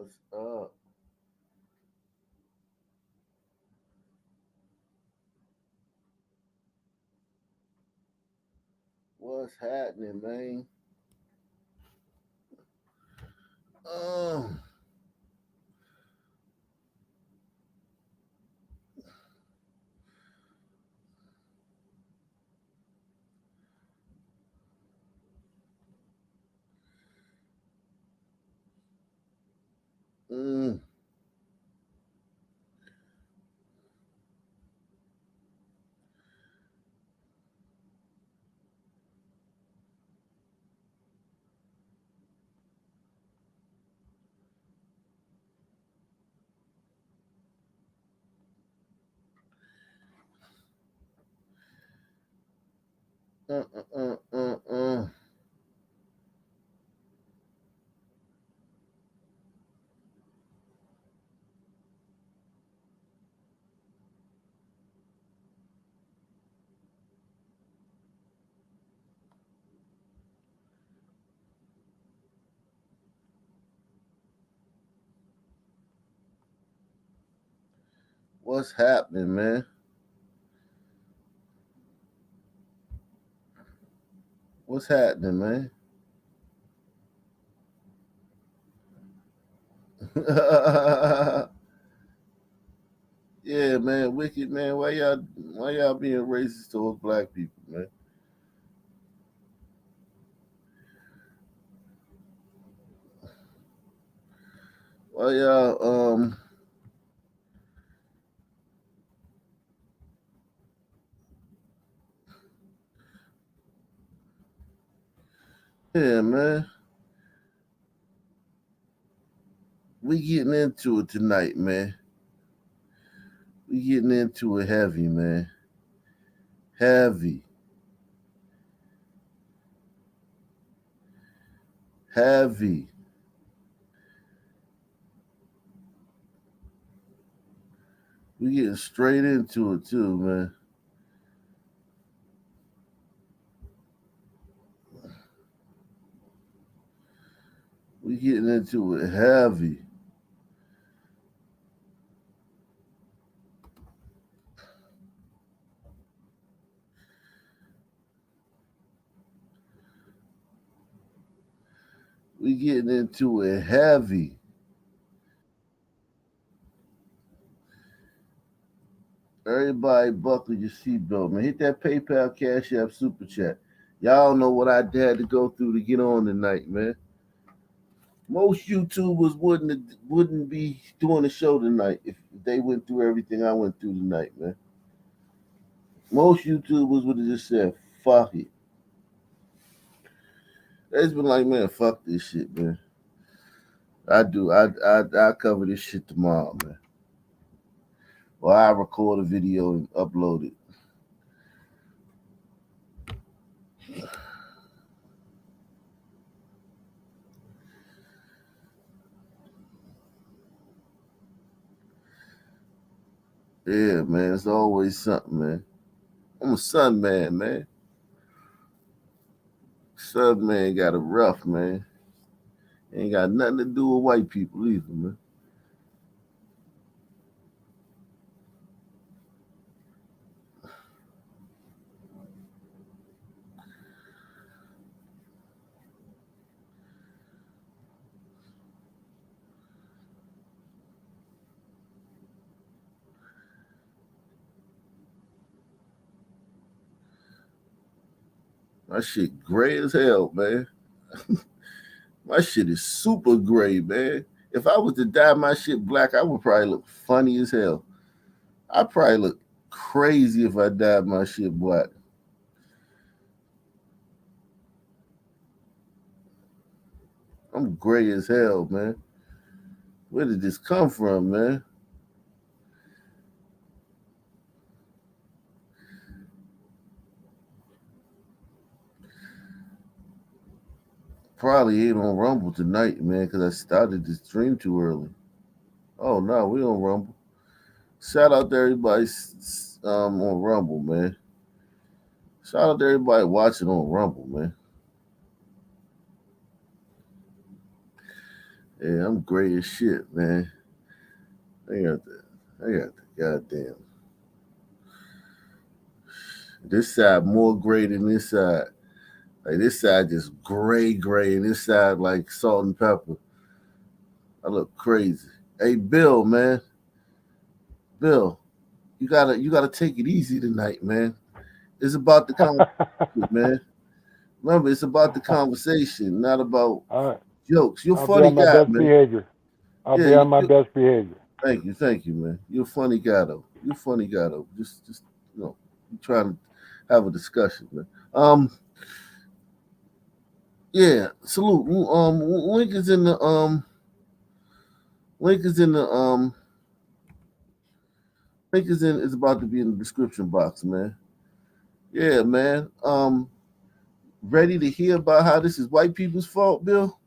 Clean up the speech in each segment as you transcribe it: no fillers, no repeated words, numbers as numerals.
What's up? What's happening, man? Um, mm, uh, uh, uh, uh, uh. What's happening, man? What's happening, man? Yeah, man, wicked man. Why y'all being racist towards black people, man? Why y'all yeah, man. We getting into it tonight, man. We getting into it heavy, man. Heavy. Heavy. We getting straight into it too, man. We getting into it heavy. We getting into it heavy. Everybody buckle your seatbelt, man. Hit that PayPal, Cash App, Super Chat. Y'all know what I had to go through to get on tonight, man. Most YouTubers wouldn't be doing the show tonight if they went through everything I went through tonight, man. Most YouTubers would have just said, "Fuck it." They's been like, "Man, fuck this shit, man. I do. I cover this shit tomorrow, man. Or I record a video and upload it." Yeah, man. It's always something, man. I'm a sun man, man. Sun man got it rough, man. Ain't got nothing to do with white people either, man. My shit gray as hell, man. My shit is super gray, man. If I was to dye my shit black, I would probably look funny as hell. I'd probably look crazy if I dyed my shit black. I'm gray as hell, man. Where did this come from, man? Probably ain't on Rumble tonight, man, because I started this stream too early. Oh no, we on Rumble. Shout out to everybody on Rumble, man. Shout out to everybody watching on Rumble, man. Yeah, I'm gray as shit, man. I got the, I got the goddamn. This side more gray than this side. Like this side just gray, and this side like salt and pepper. I look crazy. Hey, Bill, man, Bill, you gotta take it easy tonight, man. It's about the conversation, man. Remember, it's about the conversation, not about All right. jokes. You're a I'll be funny on my guy, best man. behavior. I'll Yeah, be on my best behavior. thank you, man. You're a funny guy though. You're a funny guy though. Just you trying to have a discussion, man. Yeah. Salute. Link is in the link is in the link is about to be in the description box, man. Yeah, man. Ready to hear about how this is white people's fault, Bill?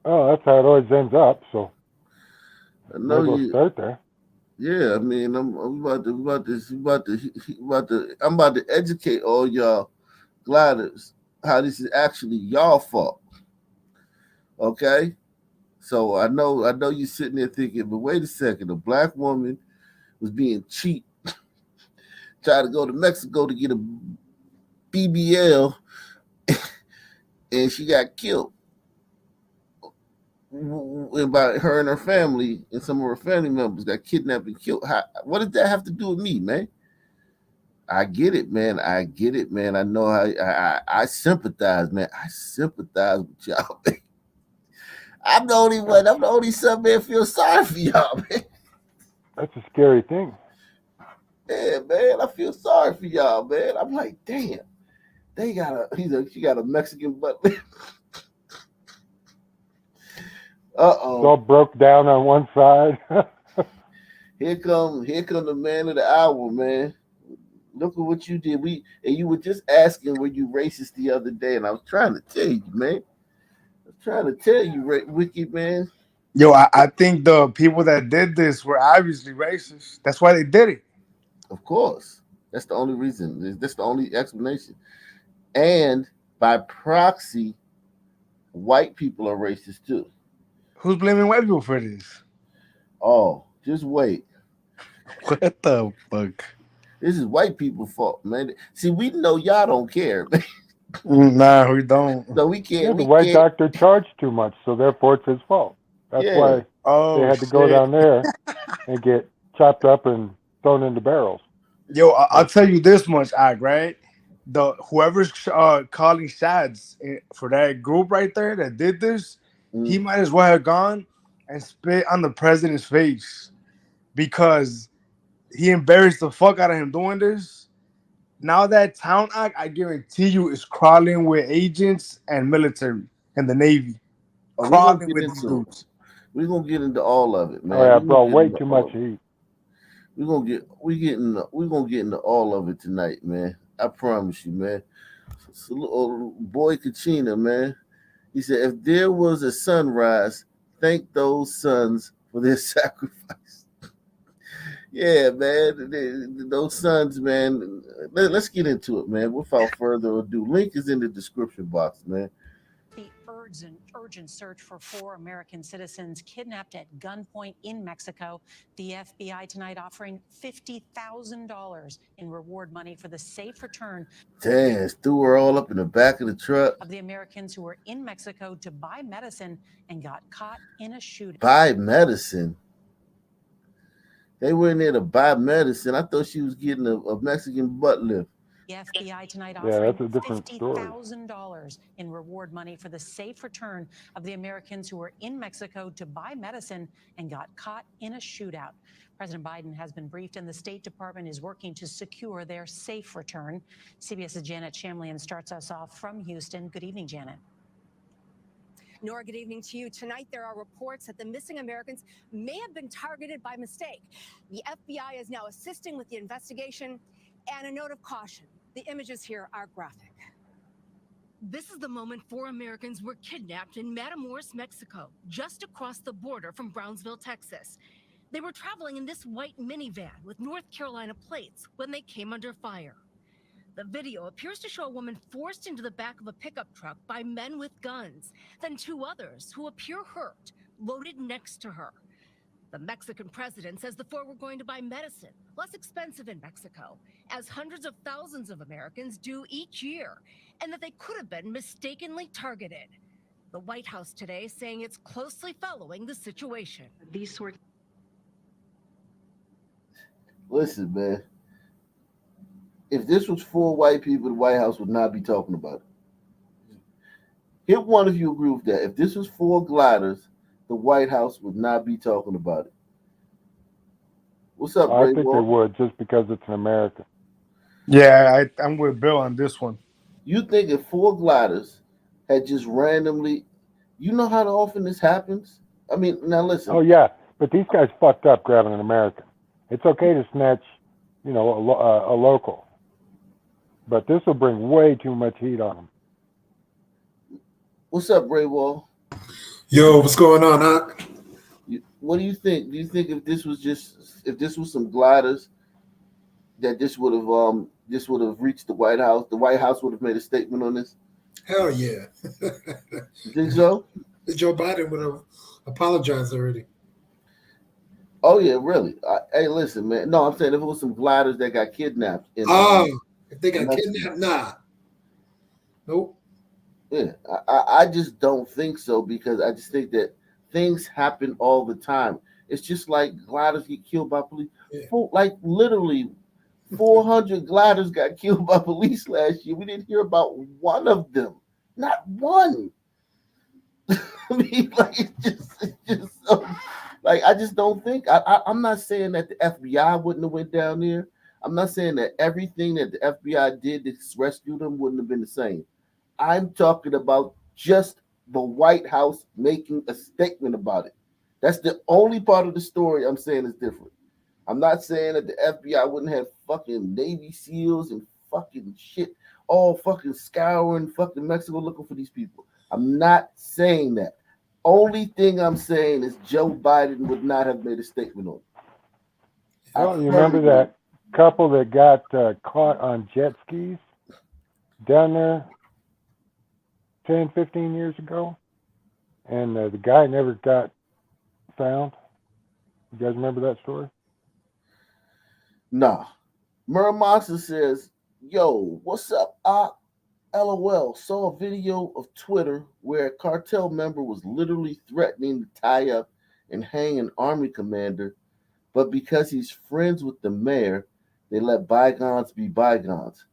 Oh, that's how it always ends up. So I may know as well you. start there. Yeah, I mean, I'm I'm about to educate all y'all gliders how this is actually y'all fault. Okay, so I know you're sitting there thinking, but wait a second, a black woman was being cheap, tried to go to Mexico to get a BBL, and she got killed. About her and her family and some of her family members got kidnapped and killed. What did that have to do with me, man? I get it, man. I get it, man. I know how I sympathize, man. I sympathize with y'all, man. I'm the only one. I'm the only son, man. Feel sorry for y'all, man. That's a scary thing. Yeah, man. I feel sorry for y'all, man. I'm like, damn. They got she got a Mexican butt. It's Uh-oh. all broke down on one side. Here come the man of the hour, man. Look at what you did. And you were just asking were you racist the other day, and I was trying to tell you, man. I was trying to tell you, wicked man. Yo, I think the people that did this were obviously racist. That's why they did it. Of course, that's the only reason. That's the only explanation. And by proxy, white people are racist too. Who's blaming white people for this? Oh, just wait. What the fuck? This is white people's fault, man. See, we know y'all don't care, man. Nah, we don't. So we Yeah, can't. the We white can't. doctor charged too much, so therefore it's his fault. That's Yeah. why they Oh had to go shit. down there and get chopped up and thrown into barrels. Yo, I'll Oh, tell you this much, Ag, right? The whoever's calling shots for that group right there that did this, he mm. might as well have gone and spit on the president's face because he embarrassed the fuck out of him doing this. Now that town act, I guarantee you, is crawling with agents and military and the Navy, Oh, we gonna crawling get with these into it. dudes. We gonna get into all of it, Oh man. yeah, We gonna bro, get way into too much all. heat. We gonna get into all of it tonight, man. I promise you, man. Boy Kachina, man. He said, if there was a sunrise, thank those sons for their sacrifice. Yeah, man. Those sons, man. Let's get into it, man. Without further ado, link is in the description box, man. The urgent search for four American citizens kidnapped at gunpoint in Mexico. The FBI tonight offering $50,000 in reward money for the safe return Damn, threw her all up in the back of the truck. of the Americans who were in Mexico to buy medicine and got caught in a shooting. Buy medicine. They were in there to buy medicine. I thought she was getting a Mexican butt lift. The FBI tonight Yeah, offering that's a different story. $50,000 in reward money for the safe return of the Americans who were in Mexico to buy medicine and got caught in a shootout. President Biden has been briefed, and the State Department is working to secure their safe return. CBS's Janet Shamlian starts us off from Houston. Good evening, Janet. Nora, good evening to you. Tonight, there are reports that the missing Americans may have been targeted by mistake. The FBI is now assisting with the investigation. And a note of caution, the images here are graphic. This is the moment four Americans were kidnapped in Matamoros, Mexico, just across the border from Brownsville, Texas. They were traveling in this white minivan with North Carolina plates when they came under fire. The video appears to show a woman forced into the back of a pickup truck by men with guns, then two others who appear hurt, loaded next to her. The Mexican president says the four were going to buy medicine, less expensive in Mexico, as hundreds of thousands of Americans do each year, and that they could have been mistakenly targeted. The White House today saying it's closely following the situation. These sorts. Listen, man. If this was 4 white people, the White House would not be talking about it. Hit one if you agree with that. If this was 4 gliders, the White House would not be talking about it. What's up, I Ray think they Wall? would, just because it's an American. Yeah, I'm with Bill on this one. You think if 4 gliders had just randomly, you know how often this happens? I mean, now listen. Oh yeah, but these guys fucked up grabbing an American. It's okay to snatch, a local, but this will bring way too much heat on them. What's up, Ray Wall? Yo, what's going on, Huck? What do you think? Do you think if this was some gliders, that this would have reached the White House? The White House would have made a statement on this? Hell yeah. You think so? Joe Biden would have apologized already. Oh yeah, really? Hey, listen, man. No, I'm saying if it was some gliders that got kidnapped. If they got kidnapped, nah. Nope. Yeah, I just don't think so, because I just think that things happen all the time. It's just like gliders get killed by police. Yeah. Literally 400 gliders got killed by police last year. We didn't hear about one of them. Not one. I mean, it's just so, I just don't think. I'm not saying that the FBI wouldn't have went down there. I'm not saying that everything that the FBI did to rescue them wouldn't have been the same. I'm talking about just the White House making a statement about it. That's the only part of the story I'm saying is different. I'm not saying that the FBI wouldn't have fucking Navy SEALs and fucking shit all fucking scouring fucking Mexico looking for these people. I'm not saying that. Only thing I'm saying is Joe Biden would not have made a statement on it. Well, you remember that couple that got caught on jet skis down there 10, 15 years ago? And the guy never got found. You guys remember that story? Nah. Murmonster says, yo, what's up, LOL. Saw a video of Twitter where a cartel member was literally threatening to tie up and hang an army commander, but because he's friends with the mayor, they let bygones be bygones.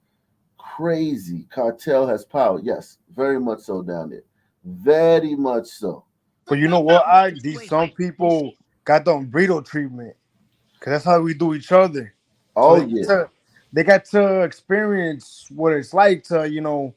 Crazy. Cartel has power. Yes, very much so down there. Very much so. But you know what? Some people got the umbrella treatment, because that's how we do each other. Oh, so yeah. They got to experience what it's like to,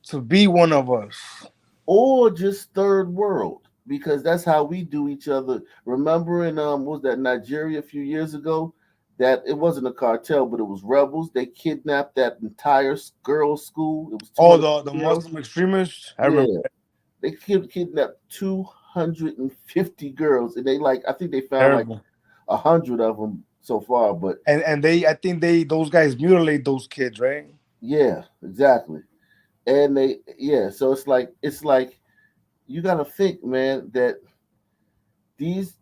to be one of us. Or just third world, because that's how we do each other. Remember in what was that, Nigeria a few years ago? That it wasn't a cartel, but it was rebels. They kidnapped that entire girls' school. It was the Muslim extremists. I remember. They kidnapped 250 girls, and I think they found Terrible. 100 of them so far. But I think those guys mutilate those kids, right? Yeah, exactly. And so it's like you gotta think, man, that these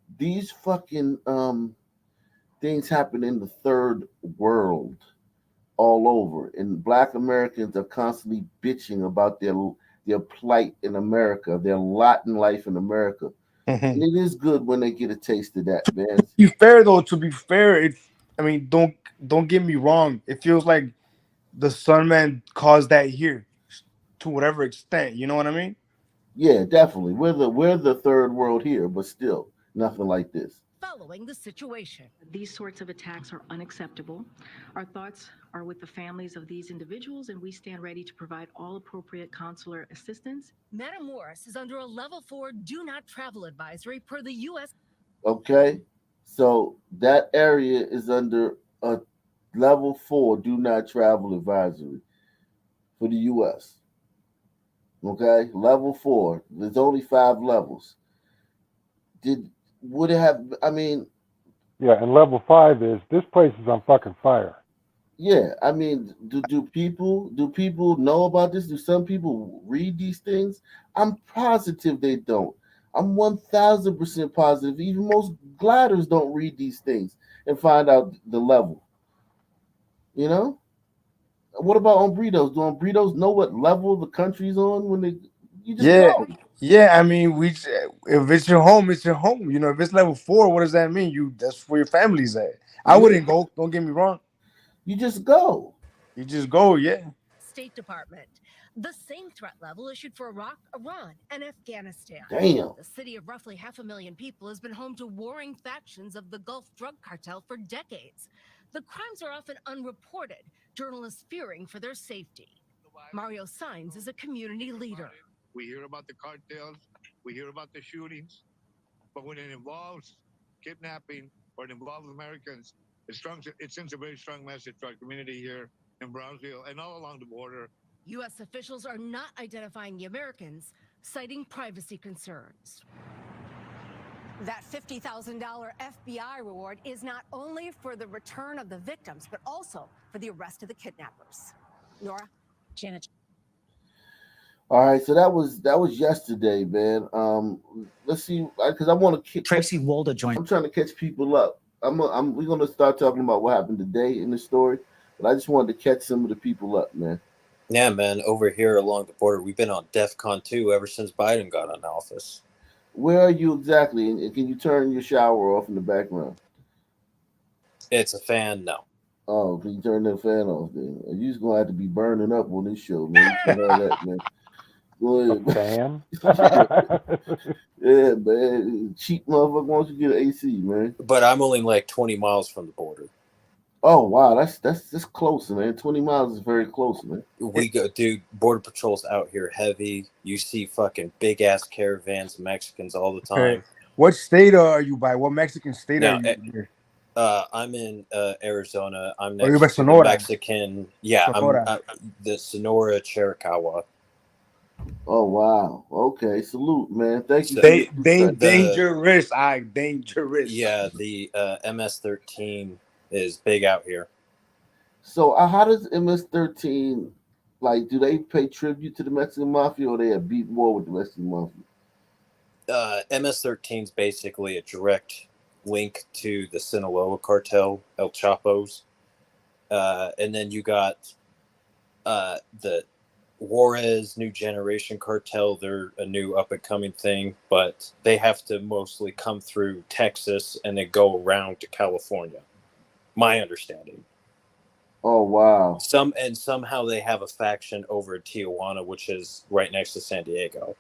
fucking things happen in the third world all over, and Black Americans are constantly bitching about their plight in America, their lot in life in America. Mm-hmm. And it is good when they get a taste of that, man. To be fair, don't get me wrong. It feels like the Sunman caused that here to whatever extent. You know what I mean? Yeah, definitely. We're the third world here, but still nothing like this. Following the situation. These sorts of attacks are unacceptable. Our thoughts are with the families of these individuals, and we stand ready to provide all appropriate consular assistance. Matamoros is under a level 4 do not travel advisory per the U.S. Okay, so that area is under a level 4 do not travel advisory for the U.S. Okay, level 4. There's only 5 levels. Yeah, and level 5 is this place is on fucking fire. Yeah, I mean, do people know about this? Do some people read these things? I'm positive they don't. I'm 1,000% positive. Even most gliders don't read these things and find out the level. You know? What about Umbritos? Do Umbritos know what level the country's on when they? You just Yeah, go. yeah. I mean, if it's your home, it's your home. You know, if it's level 4, what does that mean? That's where your family's at. I Yeah, wouldn't go. Don't get me wrong. you just go. You just go. Yeah. State Department. The same threat level issued for Iraq, Iran, and Afghanistan. Damn. The city of roughly 500,000 people has been home to warring factions of the Gulf drug cartel for decades. The crimes are often unreported, journalists fearing for their safety. Mario Sainz is a community leader. We hear about the cartels, we hear about the shootings, but when it involves kidnapping or it involves Americans, it sends a very strong message to our community here in Brownsville and all along the border. U.S. officials are not identifying the Americans, citing privacy concerns. That $50,000 FBI reward is not only for the return of the victims, but also for the arrest of the kidnappers. Nora? Janet. All right, so that was yesterday, man. Let's see, because I want to. Tracy Walder joined. I'm trying to catch people up. We're gonna start talking about what happened today in the story, but I just wanted to catch some of the people up, man. Yeah, man. Over here along the border, we've been on DEFCON 2 ever since Biden got in office. Where are you exactly? And can you turn your shower off in the background? It's a fan, no. Oh, can you turn that fan off then? You just gonna have to be burning up on this show, man. You can't have that, man. Go A ahead. fan? Yeah, man. Cheap motherfucker wants you to get an AC, man. But I'm only like 20 miles from the border. Oh wow, that's close, man. 20 miles is very close, man. We go, dude. Border patrol's out here heavy. You see fucking big ass caravans of Mexicans all the time. What state are you by? What Mexican state Now, are you in? I'm in Arizona. I'm you're by next to the Sonora. Mexican. Yeah, Sonora. I'm the Sonora Chiricahua. Oh wow. Okay, salute, man. Thank you. Dangerous. Dangerous. Yeah, the MS-13 is big out here. So how does MS-13, like, do they pay tribute to the Mexican mafia, or they have beat war with the Mexican mafia? MS-13 is basically a direct link to the Sinaloa cartel, El Chapo's, and then you got the Juarez New Generation cartel. They're a new up and coming thing, but they have to mostly come through Texas and then go around to California. My understanding. Oh wow. Somehow they have a faction over Tijuana, which is right next to San Diego.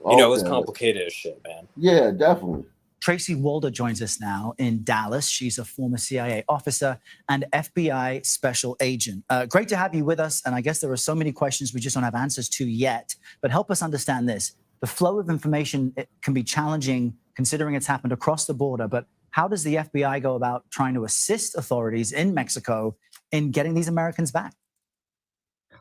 You know, it's complicated as shit, man. Yeah, definitely. Tracy Walder joins us now in Dallas. She's a former CIA officer and FBI special agent. Great to have you with us. And I guess there are so many questions we just don't have answers to yet. But help us understand this. The flow of information, it can be challenging considering it's happened across the border. But how does the FBI go about trying to assist authorities in Mexico in getting these Americans back?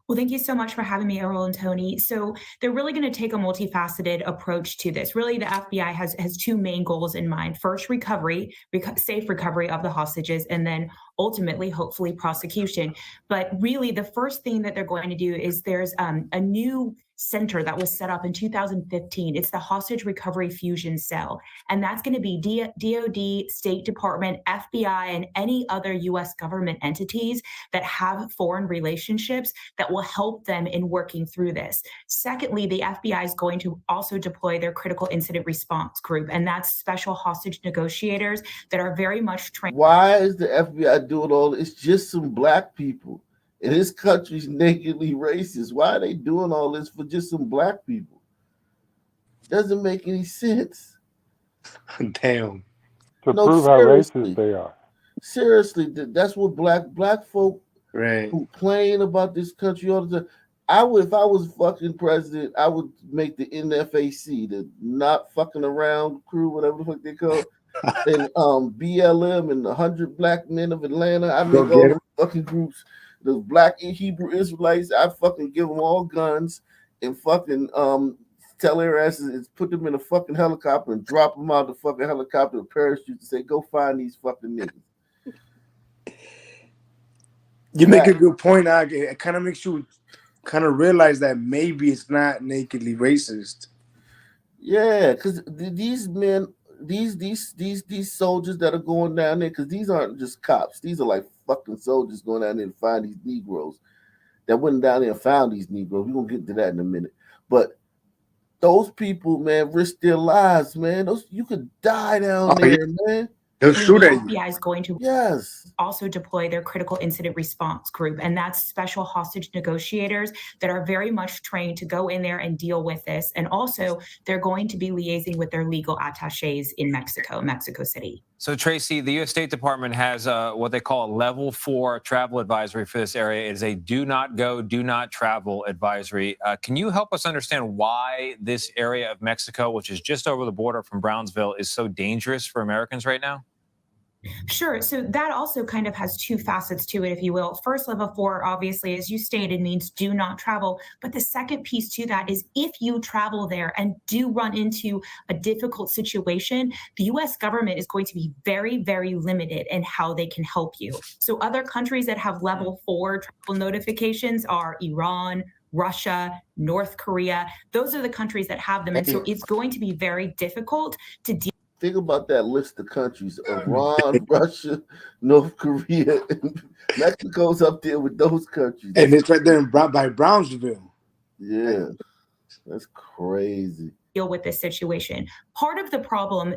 Well, thank you so much for having me, Errol and Tony. So they're really going to take a multifaceted approach to this. Really, the FBI has two main goals in mind. First, safe recovery of the hostages, and then ultimately, hopefully, prosecution. But really, the first thing that they're going to do is there's a new center that was set up in 2015. It's the Hostage Recovery Fusion Cell. And that's going to be DOD, State Department, FBI, and any other U.S. government entities that have foreign relationships that will help them in working through this. Secondly, the FBI is going to also deploy their critical incident response group, and that's special hostage negotiators that are very much trained. Why is the FBI doing all this? It's just some black people. And this country's nakedly racist. Why are they doing all this for just some black people? Doesn't make any sense. Damn. To prove how racist they are. Seriously, that's what black folk complain about this country all the time. If I was fucking president, I would make the NFAC, the not fucking around crew, whatever the fuck they call it, and BLM and 100 Black Men of Atlanta. I make all the fucking groups. The Black Hebrew Israelites, I fucking give them all guns and fucking tell their asses, put them in a fucking helicopter and drop them out the fucking helicopter with parachutes and say, go find these fucking niggas. You make a good point, Ag. It kind of makes you kind of realize that maybe it's not nakedly racist. Yeah, because these men, these soldiers that are going down there, because these aren't just cops. These are like fucking soldiers going down there to find these Negroes that went down there and found these Negroes. We're gonna get to that in a minute. But those people, man, risk their lives, man. Those you could die down Oh, yeah. there, man. They'll The shoot at you. FBI is going to Yes. also deploy their critical incident response group, and that's special hostage negotiators that are very much trained to go in there and deal with this. And also, they're going to be liaising with their legal attaches in Mexico City. So, Tracy, the U.S. State Department has what they call a level 4 travel advisory for this area. It is a do not go, do not travel advisory. Can you help us understand why this area of Mexico, which is just over the border from Brownsville, is so dangerous for Americans right now? Sure. So that also kind of has two facets to it, if you will. First, level 4, obviously, as you stated, means do not travel. But the second piece to that is if you travel there and do run into a difficult situation, the US government is going to be very, very limited in how they can help you. So other countries that have level 4 travel notifications are Iran, Russia, North Korea. Those are the countries that have them. And so it's going to be very difficult to deal. Think about that list of countries: Iran, Russia, North Korea, and Mexico's up there with those countries. And it's right there by Brownsville. Yeah, that's crazy. Deal with this situation. Part of the problem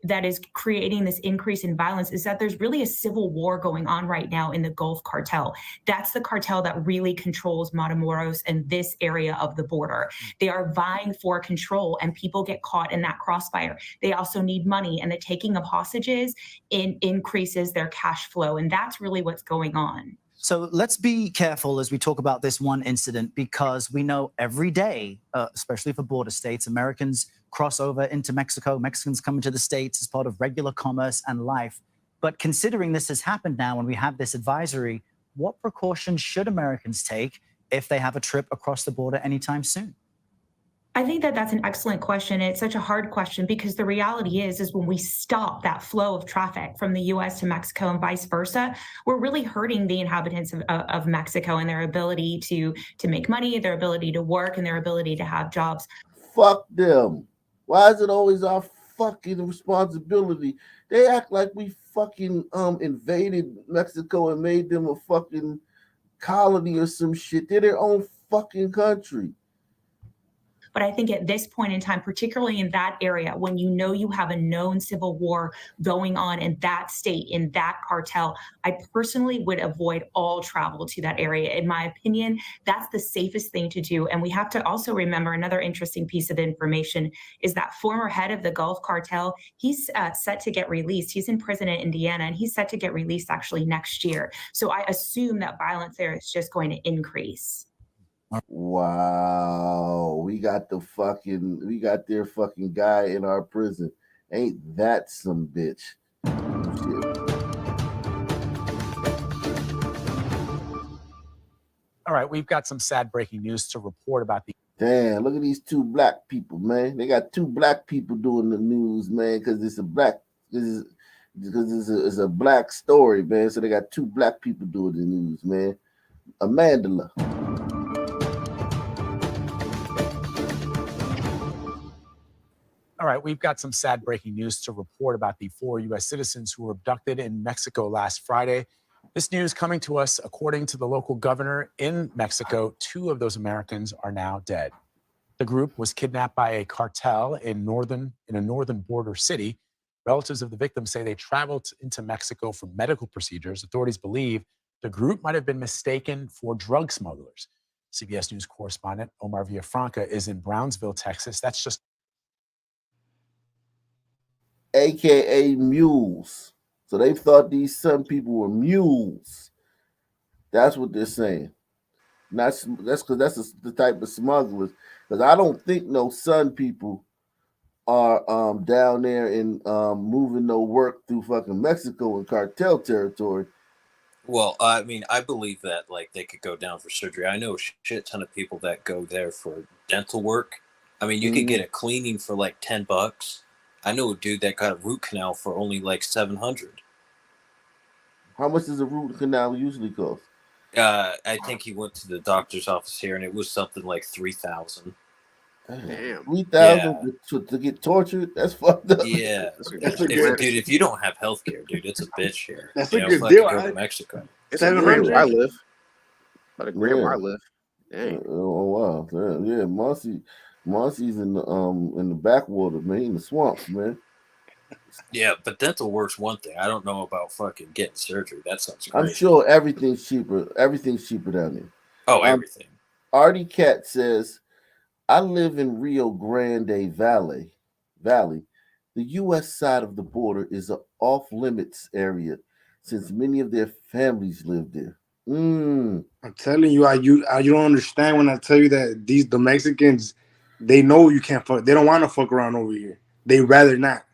that is creating this increase in violence is that there's really a civil war going on right now in the Gulf cartel. That's the cartel that really controls Matamoros and this area of the border. They are vying for control, and people get caught in that crossfire. They also need money, and the taking of hostages increases their cash flow, and that's really what's going on. So let's be careful as we talk about this one incident, because we know every day, especially for border states, Americans cross over into Mexico. Mexicans come into the States as part of regular commerce and life. But considering this has happened now and we have this advisory, what precautions should Americans take if they have a trip across the border anytime soon? I think that that's an excellent question. It's such a hard question because the reality is when we stop that flow of traffic from the U.S. to Mexico and vice versa, we're really hurting the inhabitants of Mexico and their ability to make money, their ability to work, and their ability to have jobs. Fuck them. Why is it always our fucking responsibility? They act like we fucking invaded Mexico and made them a fucking colony or some shit. They're their own fucking country. But I think at this point in time, particularly in that area, when you know you have a known civil war going on in that state, in that cartel, I personally would avoid all travel to that area. In my opinion, that's the safest thing to do. And we have to also remember another interesting piece of information is that former head of the Gulf cartel, he's set to get released. He's in prison in Indiana, and he's set to get released actually next year. So I assume that violence there is just going to increase. Wow, we got their fucking guy in our prison. Ain't that some bitch? Shit. All right, we've got some sad breaking news to report about the. Damn, look at these two black people, man. They got two black people doing the news, man, because it's a black story, man. So they got two black people doing the news, man. Amandla. All right, we've got some sad breaking news to report about the 4 U.S. citizens who were abducted in Mexico last Friday. This news coming to us, according to the local governor in Mexico, 2 of those Americans are now dead. The group was kidnapped by a cartel in a northern border city. Relatives of the victims say they traveled into Mexico for medical procedures. Authorities believe the group might have been mistaken for drug smugglers. CBS News correspondent Omar Villafranca is in Brownsville, Texas. That's just AKA mules. So they thought these Sun people were mules. That's what they're saying. That's because that's the type of smugglers. Because I don't think no Sun people are down there and moving no work through fucking Mexico and cartel territory. Well, I mean, I believe that like they could go down for surgery. I know a shit ton of people that go there for dental work. I mean, you could get a cleaning for like $10. I know a dude that got a root canal for only like $700. How much does a root canal usually cost? I think he went to the doctor's office here, and it was something like 3,000. Damn. 3,000 to get tortured? That's fucked up. Yeah. That's a good. If you don't have health care, dude, it's a bitch here. That's You a know, good fucking deal. go to Mexico. It's a grand where I live. About a grand where I Yeah. live. Dang. Oh wow. Yeah, Marcy's in the backwater, man. He in the swamps, man. Yeah, but dental work's one thing. I don't know about fucking getting surgery. That sounds I'm crazy. sure everything's cheaper. Everything's cheaper down there. Oh, everything. Artie Cat says, I live in Rio Grande Valley. The U.S. side of the border is an off-limits area since many of their families live there. I'm telling you, you don't understand when I tell you that the Mexicans, they know you can't fuck. They don't want to fuck around over here. They rather not.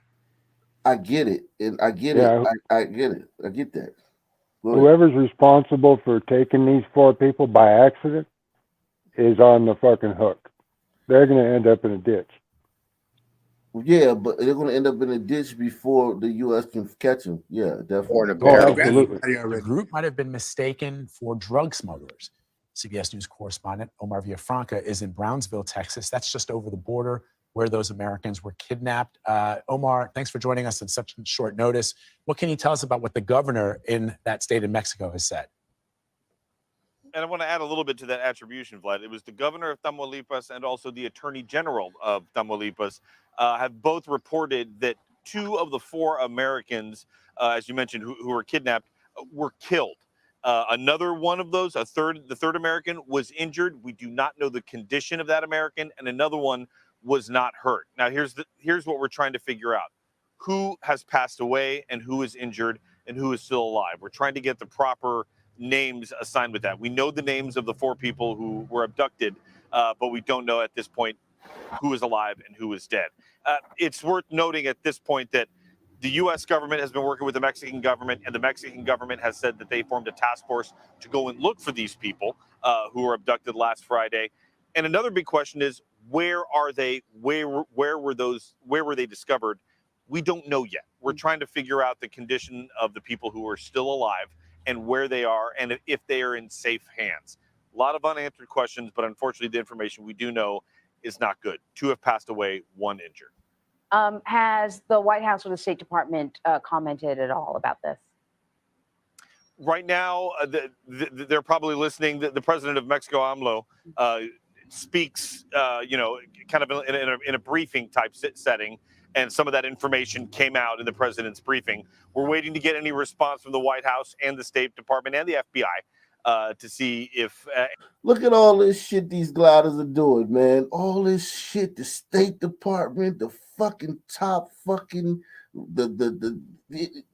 I get it, and I get Yeah. it. I get it. I get that. Go ahead. Whoever's responsible for taking these 4 people by accident is on the fucking hook. They're going to end up in a ditch. Yeah, but they're going to end up in a ditch before the U.S. can catch them. Yeah, definitely. Or the Oh, absolutely. The group might have been mistaken for drug smugglers. CBS News correspondent Omar Villafranca is in Brownsville, Texas. That's just over the border where those Americans were kidnapped. Omar, thanks for joining us on such short notice. What can you tell us about what the governor in that state of Mexico has said? And I want to add a little bit to that attribution, Vlad. It was the governor of Tamaulipas and also the attorney general of Tamaulipas have both reported that 2 of the 4 Americans, as you mentioned, who were kidnapped, were killed. Another one of those, the third American, was injured. We do not know the condition of that American, and another one was not hurt. Now, here's what we're trying to figure out: who has passed away and who is injured and who is still alive. We're trying to get the proper names assigned with that. We know the names of the 4 people who were abducted, but we don't know at this point who is alive and who is dead. It's worth noting at this point that the U.S. government has been working with the Mexican government, and the Mexican government has said that they formed a task force to go and look for these people who were abducted last Friday. And another big question is, where are they? Where were they discovered? We don't know yet. We're trying to figure out the condition of the people who are still alive and where they are and if they are in safe hands. A lot of unanswered questions, but unfortunately the information we do know is not good. 2 have passed away, 1 injured. Has the White House or the State Department commented at all about this? Right now, they're probably listening. The president of Mexico, AMLO, speaks, kind of in a briefing type setting, and some of that information came out in the president's briefing. We're waiting to get any response from the White House and the State Department and the FBI to see if. Look at all this shit these gliders are doing, man. All this shit, the State Department, the fucking top fucking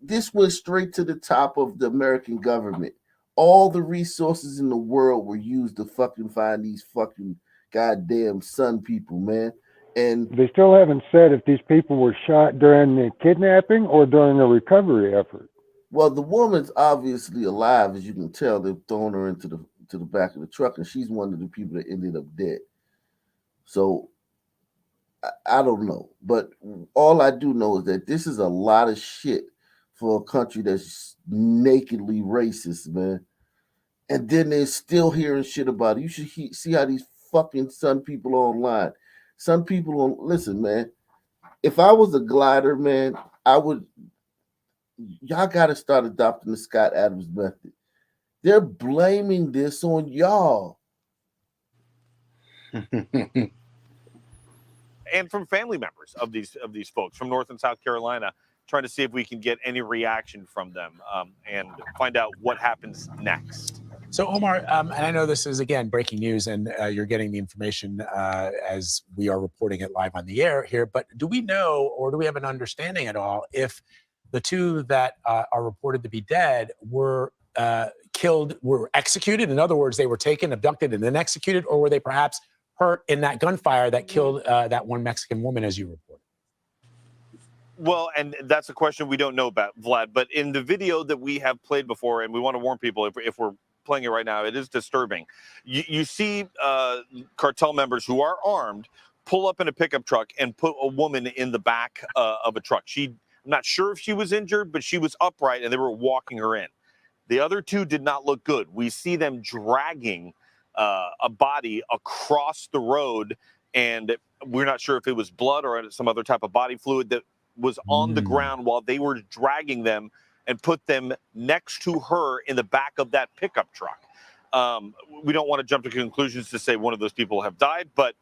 this went straight to the top of the American government. All the resources in the world were used to fucking find these fucking goddamn sun people, man. And they still haven't said if these people were shot during the kidnapping or during a recovery effort. Well, the woman's obviously alive, as you can tell. They've thrown her into the back of the truck, and she's one of the people that ended up dead. So I don't know, but all I do know is that this is a lot of shit for a country that's nakedly racist, man. And then they're still hearing shit about it. You should see how these fucking sun people are online. Some people on listen, man. If I was a glider, man, I would. Y'all got to start adopting the Scott Adams method. They're blaming this on y'all. And from family members of these folks from North and South Carolina, trying to see if we can get any reaction from them and find out what happens next. So, Omar, and I know this is, again, breaking news, and you're getting the information as we are reporting it live on the air here, but do we know, or do we have an understanding at all, if the 2 that are reported to be dead were killed, were executed? In other words, they were taken, abducted, and then executed, or were they perhaps hurt in that gunfire that killed that one Mexican woman, as you reported? Well, and that's a question we don't know about, Vlad. But in the video that we have played before, and we want to warn people if we're playing it right now, it is disturbing. You see cartel members who are armed pull up in a pickup truck and put a woman in the back of a truck. I'm not sure if she was injured, but she was upright and they were walking her in. The other two did not look good. We see them dragging a body across the road, and we're not sure if it was blood or some other type of body fluid that was on the ground while they were dragging them and put them next to her in the back of that pickup truck. We don't want to jump to conclusions to say one of those people have died, but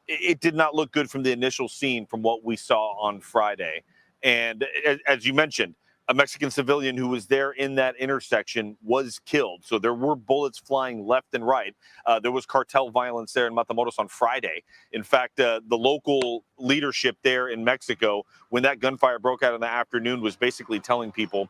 it did not look good from the initial scene from what we saw on Friday. And as you mentioned, a Mexican civilian who was there in that intersection was killed. So there were bullets flying left and right. There was cartel violence there in Matamoros on Friday. In fact, the local leadership there in Mexico, when that gunfire broke out in the afternoon, was basically telling people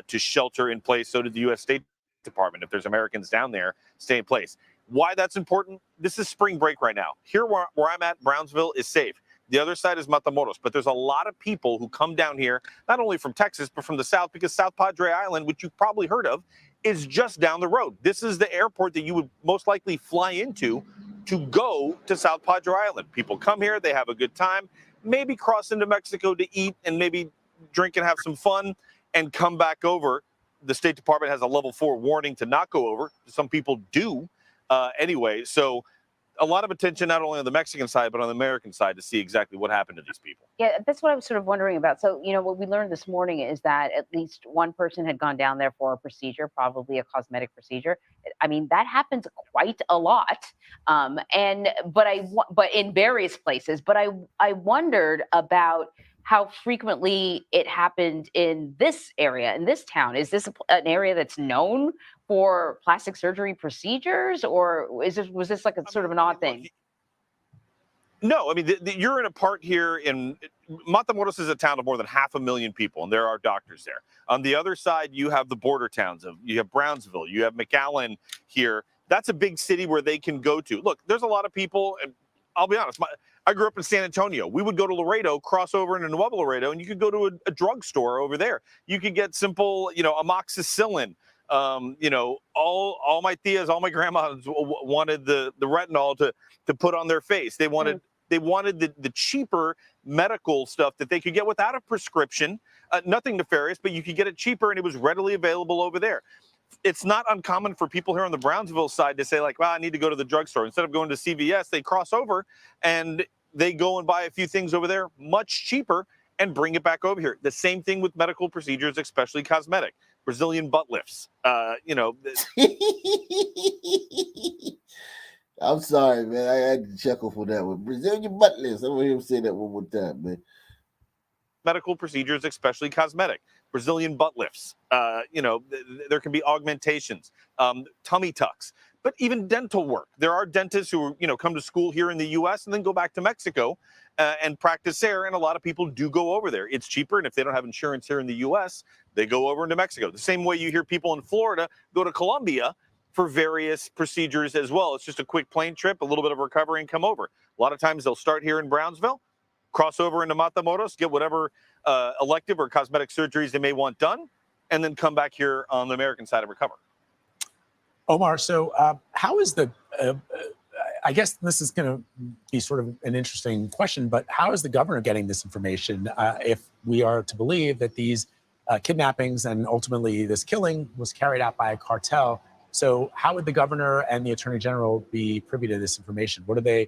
to shelter in place. So did the U.S. State Department. If there's Americans down there, stay in place. Why that's important? This is spring break right now. Here where I'm at, Brownsville is safe. The other side is Matamoros, but there's a lot of people who come down here, not only from Texas, but from the South, because South Padre Island, which you've probably heard of, is just down the road. This is the airport that you would most likely fly into to go to South Padre Island. People come here, they have a good time, maybe cross into Mexico to eat and maybe drink and have some fun and come back over. The State Department has a level 4 warning to not go over. Some people do anyway. So a lot of attention, not only on the Mexican side, but on the American side to see exactly what happened to these people. Yeah, that's what I was sort of wondering about. So, what we learned this morning is that at least one person had gone down there for a procedure, probably a cosmetic procedure. I mean, that happens quite a lot. But in various places. But I wondered about how frequently it happened in this area, in this town. Is this an area that's known for plastic surgery proceders, or was this like a sort of an odd thing? No, I mean, you're in a part here in Matamoros is a town of more than 500,000 people, and there are doctors there. On the other side, you have the border towns you have Brownsville, you have McAllen here. That's a big city where they can go to. Look, there's a lot of people, and I'll be honest, I grew up in San Antonio. We would go to Laredo, cross over into Nuevo Laredo, and you could go to a drugstore over there. You could get simple, amoxicillin. All my tias, all my grandmas wanted the retinol to put on their face. They wanted the cheaper medical stuff that they could get without a prescription. Nothing nefarious, but you could get it cheaper, and it was readily available over there. It's not uncommon for people here on the Brownsville side to say, like, well, I need to go to the drugstore. Instead of going to CVS, they cross over and they go and buy a few things over there much cheaper and bring it back over here. The same thing with medical procedures, especially cosmetic. Brazilian butt lifts. I'm sorry, man. I had to chuckle for that one. Brazilian butt lifts. I want him to say that one more time, man. Medical procedures, especially cosmetic. Brazilian butt lifts. There can be augmentations, tummy tucks, but even dental work. There are dentists who come to school here in the U.S. and then go back to Mexico and practice there. And a lot of people do go over there. It's cheaper, and if they don't have insurance here in the U.S., they go over into Mexico. The same way you hear people in Florida go to Colombia for various procedures as well. It's just a quick plane trip, a little bit of recovery, and come over. A lot of times they'll start here in Brownsville, cross over into Matamoros, get whatever elective or cosmetic surgeries they may want done, and then come back here on the American side and recover. Omar, so how is I guess this is going to be sort of an interesting question, but how is the governor getting this information if we are to believe that these kidnappings and ultimately this killing was carried out by a cartel? So how would the governor and the attorney general be privy to this information? What are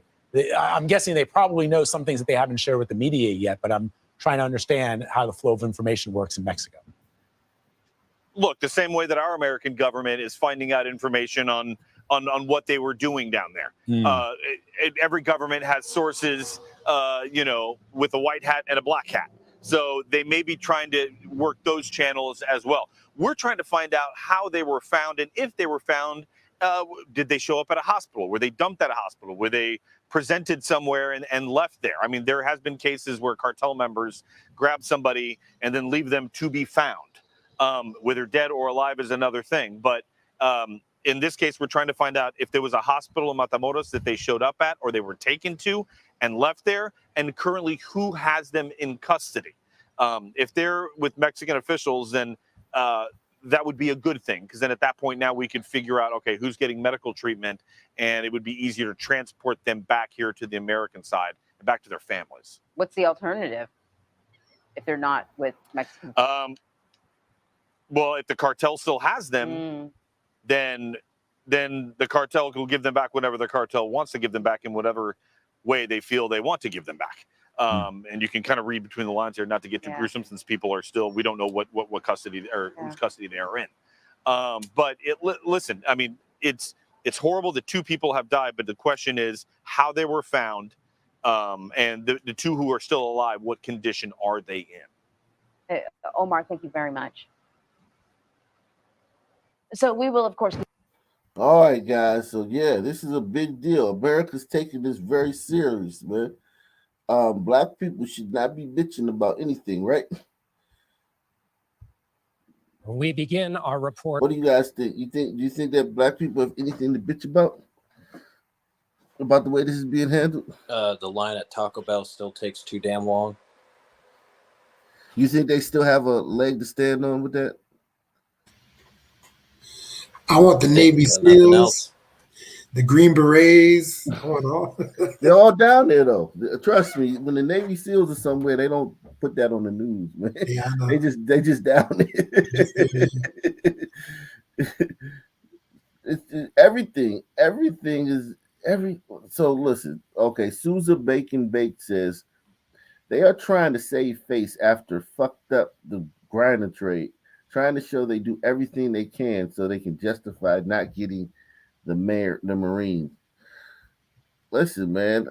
I'm guessing they probably know some things that they haven't shared with the media yet, but I'm trying to understand how the flow of information works in Mexico. Look, the same way that our American government is finding out information on what they were doing down there. Every government has sources, with a white hat and a black hat. So they may be trying to work those channels as well. We're trying to find out how they were found, and if they were found, did they show up at a hospital? Were they dumped at a hospital? Were they presented somewhere and left there? I mean, there has been cases where cartel members grab somebody and then leave them to be found. Whether dead or alive is another thing. But in this case, we're trying to find out if there was a hospital in Matamoros that they showed up at or they were taken to and left there, and currently who has them in custody. If they're with Mexican officials, then that would be a good thing, because then at that point now we could figure out, okay, who's getting medical treatment, and it would be easier to transport them back here to the American side and back to their families. What's the alternative if they're not with Mexican? Well, if the cartel still has them, then the cartel will give them back whenever the cartel wants to give them back in whatever way they feel they want to give them back. And you can kind of read between the lines here, not to get too gruesome, since people are still, we don't know what custody or whose custody they are in. But listen, I mean, it's horrible that 2 people have died, but the question is how they were found, and the 2 who are still alive, what condition are they in? Omar, thank you very much. So we will, of course. All right, guys. So yeah, this is a big deal. America's taking this very serious, man. Black people should not be bitching about anything, right? We begin our report. What do you guys think? Do you think that black people have anything to bitch about the way this is being handled? The line at Taco Bell still takes too damn long. You think they still have a leg to stand on with that? I want the Navy SEALs, the Green Berets. I want all. They're all down there, though. Trust me, when the Navy SEALs are somewhere, they don't put that on the news, man. Yeah, I know. They just down there. Everything is So listen, okay. Susan Bacon Bake says they are trying to save face after fucked up the grinder trade, trying to show they do everything they can so they can justify not getting the Marines. Listen, man.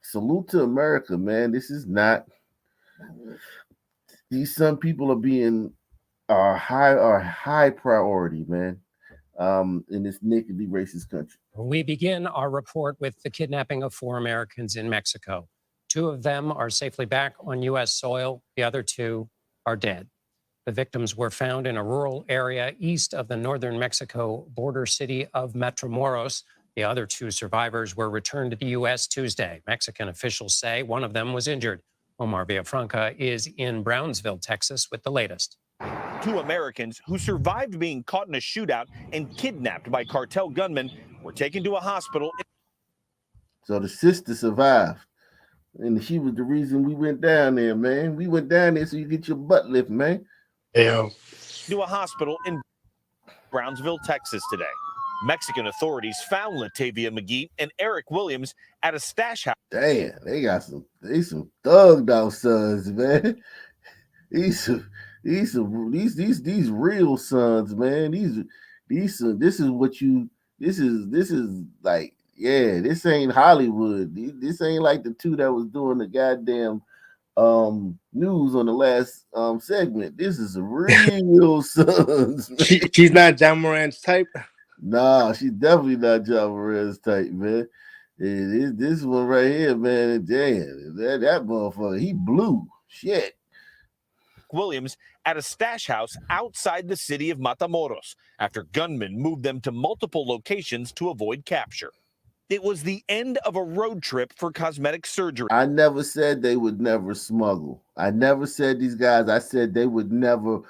Salute to America, man. This is not. These some people are being high priority, man. In this nakedly racist country. We begin our report with the kidnapping of 4 Americans in Mexico. 2 of them are safely back on U.S. soil. The other 2 are dead. The victims were found in a rural area east of the northern Mexico border city of Matamoros. The other 2 survivors were returned to the U.S. Tuesday. Mexican officials say one of them was injured. Omar Villafranca is in Brownsville, Texas, with the latest. 2 Americans who survived being caught in a shootout and kidnapped by cartel gunmen were taken to a hospital. So the sister survived, and she was the reason we went down there, man. We went down there so you get your butt lift, man. To a hospital in Brownsville, Texas today. Mexican authorities found Latavia McGee and Eric Williams at a stash house. Damn, they some thugged out sons, man. These real sons, man. This is like, yeah, this ain't Hollywood. This ain't like the 2 that was doing the goddamn news on the last segment. This is a real sons. She's not John Moran's type. Nah, she's definitely not John Moran's type, man. This one right here, man. Damn, that motherfucker, he blew. Shit. Williams at a stash house outside the city of Matamoros after gunmen moved them to multiple locations to avoid capture. It was the end of a road trip for cosmetic surgery. I never said they would never smuggle. I never said these guys. I said they would never.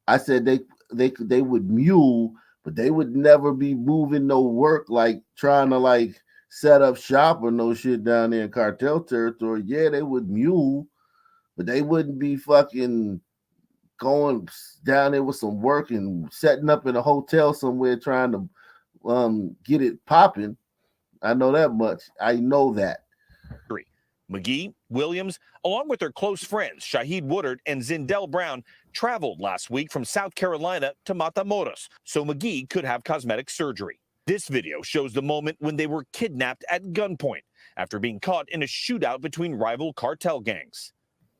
I said they would mule, but they would never be moving no work, like trying to like set up shop or no shit down there in cartel territory. Yeah, they would mule, but they wouldn't be fucking going down there with some work and setting up in a hotel somewhere trying to get it popping. I know that much. I know that. McGee, Williams, along with their close friends Shaheed Woodard and Zindell Brown, traveled last week from South Carolina to Matamoros so McGee could have cosmetic surgery. This video shows the moment when they were kidnapped at gunpoint after being caught in a shootout between rival cartel gangs.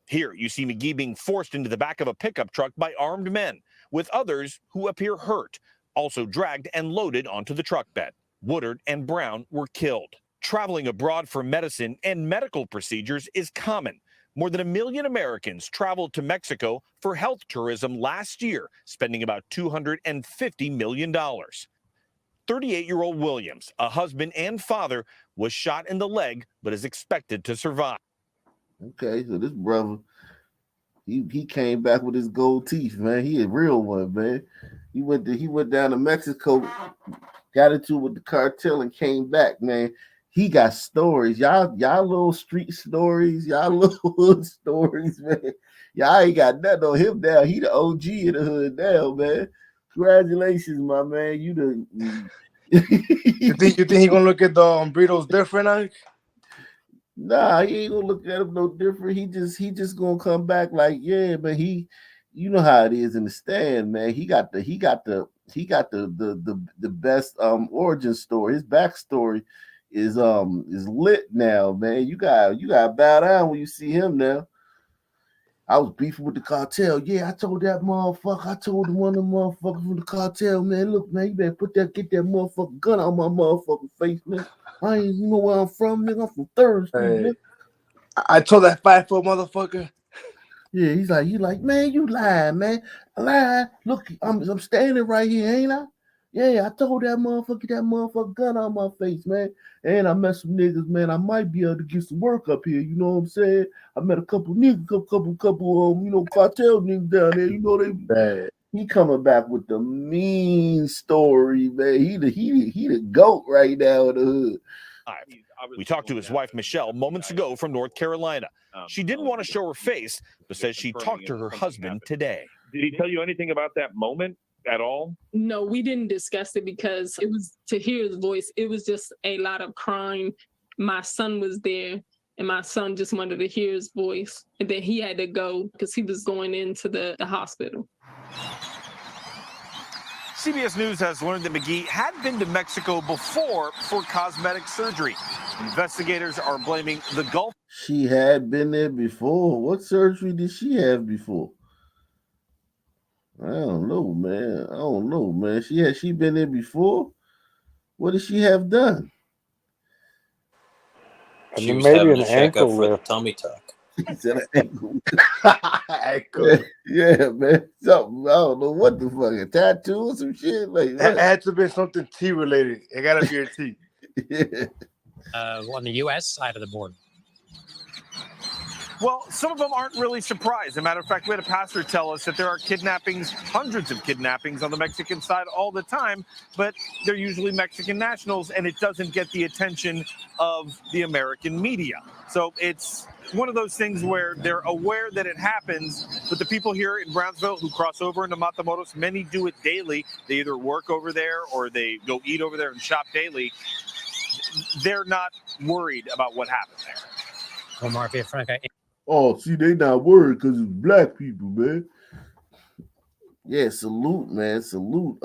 Here you see McGee being forced into the back of a pickup truck by armed men, with others who appear hurt, also dragged and loaded onto the truck bed. Woodard and Brown were killed. Traveling abroad for medicine and medical procedures is common. More than 1 million Americans traveled to Mexico for health tourism last year, spending about $250 million. 38-year-old Williams, a husband and father, was shot in the leg but is expected to survive. Okay, so this brother, he came back with his gold teeth, man. He a real one, man. He went down to Mexico, got into it with the cartel and came back, man. He got stories. Y'all little street stories, y'all little hood stories, man. Y'all ain't got nothing on him now. He the OG in the hood now, man. Congratulations, my man. You the You think he gonna look at the burritos different, Ike? Nah, he ain't gonna look at him no different. He just gonna come back like, yeah, but you know how it is in the stand, man. He got the best origin story. His backstory is lit now, man. You got bow down when you see him now. I was beefing with the cartel. Yeah, I told that motherfucker. I told one of the motherfuckers from the cartel, man, look, man, you better get that motherfucking gun out my motherfucking face, man. You know where I'm from, nigga. I'm from Third Street, man. I told that 5-foot motherfucker. Yeah, he's like, man, you lying, man. I lied. Look, I'm standing right here, ain't I? Yeah, I told that motherfucker gun out my face, man. And I met some niggas, man. I might be able to get some work up here. You know what I'm saying? I met a couple niggas, couple cartel niggas down there. You know they. He coming back with the mean story, man. He the GOAT right now in the hood. We talked to his wife, Michelle, moments ago from North Carolina. She didn't want to show her face, but says she talked to her husband today. Did he tell you anything about that moment at all? No, we didn't discuss it because it was to hear his voice. It was just a lot of crying. My son was there, and my son just wanted to hear his voice. And then he had to go because he was going into the hospital. CBS News has learned that McGee had been to Mexico before for cosmetic surgery. Investigators are blaming the Gulf. She had been there before. What surgery did she have before? I don't know, man. She been there before? What did she have done? She was having a checkup for the tummy tuck. He said an ankle. Yeah, man. Something, I don't know what the fuck, a tattoo or some shit? Like It had to be something T related. It gotta be a T. Yeah. On the U.S. side of the border. Well, some of them aren't really surprised. As a matter of fact, we had a pastor tell us that there are kidnappings, hundreds of kidnappings on the Mexican side all the time, but they're usually Mexican nationals, and it doesn't get the attention of the American media. So it's one of those things where they're aware that it happens, but the people here in Brownsville who cross over into Matamoros, many do it daily. They either work over there or they go eat over there and shop daily. They're not worried about what happened there. Omar Villafranca. Oh, see, they not worried because it's black people, man. Yeah, salute, man. Salute.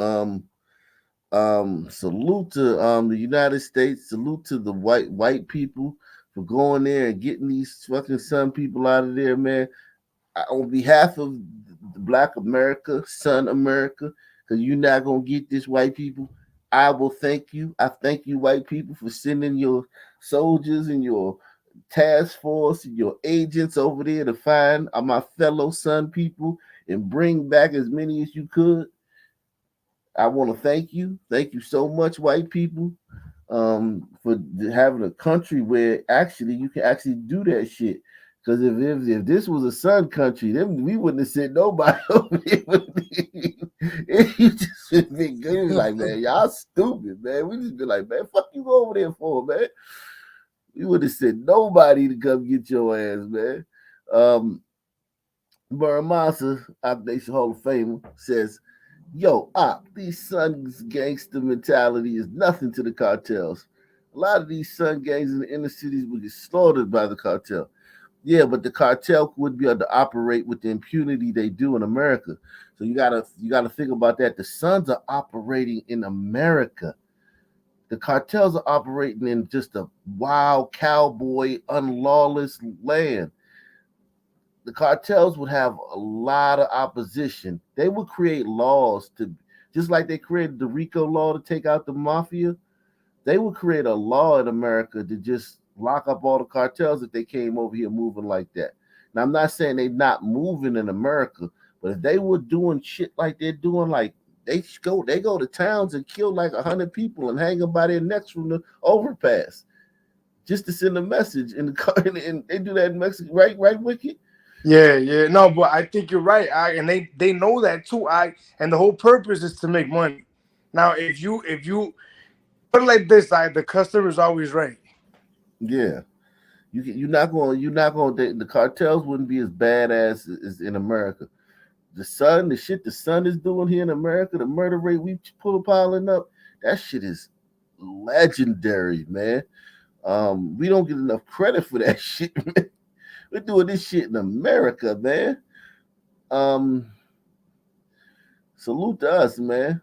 Salute to the United States. Salute to the white people for going there and getting these fucking Sun people out of there, man. On behalf of the Black America, Sun America, because you're not gonna get this, white people. I will thank you. I thank you, white people, for sending your soldiers and your task force and your agents over there to find my fellow Sun people and bring back as many as you could. I want to thank you. Thank you so much, white people, for having a country where actually you can actually do that shit. Because if this was a Sun country, then we wouldn't have sent nobody over here. You just been good. Like, man, y'all stupid, man. We just be like, man, fuck you over there for, man. We would have sent nobody to come get your ass, man. Muramasa, Op Nation Hall of Famer, says, yo, these Suns gangster mentality is nothing to the cartels. A lot of these Sun gangs in the inner cities will get slaughtered by the cartel. Yeah, but the cartel would be able to operate with the impunity they do in America. So you gotta think about that. The Suns are operating in America. The cartels are operating in just a wild cowboy, unlawless land. The cartels would have a lot of opposition. They would create laws to, just like they created the RICO law to take out the mafia. They would create a law in America to just lock up all the cartels if they came over here moving like that. Now, I'm not saying they're not moving in America, but if they were doing shit like they're doing, like they go to towns and kill like 100 people and hang them by their necks from the overpass just to send a message in the car. And they do that in Mexico, right, Wiki? Yeah. No, but I think you're right. And they know that too. And the whole purpose is to make money. Now, if you put it like this, the customer is always right. Yeah. You're not going. The cartels wouldn't be as badass as in America. The shit the sun is doing here in America, the murder rate we piling up, that shit is legendary, man. We don't get enough credit for that shit, man. We're doing this shit in America, man. Salute to us, man.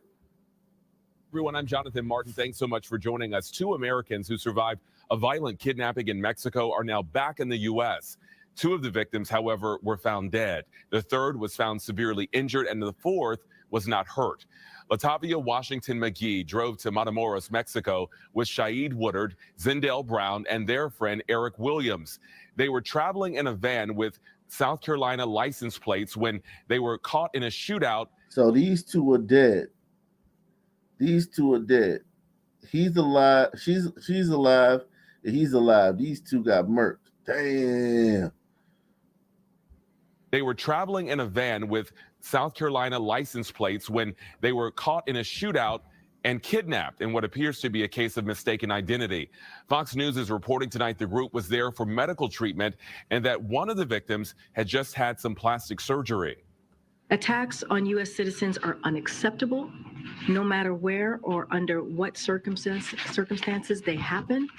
Everyone, I'm Jonathan Martin. Thanks so much for joining us. 2 Americans who survived a violent kidnapping in Mexico are now back in the U.S. 2 of the victims, however, were found dead. The third was found severely injured, and the fourth was not hurt. Latavia Washington McGee drove to Matamoros, Mexico, with Shaid Woodard, Zindell Brown, and their friend Eric Williams. They were traveling in a van with South Carolina license plates when they were caught in a shootout. So these 2 are dead. These 2 are dead. He's alive. She's alive. And he's alive. These 2 got murked. Damn. They were traveling in a van with South Carolina license plates when they were caught in a shootout and kidnapped in what appears to be a case of mistaken identity. Fox News is reporting tonight the group was there for medical treatment and that one of the victims had just had some plastic surgery. Attacks on U.S. citizens are unacceptable, no matter where or under what circumstances they happen.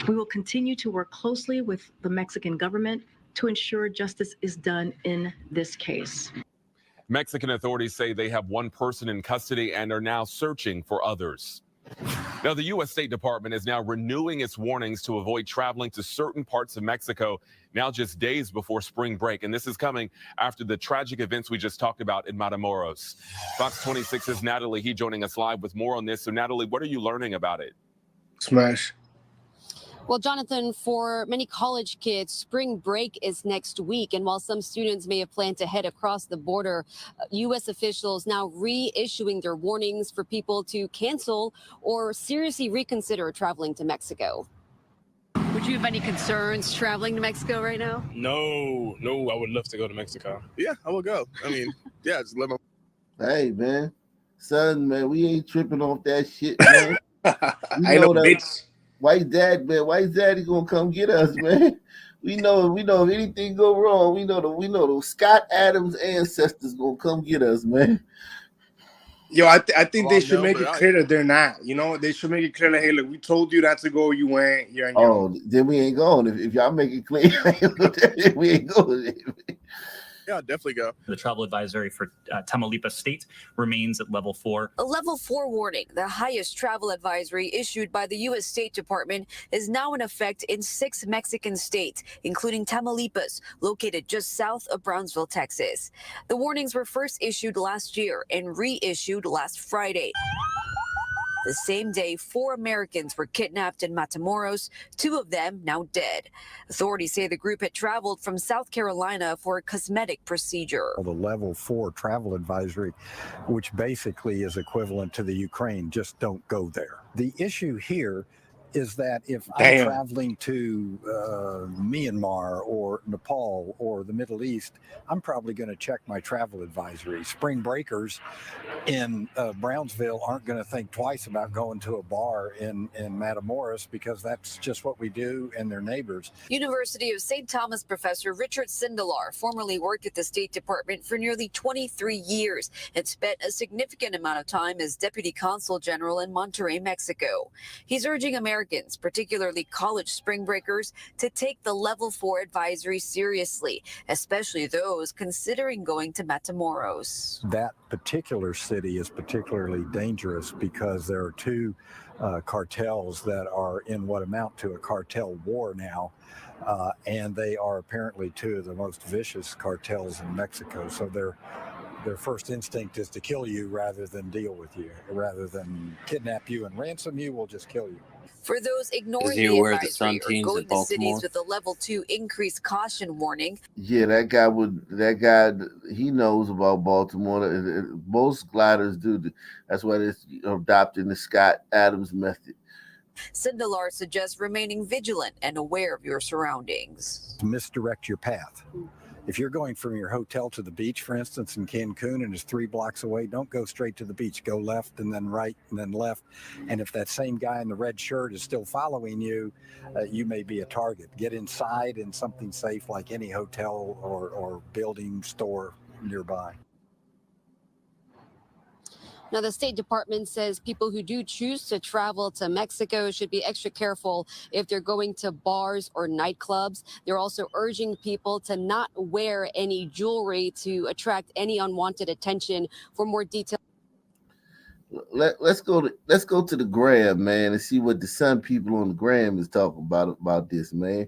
We will continue to work closely with the Mexican government to ensure justice is done in this case. Mexican authorities say they have 1 person in custody and are now searching for others. Now, the U.S. State Department is now renewing its warnings to avoid traveling to certain parts of Mexico now just days before spring break. And this is coming after the tragic events we just talked about in Matamoros. Fox 26's Natalie He joining us live with more on this. So, Natalie, what are you learning about it? Smash. Well, Jonathan, for many college kids, spring break is next week. And while some students may have planned to head across the border, U.S. officials now reissuing their warnings for people to cancel or seriously reconsider traveling to Mexico. Would you have any concerns traveling to Mexico right now? No, I would love to go to Mexico. Yeah, I will go. I mean, yeah, just let me. Hey, man. Son, man, we ain't tripping off that shit, man. I know, bitch. White Daddy gonna come get us, man. We know if anything go wrong, we know the Scott Adams ancestors gonna come get us, man. Yo, I think they should make it clear that they're not. You know, they should make it clear that, hey, look, we told you not to go, you went. You're on your own. Then we ain't going. If y'all make it clear, we ain't going. Yeah, definitely go. The travel advisory for Tamaulipas State remains at level 4. A level 4 warning, the highest travel advisory issued by the U.S. State Department, is now in effect in 6 Mexican states, including Tamaulipas, located just south of Brownsville, Texas. The warnings were first issued last year and reissued last Friday. The same day, 4 Americans were kidnapped in Matamoros, 2 of them now dead. Authorities say the group had traveled from South Carolina for a cosmetic procedure. The level 4 travel advisory, which basically is equivalent to the Ukraine, just don't go there. The issue here is that if I'm traveling to Myanmar or Nepal or the Middle East, I'm probably going to check my travel advisory. Spring breakers in Brownsville aren't going to think twice about going to a bar in Matamoros because that's just what we do and their neighbors. University of St. Thomas professor Richard Sindelar formerly worked at the State Department for nearly 23 years and spent a significant amount of time as Deputy Consul General in Monterrey, Mexico. He's urging Americans, particularly college spring breakers, to take the level 4 advisory seriously, especially those considering going to Matamoros. That particular city is particularly dangerous because there are 2 cartels that are in what amount to a cartel war now, and they are apparently 2 of the most vicious cartels in Mexico. So their first instinct is to kill you rather than deal with you, rather than kidnap you and ransom you. We'll just kill you. For those ignoring the advisory or going to cities with a level 2 increased caution warning. Yeah, that guy, he knows about Baltimore. Most gliders do. That's why they're adopting the Scott Adams method. Sindelar suggests remaining vigilant and aware of your surroundings. Misdirect your path. If you're going from your hotel to the beach, for instance, in Cancun, and it's 3 blocks away, don't go straight to the beach. Go left and then right and then left. And if that same guy in the red shirt is still following you, you may be a target. Get inside in something safe like any hotel or building, store nearby. Now, the State Department says people who do choose to travel to Mexico should be extra careful if they're going to bars or nightclubs. They're also urging people to not wear any jewelry to attract any unwanted attention. For more details, let's go to the gram, man, and see what the Sun people on the gram is talking about this, man.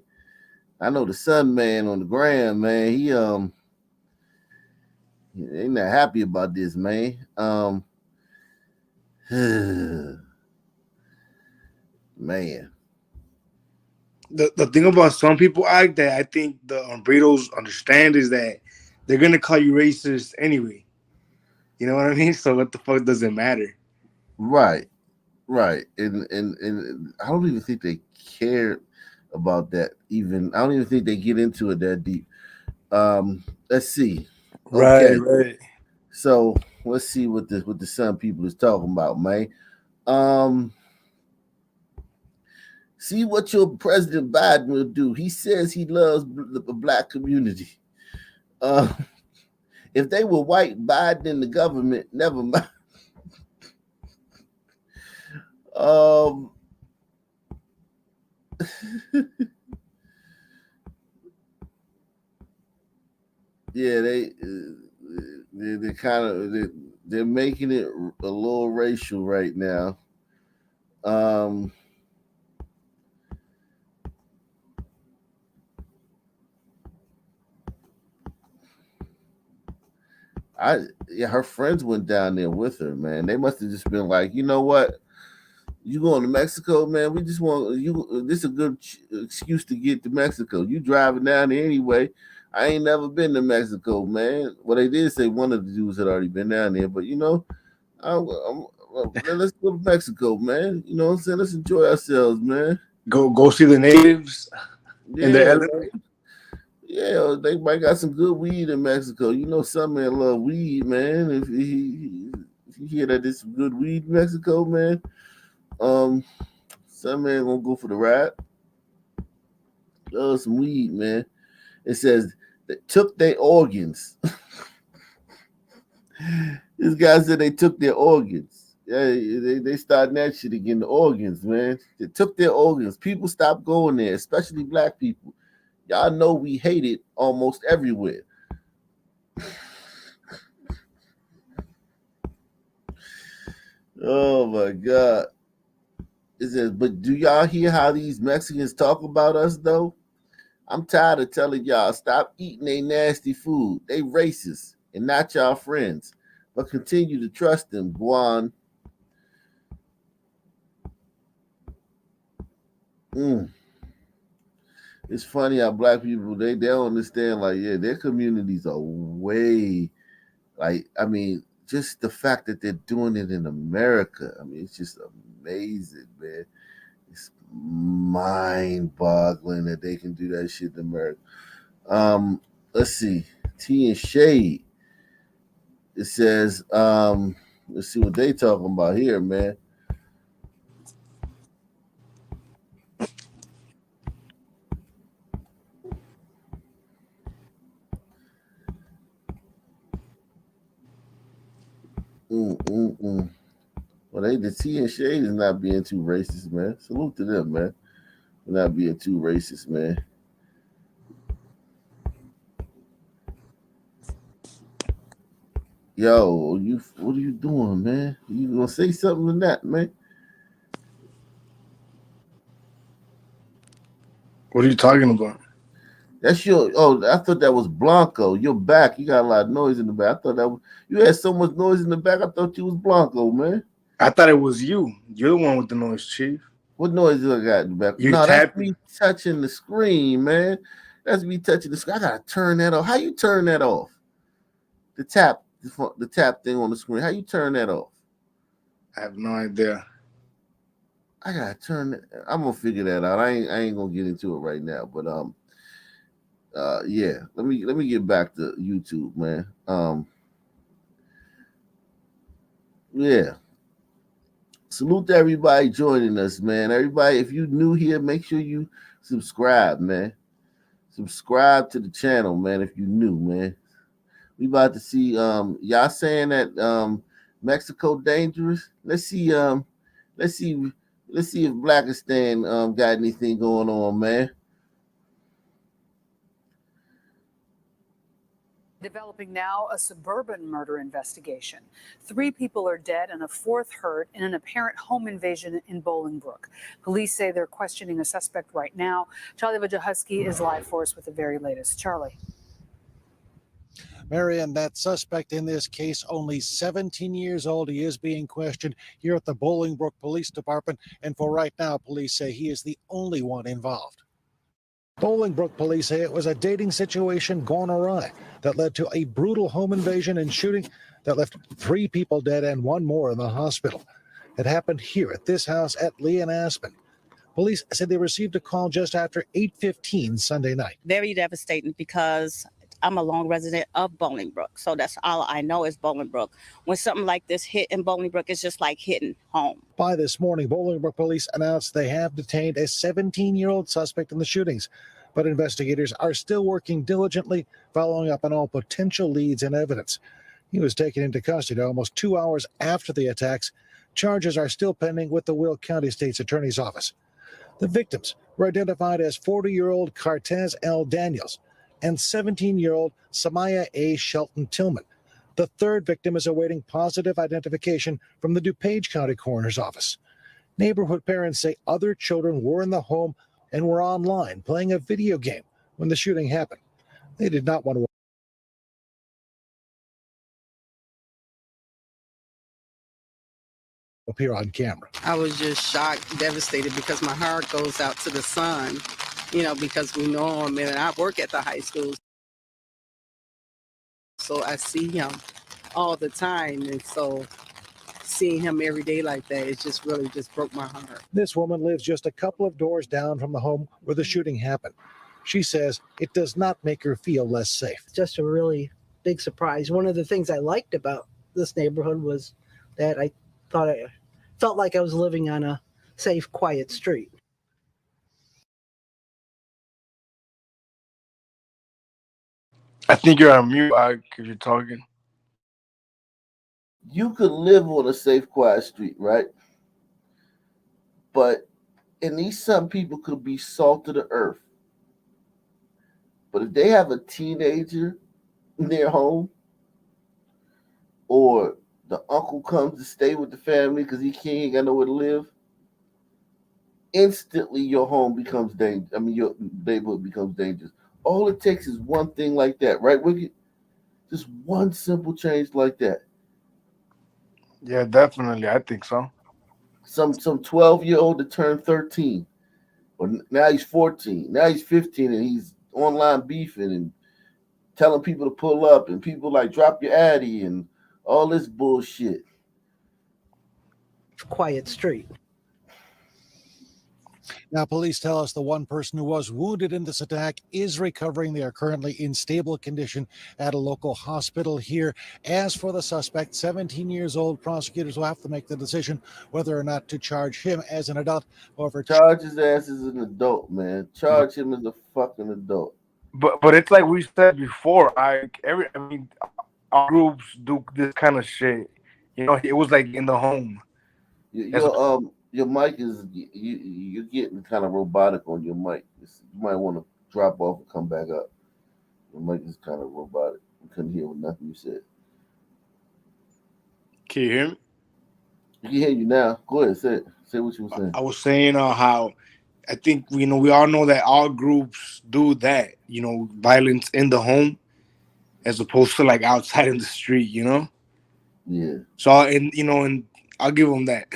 I know the Sun man on the gram, man. He ain't not happy about this, man. Man. The thing about some people that I think the burritos understand is that they're gonna call you racist anyway. You know what I mean? So what the fuck does it matter? Right. And I don't even think they care about that. Even I don't even think they get into it that deep. Let's see. Okay. Right. So let's see what the Sun people is talking about, man. See what your President Biden will do. He says he loves the black community. If they were white, Biden in the government, never mind. Yeah, they're kind of they're making it a little racial right now. Her friends went down there with her, man. They must have just been like, you know what? You going to Mexico, man? We just want you. This is a good excuse to get to Mexico. You driving down there anyway. I ain't never been to Mexico, man. Well, they did say one of the dudes had already been down there, but you know, let's go to Mexico, man. You know what I'm saying? Let's enjoy ourselves, man. Go see the natives. Yeah, yeah, they might got some good weed in Mexico. You know, some man love weed, man. If he hear that there's some good weed in Mexico, man, some man gonna go for the ride. Love some weed, man. It says they took their organs. This guy said they took their organs. Yeah, they starting that shit again. The organs, man. They took their organs. People stopped going there, especially black people. Y'all know we hate it almost everywhere. Oh my God. It says, but do y'all hear how these Mexicans talk about us though? I'm tired of telling y'all stop eating they nasty food. They racist and not y'all friends. But continue to trust them, Guan. It's funny how black people they don't understand, like, yeah, their communities are way, like, I mean, just the fact that they're doing it in America. I mean, it's just amazing, man. It's mind-boggling that they can do that shit in America. Let's see. Tea and Shade. It says, let's see what they talking about here, man. Well, the Tea and Shade is not being too racist, man. Salute to them, man. For not being too racist, man. Yo, what are you doing, man? You gonna say something to that, man? What are you talking about? That's your. Oh, I thought that was Blanco. You're back. You got a lot of noise in the back. I thought that was, you had so much noise in the back. I thought you was Blanco, man. I thought it was you. You're the one with the noise, Chief. What noise did I got in the back? You no, tapping. That's me touching the screen, man. That's me touching the screen. I gotta turn that off. How you turn that off? The tap thing on the screen. How you turn that off? I have no idea. I gotta turn it. I'm gonna figure that out. I ain't gonna get into it right now. But yeah. Let me get back to YouTube, man. Yeah. Salute to everybody joining us, man. Everybody, if you new here, make sure you subscribe, man. Subscribe to the channel, man. If you new, man. We about to see y'all saying that Mexico dangerous. Let's see let's see if Blackistan got anything going on, man. Developing now a suburban murder investigation. 3 people are dead and a 4th hurt in an apparent home invasion in Bolingbrook. Police say they're questioning a suspect right now. Charlie Wojciechowski is live for us with the very latest. Charlie. Marian, that suspect in this case, only 17 years old. He is being questioned here at the Bolingbrook Police Department. And for right now, police say he is the only one involved. Bolingbrook police say it was a dating situation gone awry that led to a brutal home invasion and shooting that left 3 people dead and 1 more in the hospital. It happened here at this house at Lee and Aspen. Police said they received a call just after 8:15 Sunday night. Very devastating because I'm a long resident of Bolingbrook, so that's all I know is Bolingbrook. When something like this hit in Bolingbrook, it's just like hitting home. By this morning, Bolingbrook police announced they have detained a 17-year-old suspect in the shootings, but investigators are still working diligently, following up on all potential leads and evidence. He was taken into custody almost 2 hours after the attacks. Charges are still pending with the Will County State's Attorney's Office. The victims were identified as 40-year-old Cartez L. Daniels and 17-year-old Samaya A. Shelton Tillman. The 3rd victim is awaiting positive identification from the DuPage County Coroner's Office. Neighborhood parents say other children were in the home and were online playing a video game when the shooting happened. They did not want to appear on camera. I was just shocked, devastated, because my heart goes out to the son, because we know him, and I work at the high school. So I see him all the time, and so seeing him every day like that, it just really just broke my heart. This woman lives just a couple of doors down from the home where the shooting happened. She says it does not make her feel less safe. Just a really big surprise. One of the things I liked about this neighborhood was that I felt like I was living on a safe, quiet street. I think you're on mute, if you're talking. You could live on a safe, quiet street, right? But and these some people could be salt of the earth. But if they have a teenager in their home, or the uncle comes to stay with the family because he ain't got nowhere to live, instantly your home becomes dangerous. I mean, your neighborhood becomes dangerous. All it takes is one thing like that, right, Wicked? Just one simple change like that. Yeah, definitely. I think so. Some 12-year-old that turned 13, or now he's 14, now he's 15, and he's online beefing and telling people to pull up, and people like drop your addy and all this bullshit. Quiet street. Now, police tell us the one person who was wounded in this attack is recovering. They are currently in stable condition at a local hospital here. As for the suspect, 17 years old, prosecutors will have to make the decision whether or not to charge him as an adult. However, charge his ass as an adult, man. Charge him as a fucking adult. But it's like we said before. Our groups do this kind of shit. It was like in the home. Your mic is you're getting kind of robotic on your mic. You might want to drop off and come back up. Your mic is kind of robotic. We couldn't hear nothing you said. Can you hear me? We can hear you now. Go ahead, say what you were saying. I was saying how I think we all know that all groups do that. Violence in the home, as opposed to like outside in the street. Yeah. So and I'll give them that.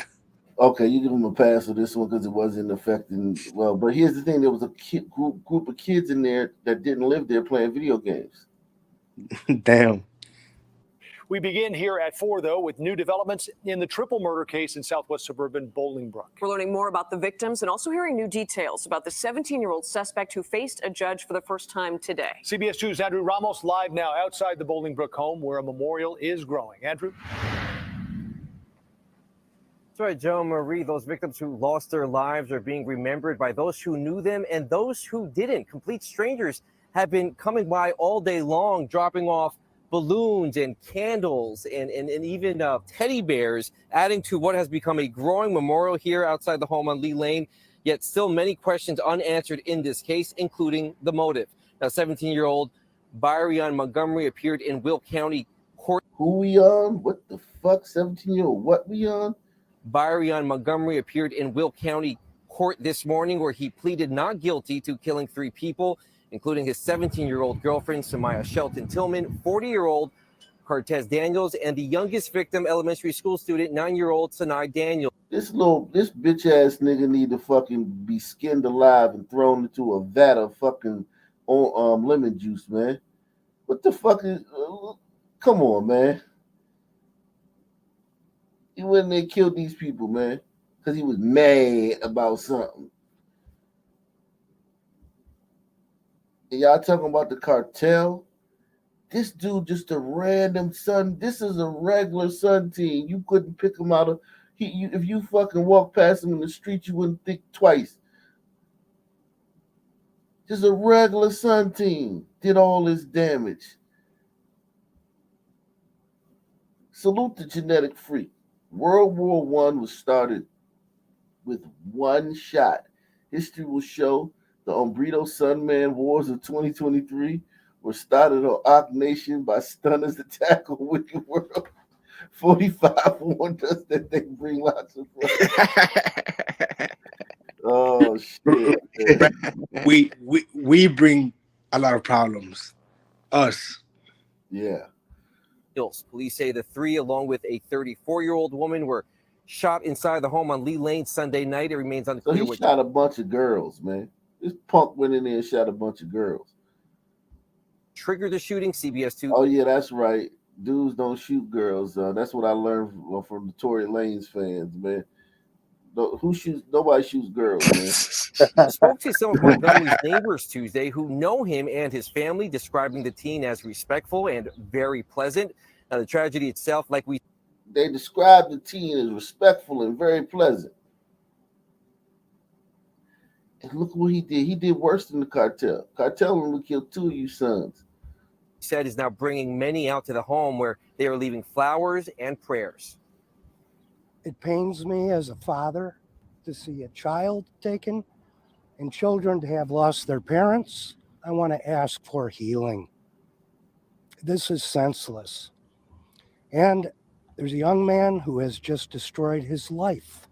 Okay, you give him a pass for this one because it wasn't affecting well. But here's the thing: there was a group of kids in there that didn't live there playing video games. Damn. We begin here at 4, though, with new developments in the triple murder case in southwest suburban Bolingbrook. We're learning more about the victims and also hearing new details about the 17-year-old suspect who faced a judge for the first time today. CBS 2's Andrew Ramos live now outside the Bolingbrook home where a memorial is growing. Andrew? That's right, Joe Marie. Those victims who lost their lives are being remembered by those who knew them and those who didn't. Complete strangers have been coming by all day long, dropping off balloons and candles and even teddy bears, adding to what has become a growing memorial here outside the home on Lee Lane. Yet still many questions unanswered in this case, including the motive. Now, 17-year-old Byron Montgomery appeared in Will County Court. Who we on? What the fuck? 17-year-old what we on? Byron Montgomery appeared in Will County Court this morning where he pleaded not guilty to killing 3 people, including his 17-year-old girlfriend, Samaya Shelton Tillman, 40-year-old Cortez Daniels, and the youngest victim, elementary school student, 9-year-old Sanai Daniels. This bitch ass nigga need to fucking be skinned alive and thrown into a vat of fucking lemon juice, man. What the fuck is? Come on, man. He went in there and killed these people, man, because he was mad about something. And y'all talking about the cartel? This dude just a random son. This is a regular Sun team. You couldn't pick him out of. If you fucking walk past him in the street, you wouldn't think twice. Just a regular Sun team did all this damage. Salute the genetic freak. World War I was started with one shot. History will show the Umbrito Sunman Wars of 2023 were started on Ark Nation by stunners attack on Wicked World. 45 warned us that they bring lots of fun. Oh shit! We bring a lot of problems. Us. Yeah. Police say the 3, along with a 34-year-old woman, were shot inside the home on Lee Lane Sunday night. It remains unclear. So he shot a bunch of girls, man. This punk went in there and shot a bunch of girls. Triggered the shooting. CBS 2. Oh yeah, that's right. Dudes don't shoot girls. That's what I learned from the Tory Lanez fans, man. Who shoots? Nobody shoots girls, man. Spoke to some of Montgomery's neighbors Tuesday who know him and his family, describing the teen as respectful and very pleasant. Now, the tragedy itself, they described the teen as respectful and very pleasant. And look what he did. He did worse than the cartel. Cartel only killed 2 of you sons. He said is now bringing many out to the home where they are leaving flowers and prayers. It pains me as a father to see a child taken and children to have lost their parents. I want to ask for healing. This is senseless. And there's a young man who has just destroyed his life.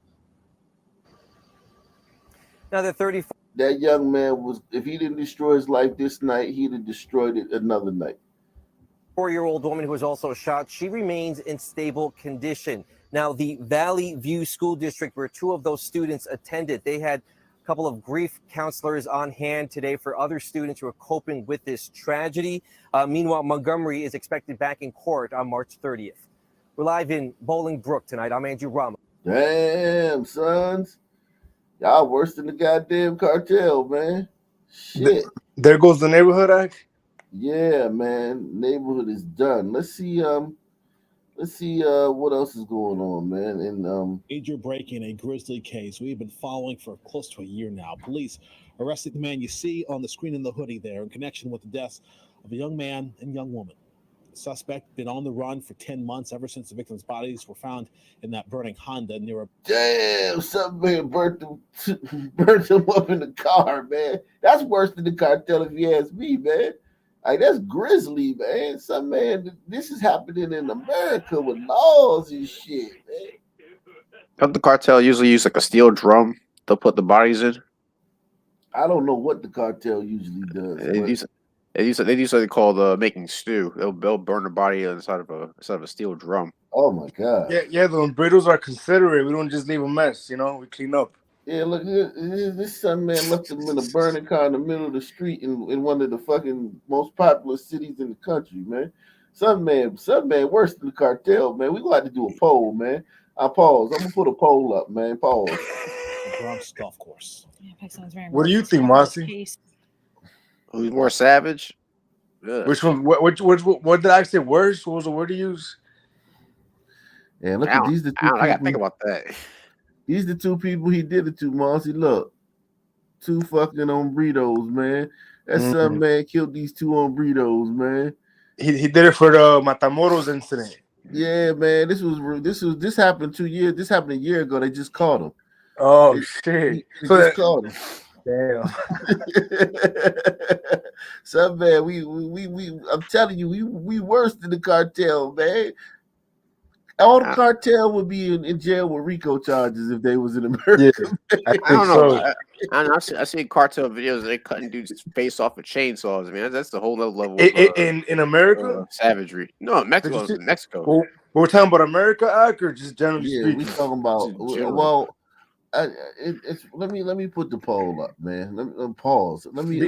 Now, that young man was, if he didn't destroy his life this night, he'd have destroyed it another night. 4-year-old woman who was also shot, she remains in stable condition. Now, the Valley View School District, where 2 of those students attended, they had a couple of grief counselors on hand today for other students who are coping with this tragedy. Meanwhile, Montgomery is expected back in court on March 30th. We're live in Bolingbrook tonight. I'm Andrew Ramos. Damn, sons. Y'all worse than the goddamn cartel, man. Shit. There goes the neighborhood act. Yeah, man. Neighborhood is done. Let's see what else is going on, man. And major break in a grisly case we've been following for close to a year now. Police arrested the man you see on the screen in the hoodie there in connection with the deaths of a young man and young woman. The suspect been on the run for 10 months ever since the victims' bodies were found in that burning Honda near a. Damn, some man burnt them up in the car, man. That's worse than the cartel, if you ask me, man. Like, that's grisly, man. Some man, this is happening in America with laws and shit, man. Don't the cartel usually use like a steel drum to put the bodies in? I don't know what the cartel usually does. They use something called making stew. They'll burn the body inside of a steel drum. Oh my god. Yeah. The Umbritos are considerate. We don't just leave a mess. We clean up. Yeah, look, this son man left him in a burning car in the middle of the street in one of the fucking most popular cities in the country, man. Some man worse than the cartel, man. We gonna have to do a poll, man. I pause. I'm gonna put a poll up, man. Pause. The Bronx golf course. What do you think, Marcy? Who's more savage? Ugh. Which one? What did I say? Worse? What was the word to use? Yeah, look at these the two people. I gotta think about that. These the two people he did it to, Marcy. Look, two fucking hombredos, man. That some man killed these two hombredos, man. He did it for the Matamoros incident. Yeah, man. This happened 2 years. This happened a year ago. They just caught him. Oh shit! They just caught him. Damn. Some man, we I'm telling you, we worse than the cartel, man. All the cartel would be in jail with RICO charges if they was in America. Yeah, I don't know. I see cartel videos. They cutting dudes' face off with chainsaws. Man, that's the whole other level. In America, savagery. No, Mexico. Mexico. Well, we're talking about America, Ak, or just generally speaking? We talking about. Well, let me put the poll up, man. Let me pause. Let me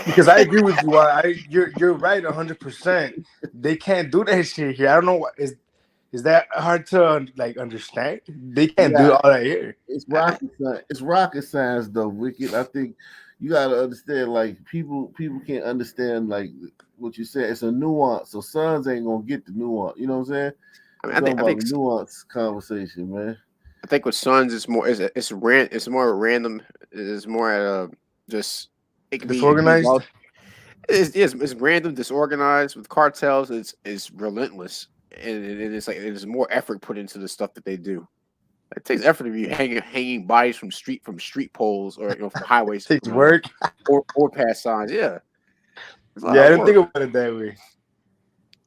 because I agree with you. You're right 100%. They can't do that shit here. I don't know what is that hard to like understand? They can't do all that here. It's rocket science. It's rocket science, though, Wicked. I think you gotta understand. Like people can't understand like what you said. It's a nuance. So sons ain't gonna get the nuance. You know what I'm saying? I think nuance conversation, man. I think with sons, it's more random. It's more just it can disorganized. It's random, disorganized. With cartels, it's relentless. And it's more effort put into the stuff that they do. It takes effort to be hanging bodies from street poles or from highways. It takes work or past signs. Yeah. I didn't think about it that way.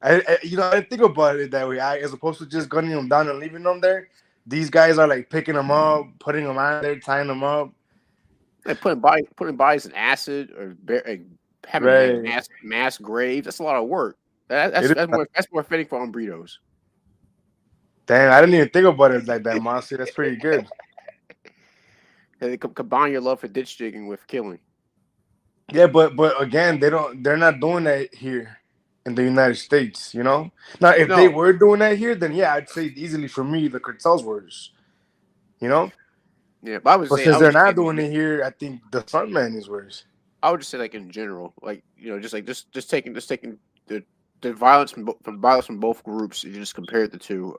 I didn't think about it that way. As opposed to just gunning them down and leaving them there, these guys are like picking them up, putting them out there, tying them up. Like putting bodies in acid or having mass graves. That's a lot of work. That's more fitting for hombredos. Damn, I didn't even think about it like that, Monster. That's pretty good. They combine your love for ditch digging with killing. Yeah, but again, they're not doing that here in the United States, you know? Now, if they were doing that here, then yeah, I'd say easily for me the cartel's worse. You know? Yeah, but since they're not doing it here, I think the frontman is worse. I would just say like in general, like just taking the violence from both groups. You just compare the two.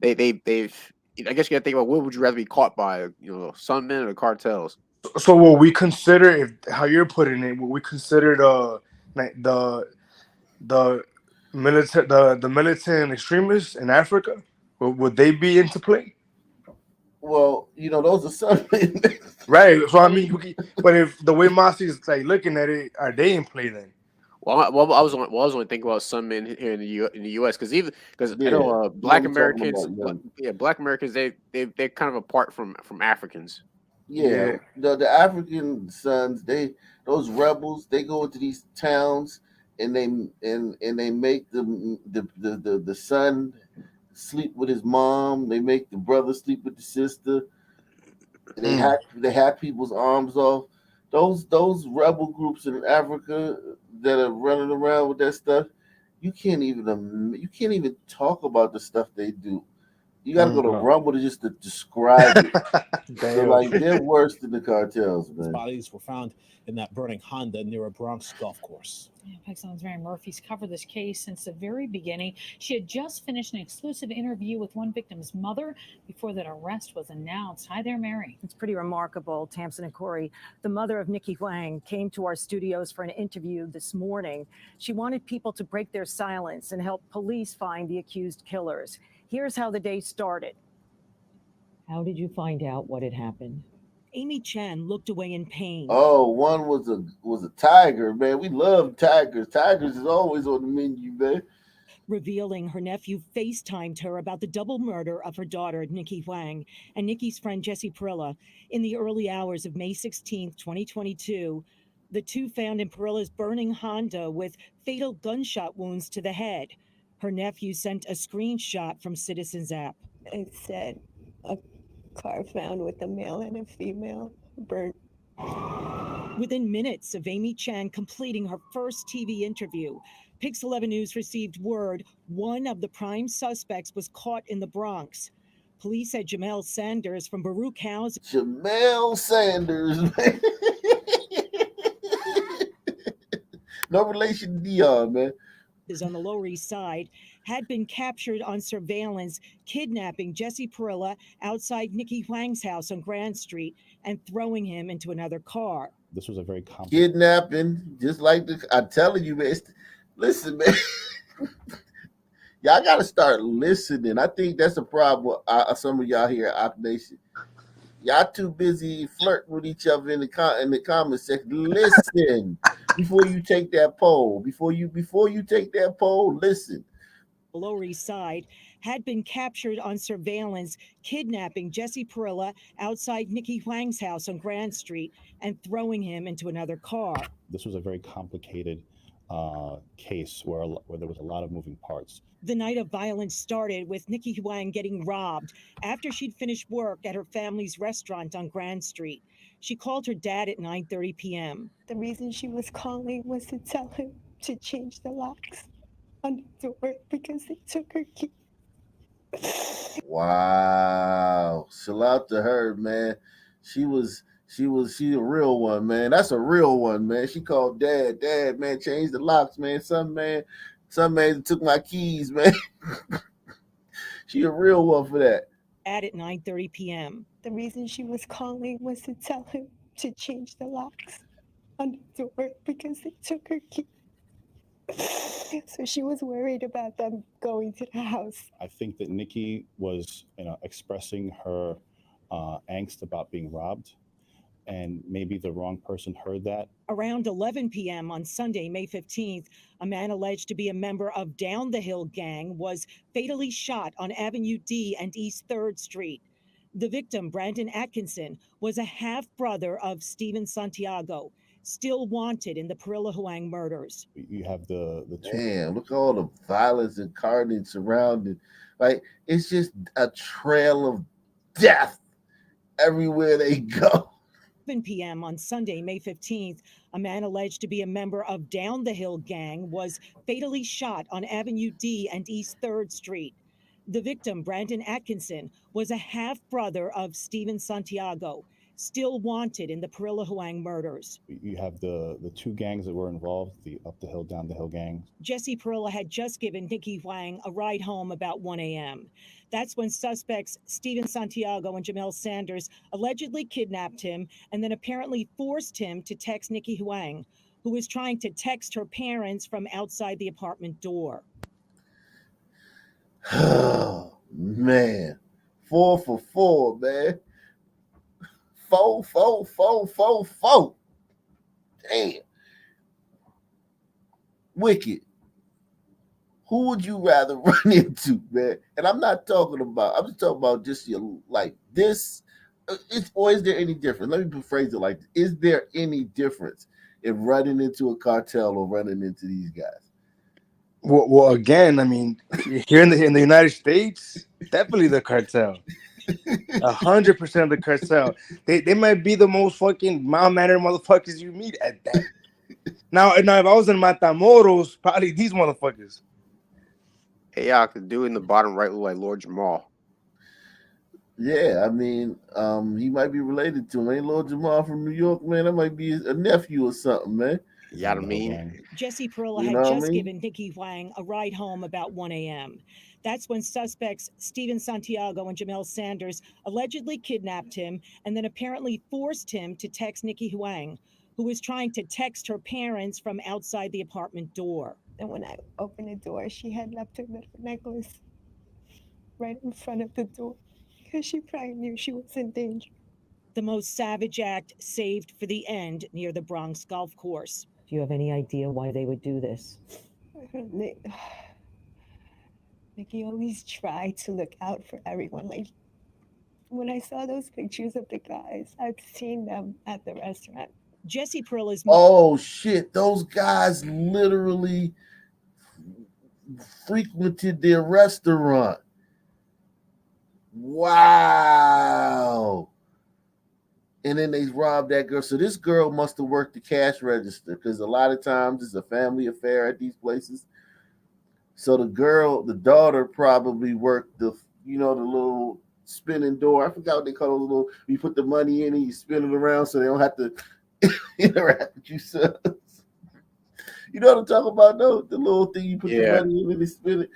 They've. I guess you got to think about what would you rather be caught by, Sunmen or cartels. So what we consider, how you're putting it, what we consider the militant extremists in Africa, would they be into play? Well, those are Sunmen. Right. So I mean, but if the way Masi is like looking at it, are they in play then? Well, I was only thinking about some men here in the U.S. because I know Black Americans, Black Americans, they're kind of apart from Africans. Yeah, the African sons, those rebels, they go into these towns and they make the son sleep with his mom. They make the brother sleep with the sister. They hack people's arms off. Those rebel groups in Africa that are running around with that stuff, you can't even talk about the stuff they do. You got to go to Rumble to describe it. So like they're worse than the cartels, man. Bodies were found in that burning Honda near a Bronx golf course. Pakistan's Mary Murphy's covered this case since the very beginning. She had just finished an exclusive interview with one victim's mother before that arrest was announced. Hi there, Mary. It's pretty remarkable, Tamsin and Corey. The mother of Nikki Huang came to our studios for an interview this morning. She wanted people to break their silence and help police find the accused killers. Here's how the day started. How did you find out what had happened? Amy Chen looked away in pain. Oh, one was a tiger, man. We love tigers. Tigers is always on the menu, man. Revealing her nephew FaceTimed her about the double murder of her daughter, Nikki Huang, and Nikki's friend, Jessie Perilla. In the early hours of May 16, 2022, the two found in Perilla's burning Honda with fatal gunshot wounds to the head. Her nephew sent a screenshot from Citizens app. It said a car found with a male and a female burnt. Within minutes of Amy Chan completing her first TV interview, Pix 11 News received word one of the prime suspects was caught in the Bronx. Police said Jamel Sanders from Baruch House. Jamel Sanders, man. No relation to Dion, man. Is on the Lower East Side, had been captured on surveillance, kidnapping Jesse Perilla outside Nikki Huang's house on Grand Street and throwing him into another car. This was a very complicated kidnapping, just like I'm telling you, man. Listen, man. Y'all got to start listening. I think that's a problem with some of y'all here at Op Nation. Y'all too busy flirting with each other in the comment section. Listen before you take that poll. Before you take that poll, listen. The Lower East Side had been captured on surveillance, kidnapping Jesse Perilla outside Nikki Huang's house on Grand Street and throwing him into another car. This was a very complicated case where there was a lot of moving parts. The night of violence started with Nikki Huang getting robbed after she'd finished work at her family's restaurant on Grand Street. She called her dad at 9:30 p.m. The reason she was calling was to tell him to change the locks on the door because they took her key. Wow. Shout out to her, man. She's a real one, man. That's a real one, man. She called dad, man, change the locks, man. Some man took my keys, man. She a real one for that. At 9:30 p.m. The reason she was calling was to tell him to change the locks on the door because they took her key. So she was worried about them going to the house. I think that Nikki was, expressing her angst about being robbed, and maybe the wrong person heard that. Around 11 p.m. on Sunday, May 15th, a man alleged to be a member of Down the Hill gang was fatally shot on Avenue D and East 3rd Street. The victim, Brandon Atkinson, was a half-brother of Steven Santiago, still wanted in the Perilla Huang murders. You have the two. Man, look at all the violence and carnage surrounding. Like, it's just a trail of death everywhere they go. 7 p.m. on Sunday, May 15th, a man alleged to be a member of Down the Hill gang was fatally shot on Avenue D and East 3rd Street. The victim, Brandon Atkinson, was a half-brother of Steven Santiago, still wanted in the Perilla Huang murders. You have the two gangs that were involved, the Up the Hill, Down the Hill gangs. Jesse Perilla had just given Nikki Huang a ride home about 1 a.m. That's when suspects Steven Santiago and Jamel Sanders allegedly kidnapped him and then apparently forced him to text Nikki Huang, who was trying to text her parents from outside the apartment door. Oh, man. 4 for 4, man. 4, 4, 4, 4, 4. Damn. Wicked. Who would you rather run into, man? And I'm just talking about just your, like, this. Or is there any difference? Let me rephrase it like this. Is there any difference in running into a cartel or running into these guys? Well, again, I mean, here in the United States, definitely the cartel. 100% the cartel. They might be the most fucking mild-mannered motherfuckers you meet at that. Now, if I was in Matamoros, probably these motherfuckers. Hey, the dude in the bottom right look like Lord Jamal. Yeah, I mean, he might be related to him. Ain't Lord Jamal from New York, man? That might be a nephew or something, man. You know what I mean? Jesse Perilla had just given Nikki Huang a ride home about 1 a.m. That's when suspects Steven Santiago and Jamel Sanders allegedly kidnapped him and then apparently forced him to text Nikki Huang, who was trying to text her parents from outside the apartment door. And when I opened the door, she had left her little necklace right in front of the door because she probably knew she was in danger. The most savage act saved for the end near the Bronx golf course. Do you have any idea why they would do this? Nikki always tried to look out for everyone. Like, when I saw those pictures of the guys, I've seen them at the restaurant. Jesse Perilla's... Oh, shit. Those guys literally frequented their restaurant. Wow. and then they robbed that girl. So this girl must have worked the cash register because a lot of times it's a family affair at these places. So the daughter probably worked the little spinning door. I forgot what they call it. Little you put the money in and you spin it around so they don't have to interact with you. So you know what I'm talking about, though? The little thing you put the Yeah. money in and they spin it.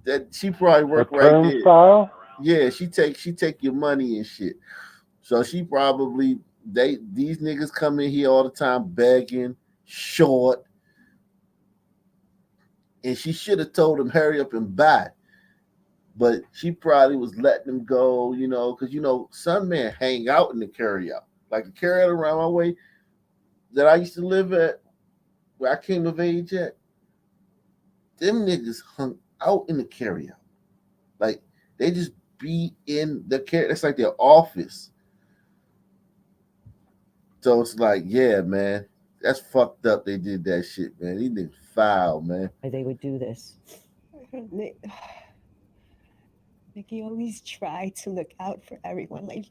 That she probably worked The right there. turnstile? Yeah, she take your money and shit. So she probably these niggas come in here all the time begging, short, and she should have told them hurry up and buy. But she probably was letting them go, because some men hang out in the carryout. Like the carryout around my way that I used to live at, where I came of age at, them niggas hung out in the carryout. Like they just be in the carryout. It's like their office. So it's like, yeah, man, that's fucked up. They did that shit, man. These niggas foul, man. They would do this. Nikki always tried to look out for everyone. Like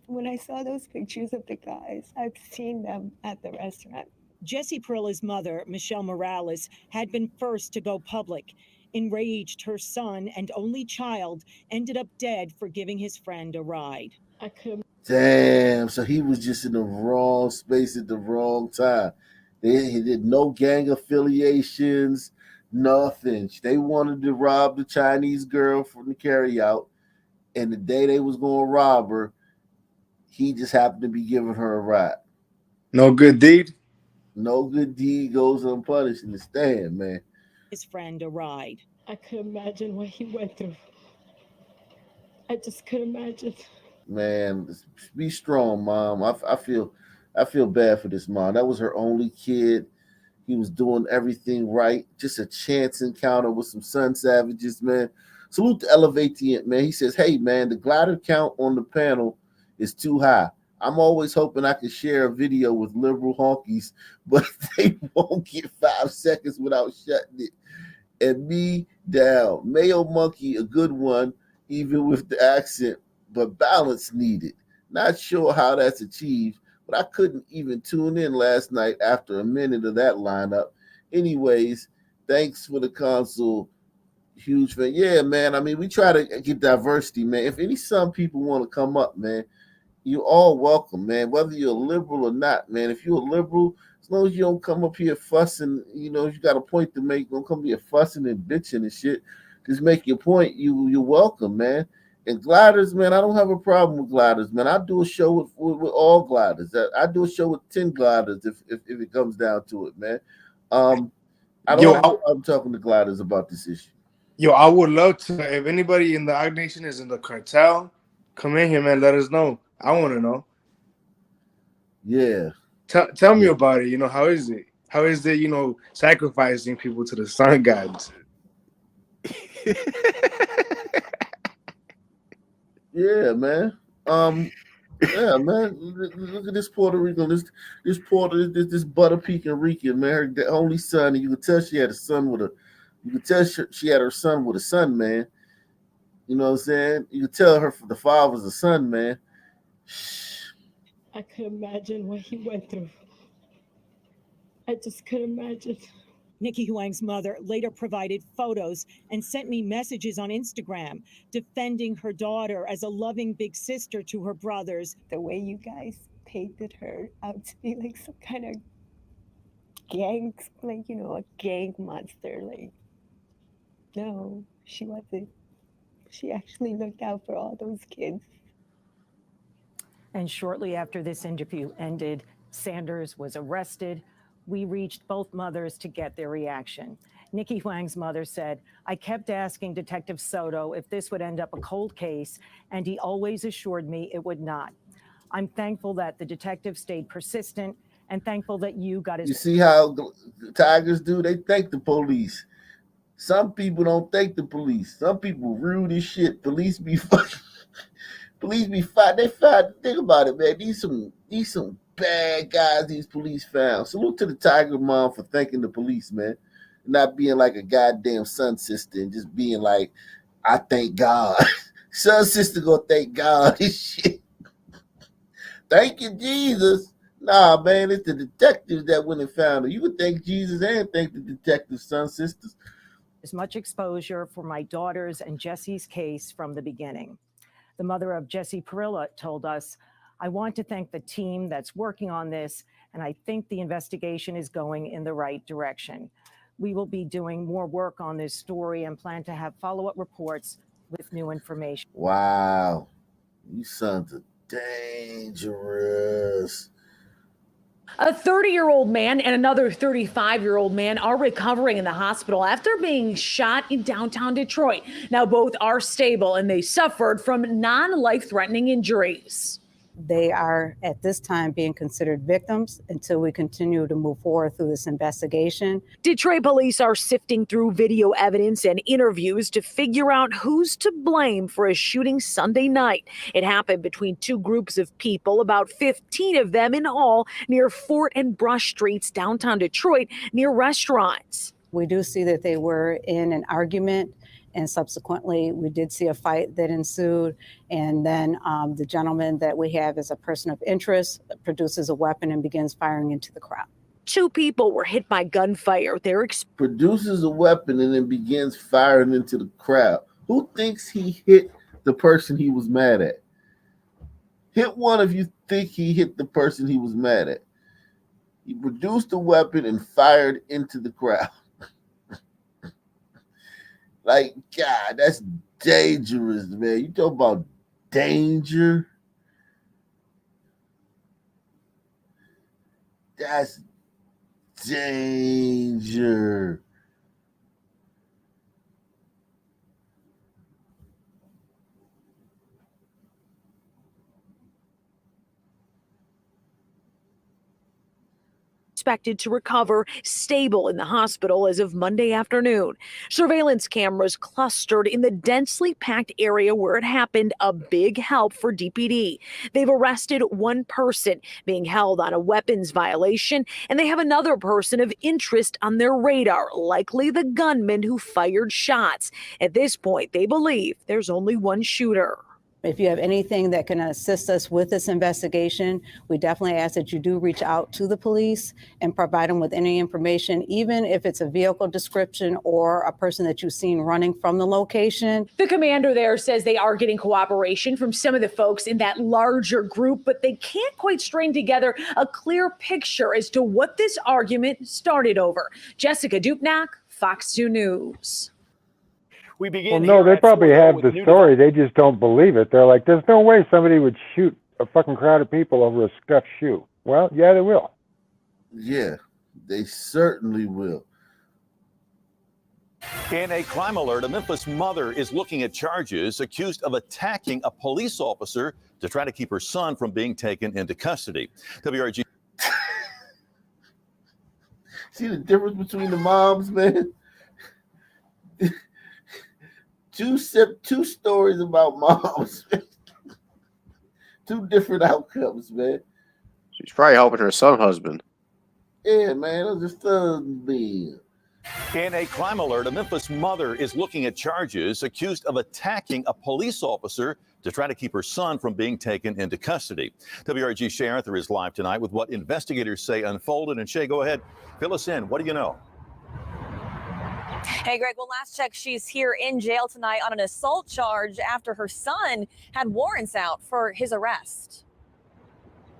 when I saw those pictures of the guys, I've seen them at the restaurant. Jessie Perilla's mother, Michelle Morales, had been first to go public. Enraged, her son and only child ended up dead for giving his friend a ride. I could. Damn, so he was just in the wrong space at the wrong time. He did no gang affiliations, nothing. They wanted to rob the Chinese girl from the carryout, and the day they was going to rob her, he just happened to be giving her a ride. No good deed? No good deed goes unpunished in the stand, man. His friend a ride. I could imagine what he went through. I just could imagine. Man, be strong, mom. I feel bad for this mom. That was her only kid. He was doing everything right. Just a chance encounter with some sun savages, man. Salute to Elevate, man. He says, hey, man, the glider count on the panel is too high. I'm always hoping I can share a video with liberal honkies, but they won't get 5 seconds without shutting it. And me down. Mayo Monkey, a good one, even with the accent, but balance needed. Not sure how that's achieved, but I couldn't even tune in last night after a minute of that lineup. Anyways, thanks for the console. Huge fan. Yeah, man. I mean, we try to get diversity, man. If some people want to come up, man, you're all welcome, man. Whether you're a liberal or not, man. If you're a liberal, as long as you don't come up here fussing, if you got a point to make, don't come here fussing and bitching and shit. Just make your point. You're welcome, man. And gliders, man, I don't have a problem with gliders, man. I do a show with all gliders. I do a show with 10 gliders if it comes down to it, man. I don't have a problem talking to gliders about this issue. Yo, I would love to. If anybody in the Odd Nation is in the cartel, come in here, man. Let us know. I want to know. Yeah. Tell me about it. How is it? How is it, sacrificing people to the sun gods? Yeah, man. Yeah, man. Look at this Puerto Rican, this butter pecan Rican, man. Her only son, and you could tell she had a son with a. You could tell she had her son with a son, man. You know what I'm saying? You could tell the father's a son, man. I could imagine what he went through. I just could imagine. Nikki Huang's mother later provided photos and sent me messages on Instagram defending her daughter as a loving big sister to her brothers. The way you guys painted her out to be like some kind of gang, like, a gang monster. Like, no, she wasn't. She actually looked out for all those kids. And shortly after this interview ended, Sanders was arrested. We reached both mothers to get their reaction. Nikki Huang's mother said, I kept asking Detective Soto if this would end up a cold case, and he always assured me it would not. I'm thankful that the detective stayed persistent and thankful that you got his... You see how tigers do? They thank the police. Some people don't thank the police. Some people rude as shit. Police be fucking... Police be fight. They fight. Think about it, man. These some bad guys. These police found. Salute to the tiger mom for thanking the police, man. Not being like a goddamn sun sister and just being like, I thank God. Sun sister gonna thank God and shit. Thank you, Jesus. Nah, man, it's the detectives that went and found her. You would thank Jesus and thank the detectives, son, sisters. As much exposure for my daughter's and Jesse's case from the beginning. The mother of Jesse Perilla told us, I want to thank the team that's working on this, and I think the investigation is going in the right direction. We will be doing more work on this story and plan to have follow-up reports with new information. Wow. You sons are dangerous. A 30-year-old man and another 35-year-old man are recovering in the hospital after being shot in downtown Detroit. Now, both are stable and they suffered from non-life-threatening injuries. They are at this time being considered victims until we continue to move forward through this investigation. Detroit police are sifting through video evidence and interviews to figure out who's to blame for a shooting Sunday night. It happened between two groups of people, about 15 of them in all, near Fort and Brush Streets, downtown Detroit, near restaurants. We do see that they were in an argument, and subsequently we did see a fight that ensued. And then the gentleman that we have as a person of interest produces a weapon and begins firing into the crowd. Two people were hit by gunfire. Produces a weapon and then begins firing into the crowd. Who thinks he hit the person he was mad at? Hit one if you think he hit the person he was mad at. He produced a weapon and fired into the crowd. Like, God, that's dangerous, man. You talk about danger. That's danger. Expected to recover, stable in the hospital as of Monday afternoon. Surveillance cameras clustered in the densely packed area where it happened, a big help for DPD. They've arrested one person being held on a weapons violation, and they have another person of interest on their radar, likely the gunman who fired shots. At this point, they believe there's only one shooter. If you have anything that can assist us with this investigation, we definitely ask that you do reach out to the police and provide them with any information, even if it's a vehicle description or a person that you've seen running from the location. The commander there says they are getting cooperation from some of the folks in that larger group, but they can't quite string together a clear picture as to what this argument started over. Jessica Dupnack, Fox 2 News. We begin well, no, they probably have the story. They just don't believe it. They're like, there's no way somebody would shoot a fucking crowd of people over a scuffed shoe. Well, yeah, they will. Yeah, they certainly will. In a crime alert, a Memphis mother is looking at charges accused of attacking a police officer to try to keep her son from being taken into custody. WRG. See the difference between the moms, man? Two stories about moms. Two different outcomes, man. She's probably helping her son husband. Yeah, man, it was just man. In a crime alert, a Memphis mother is looking at charges accused of attacking a police officer to try to keep her son from being taken into custody. WRG Shay Arthur is live tonight with what investigators say unfolded. And Shay, go ahead, fill us in. What do you know? Hey, Greg, well, last check, she's here in jail tonight on an assault charge after her son had warrants out for his arrest.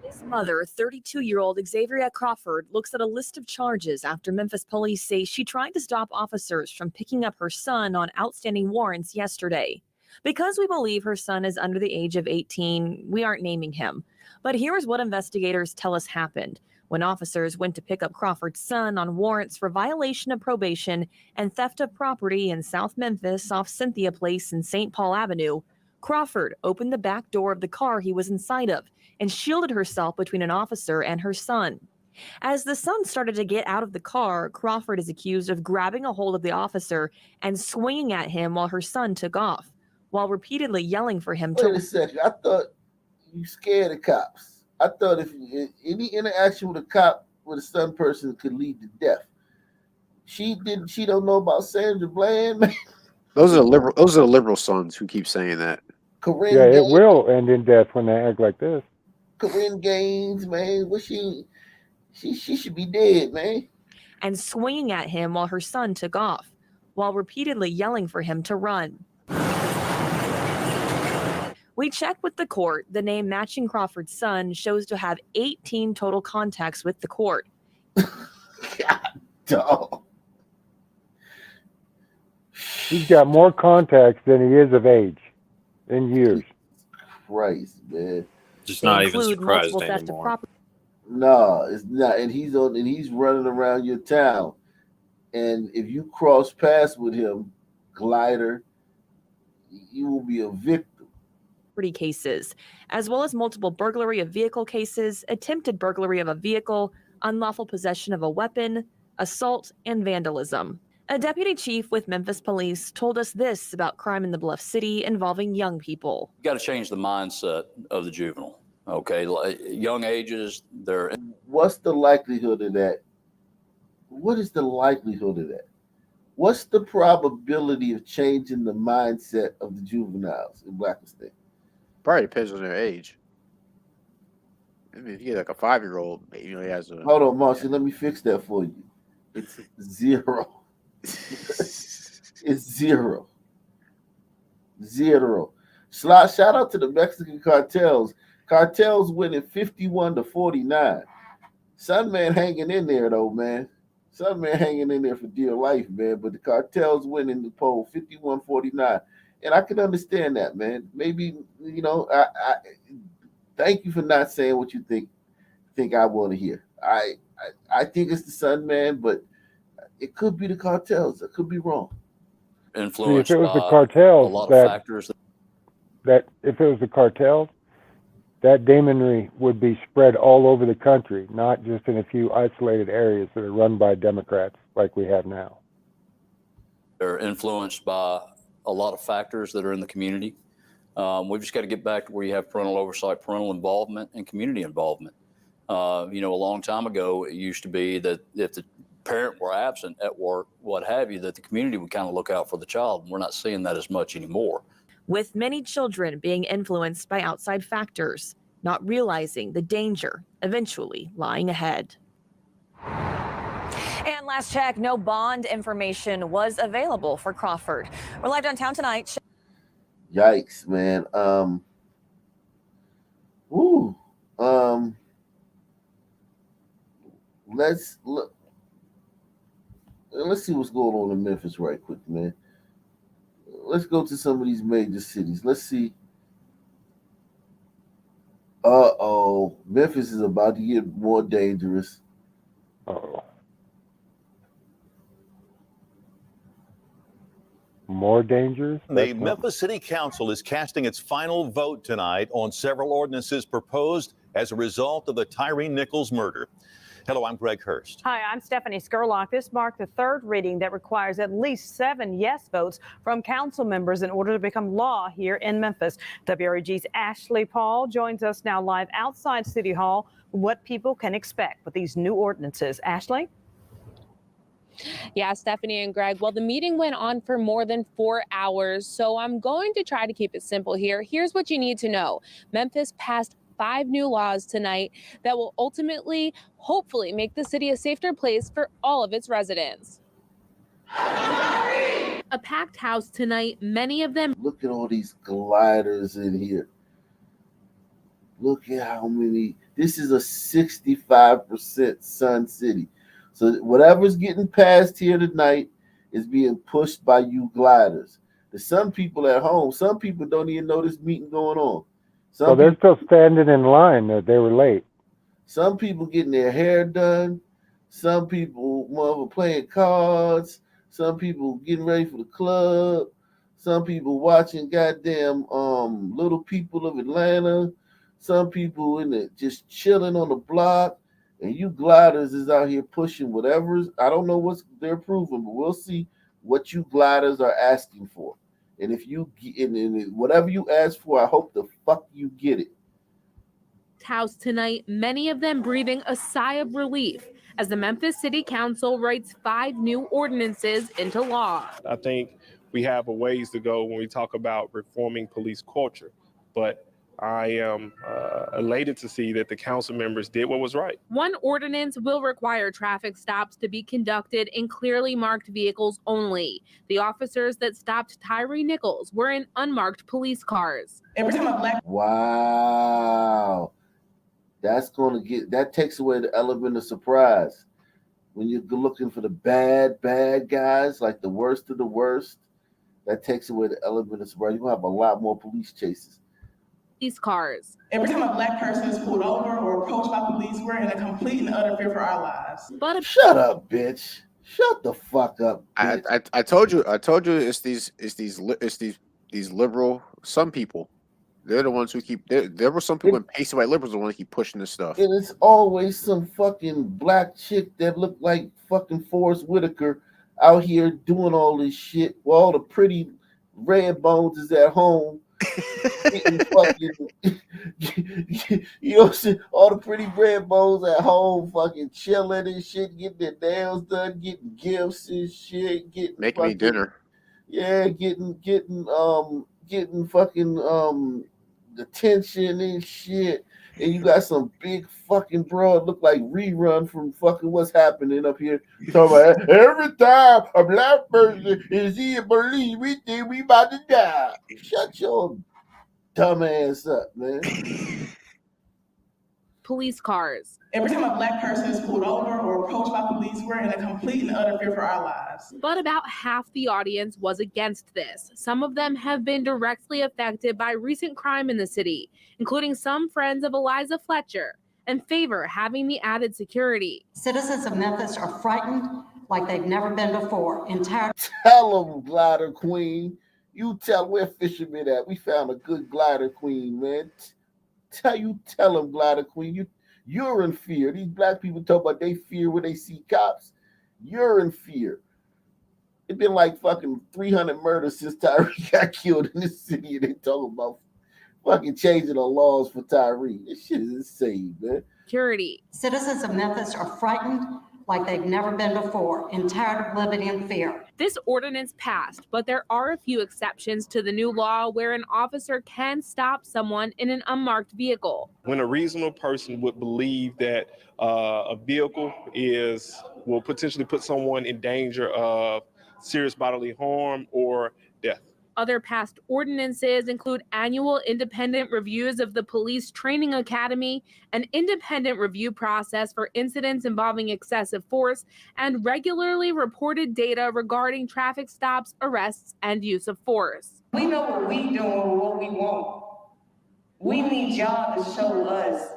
This mother, 32-year-old Xavier Crawford, looks at a list of charges after Memphis police say she tried to stop officers from picking up her son on outstanding warrants yesterday. Because we believe her son is under the age of 18, we aren't naming him. But here's what investigators tell us happened. When officers went to pick up Crawford's son on warrants for violation of probation and theft of property in South Memphis off Cynthia Place and St. Paul Avenue, Crawford opened the back door of the car he was inside of and shielded herself between an officer and her son. As the son started to get out of the car, Crawford is accused of grabbing a hold of the officer and swinging at him while her son took off, while repeatedly yelling for him Wait a second. I thought you scared of cops. I thought if any interaction with a cop with a stunned person could lead to death. She don't know about Sandra Bland, man. Those are the liberal sons who keep saying that. Yeah, it will end in death when they act like this. Corinne Gaines, man. What she should be dead, man. And swinging at him while her son took off, while repeatedly yelling for him to run. We checked with the court. The name matching Crawford's son shows to have 18 total contacts with the court. Dog. He's got more contacts than he is of age in years. Christ, man. Just They not even include surprised multiple theft of anymore. property. No, it's not. And he's running around your town. And if you cross paths with him, glider, you will be a victim. Cases, as well as multiple burglary of vehicle cases, attempted burglary of a vehicle, unlawful possession of a weapon, assault, and vandalism. A deputy chief with Memphis Police told us this about crime in the Bluff City involving young people. You got to change the mindset of the juvenile. Okay, young ages, they're. What's the likelihood of that? What is the likelihood of that? What's the probability of changing the mindset of the juveniles in Blackiston? Probably depends on their age. I mean, if you get like a 5-year-old, he has a. Hold on, Marcy. Let me fix that for you. It's 0. It's 0. 0. Shout out to the Mexican cartels. Cartels winning 51-49. Sunman hanging in there though, man. Sunman hanging in there for dear life, man. But the cartels winning the poll 51-49. And I can understand that, man. Maybe, I thank you for not saying what you think I want to hear. I think it's the Sun Man, but it could be the cartels. I could be wrong. Influenced See, if it was the by cartels, a lot of factors. That if it was the cartels, that demonry would be spread all over the country, not just in a few isolated areas that are run by Democrats like we have now. They're influenced by a lot of factors that are in the community. We've just got to get back to where you have parental oversight, parental involvement, and community involvement. A long time ago, it used to be that if the parent were absent at work, what have you, that the community would kind of look out for the child. And we're not seeing that as much anymore. With many children being influenced by outside factors, not realizing the danger eventually lying ahead. And last check, no bond information was available for Crawford. We're live downtown tonight. Yikes, man. Let's look. Let's see what's going on in Memphis right quick, man. Let's go to some of these major cities. Let's see. Memphis is about to get more dangerous. More dangerous? The Memphis City Council is casting its final vote tonight on several ordinances proposed as a result of the Tyree Nichols murder. Hello, I'm Greg Hurst. Hi, I'm Stephanie Skurlock. This marked the third reading that requires at least 7 yes votes from council members in order to become law here in Memphis. WREG's Ashley Paul joins us now live outside City Hall. What people can expect with these new ordinances. Ashley? Yeah, Stephanie and Greg. Well, the meeting went on for more than 4 hours, so I'm going to try to keep it simple here. Here's what you need to know. Memphis passed 5 new laws tonight that will ultimately, hopefully, make the city a safer place for all of its residents. A packed house tonight, many of them. Look at all these gliders in here. Look at how many. This is a 65% Sun City. So whatever's getting passed here tonight is being pushed by you gliders. The some people at home, some people don't even know this meeting going on. So they're still standing in line. They were late. Some people getting their hair done. Some people playing cards. Some people getting ready for the club. Some people watching goddamn Little People of Atlanta. Some people in it just chilling on the block. And you gliders is out here pushing whatever's. I don't know what they're proving, but we'll see what you gliders are asking for. And if you and whatever you ask for, I hope the fuck you get it. House tonight, many of them breathing a sigh of relief as the Memphis City Council writes 5 new ordinances into law. I think we have a ways to go when we talk about reforming police culture, but I am elated to see that the council members did what was right. One ordinance will require traffic stops to be conducted in clearly marked vehicles only. The officers that stopped Tyree Nichols were in unmarked police cars. Every time a black Wow. That takes away the element of surprise. When you're looking for the bad guys, like the worst of the worst, that takes away the element of surprise. You're going to have a lot more police chases. These cars. Every time a black person is pulled over or approached by police, we're in a complete and utter fear for our lives. But shut up, bitch. Shut the fuck up, bitch. I told you it's these liberal some people. They're the ones who keep there were some people in pasty white liberals the ones who keep pushing this stuff. And it's always some fucking black chick that look like fucking Forrest Whitaker out here doing all this shit while all the pretty red bones is at home. Getting fucking, you know what I'm saying? All the pretty red bones at home fucking chilling and shit, getting their nails done, getting gifts and shit, Making me dinner. Yeah, getting fucking attention and shit. And you got some big fucking broad look like Rerun from fucking What's Happening up here. Talking about every time a black person is here, believe we think we about to die. Shut your dumb ass up, man. Police cars. Every time a black person is pulled over or approached by police, we're in a complete and utter fear for our lives. But about half the audience was against this. Some of them have been directly affected by recent crime in the city, including some friends of Eliza Fletcher, and favor having the added security. Citizens of Memphis are frightened like they've never been before. Tell them, glider queen. You tell where fishermen at. We found a good glider queen, man. Tell them, glider queen. You're in fear. These black people talk about they fear when they see cops. You're in fear. It's been like fucking 300 murders since Tyree got killed in this city, and they talking about fucking changing the laws for Tyree. This shit is insane, man. Security. Citizens of Memphis are frightened like they've never been before and tired of living in fear. This ordinance passed, but there are a few exceptions to the new law where an officer can stop someone in an unmarked vehicle. When a reasonable person would believe that a vehicle will potentially put someone in danger of serious bodily harm or death. Other past ordinances include annual independent reviews of the Police Training Academy, an independent review process for incidents involving excessive force, and regularly reported data regarding traffic stops, arrests, and use of force. We know what we doing and what we want. We need y'all to show us.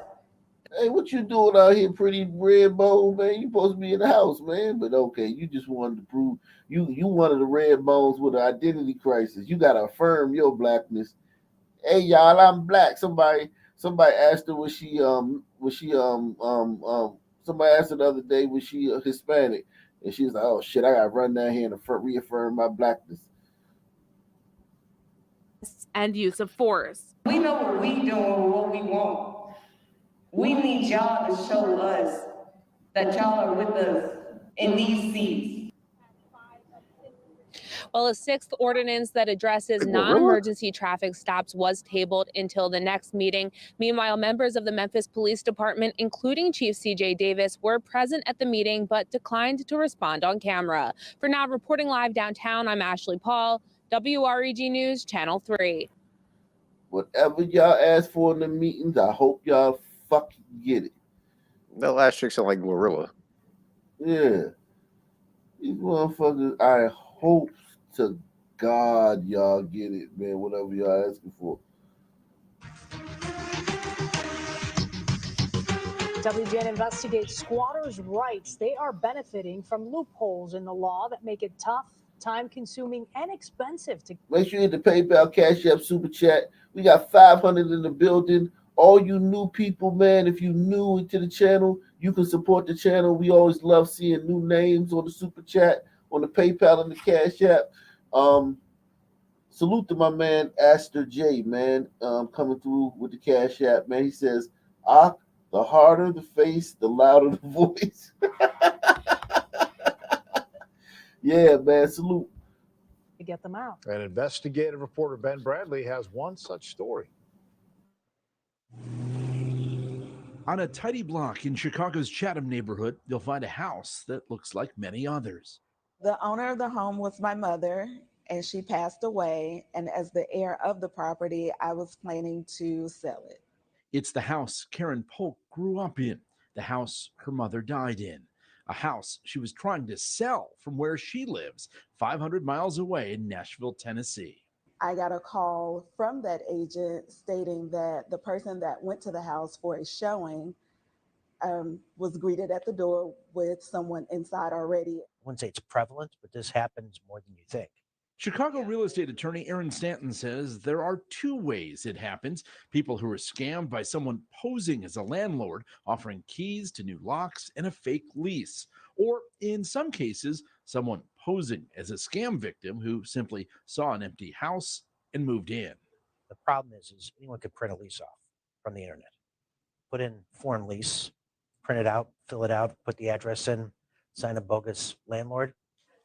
Hey, what you doing out here, pretty red bones, man? You supposed to be in the house, man. But okay, you just wanted to prove you one of the red bones with an identity crisis. You gotta affirm your blackness. Hey, y'all, I'm black. Somebody asked her somebody asked her the other day, was she Hispanic? And she was like, oh shit, I gotta run down here and reaffirm my blackness. And use of force. We know what we doing and what we want. We need y'all to show us that y'all are with us in these seats. Well, a sixth ordinance that addresses non-emergency traffic stops was tabled until the next meeting. Meanwhile, members of the Memphis Police Department, including Chief C.J. Davis, were present at the meeting but declined to respond on camera. For now, reporting live downtown, I'm Ashley Paul, WREG News, Channel 3. Whatever y'all ask for in the meetings, I hope y'all fucking get it. That last chick sounded like Gorilla. Yeah. These motherfuckers, I hope to God y'all get it, man, whatever y'all asking for. WGN investigates squatters' rights. They are benefiting from loopholes in the law that make it tough, time-consuming, and expensive to... Make sure you hit the PayPal, Cash App, Super Chat. We got 500 in the building. All you new people, man, if you're new to the channel, you can support the channel. We always love seeing new names on the Super Chat, on the PayPal, and the Cash App. Salute to my man, Aster J, man, coming through with the Cash App, man. He says, the harder the face, the louder the voice. Yeah, man, salute. get them out. And investigative reporter Ben Bradley has one such story. On a tidy block in Chicago's Chatham neighborhood, you'll find a house that looks like many others. The owner of the home was my mother, and she passed away. And as the heir of the property, I was planning to sell it. It's the house Karen Polk grew up in, the house her mother died in, a house she was trying to sell from where she lives, 500 miles away in Nashville, Tennessee. I got a call from that agent stating that the person that went to the house for a showing was greeted at the door with someone inside already. I wouldn't say it's prevalent, but this happens more than you think. Chicago real estate attorney Aaron Stanton says there are two ways it happens. People who are scammed by someone posing as a landlord, offering keys to new locks and a fake lease. Or in some cases, someone posing as a scam victim who simply saw an empty house and moved in. The problem is anyone could print a lease off from the internet, put in foreign lease, print it out, fill it out, put the address in, sign a bogus landlord.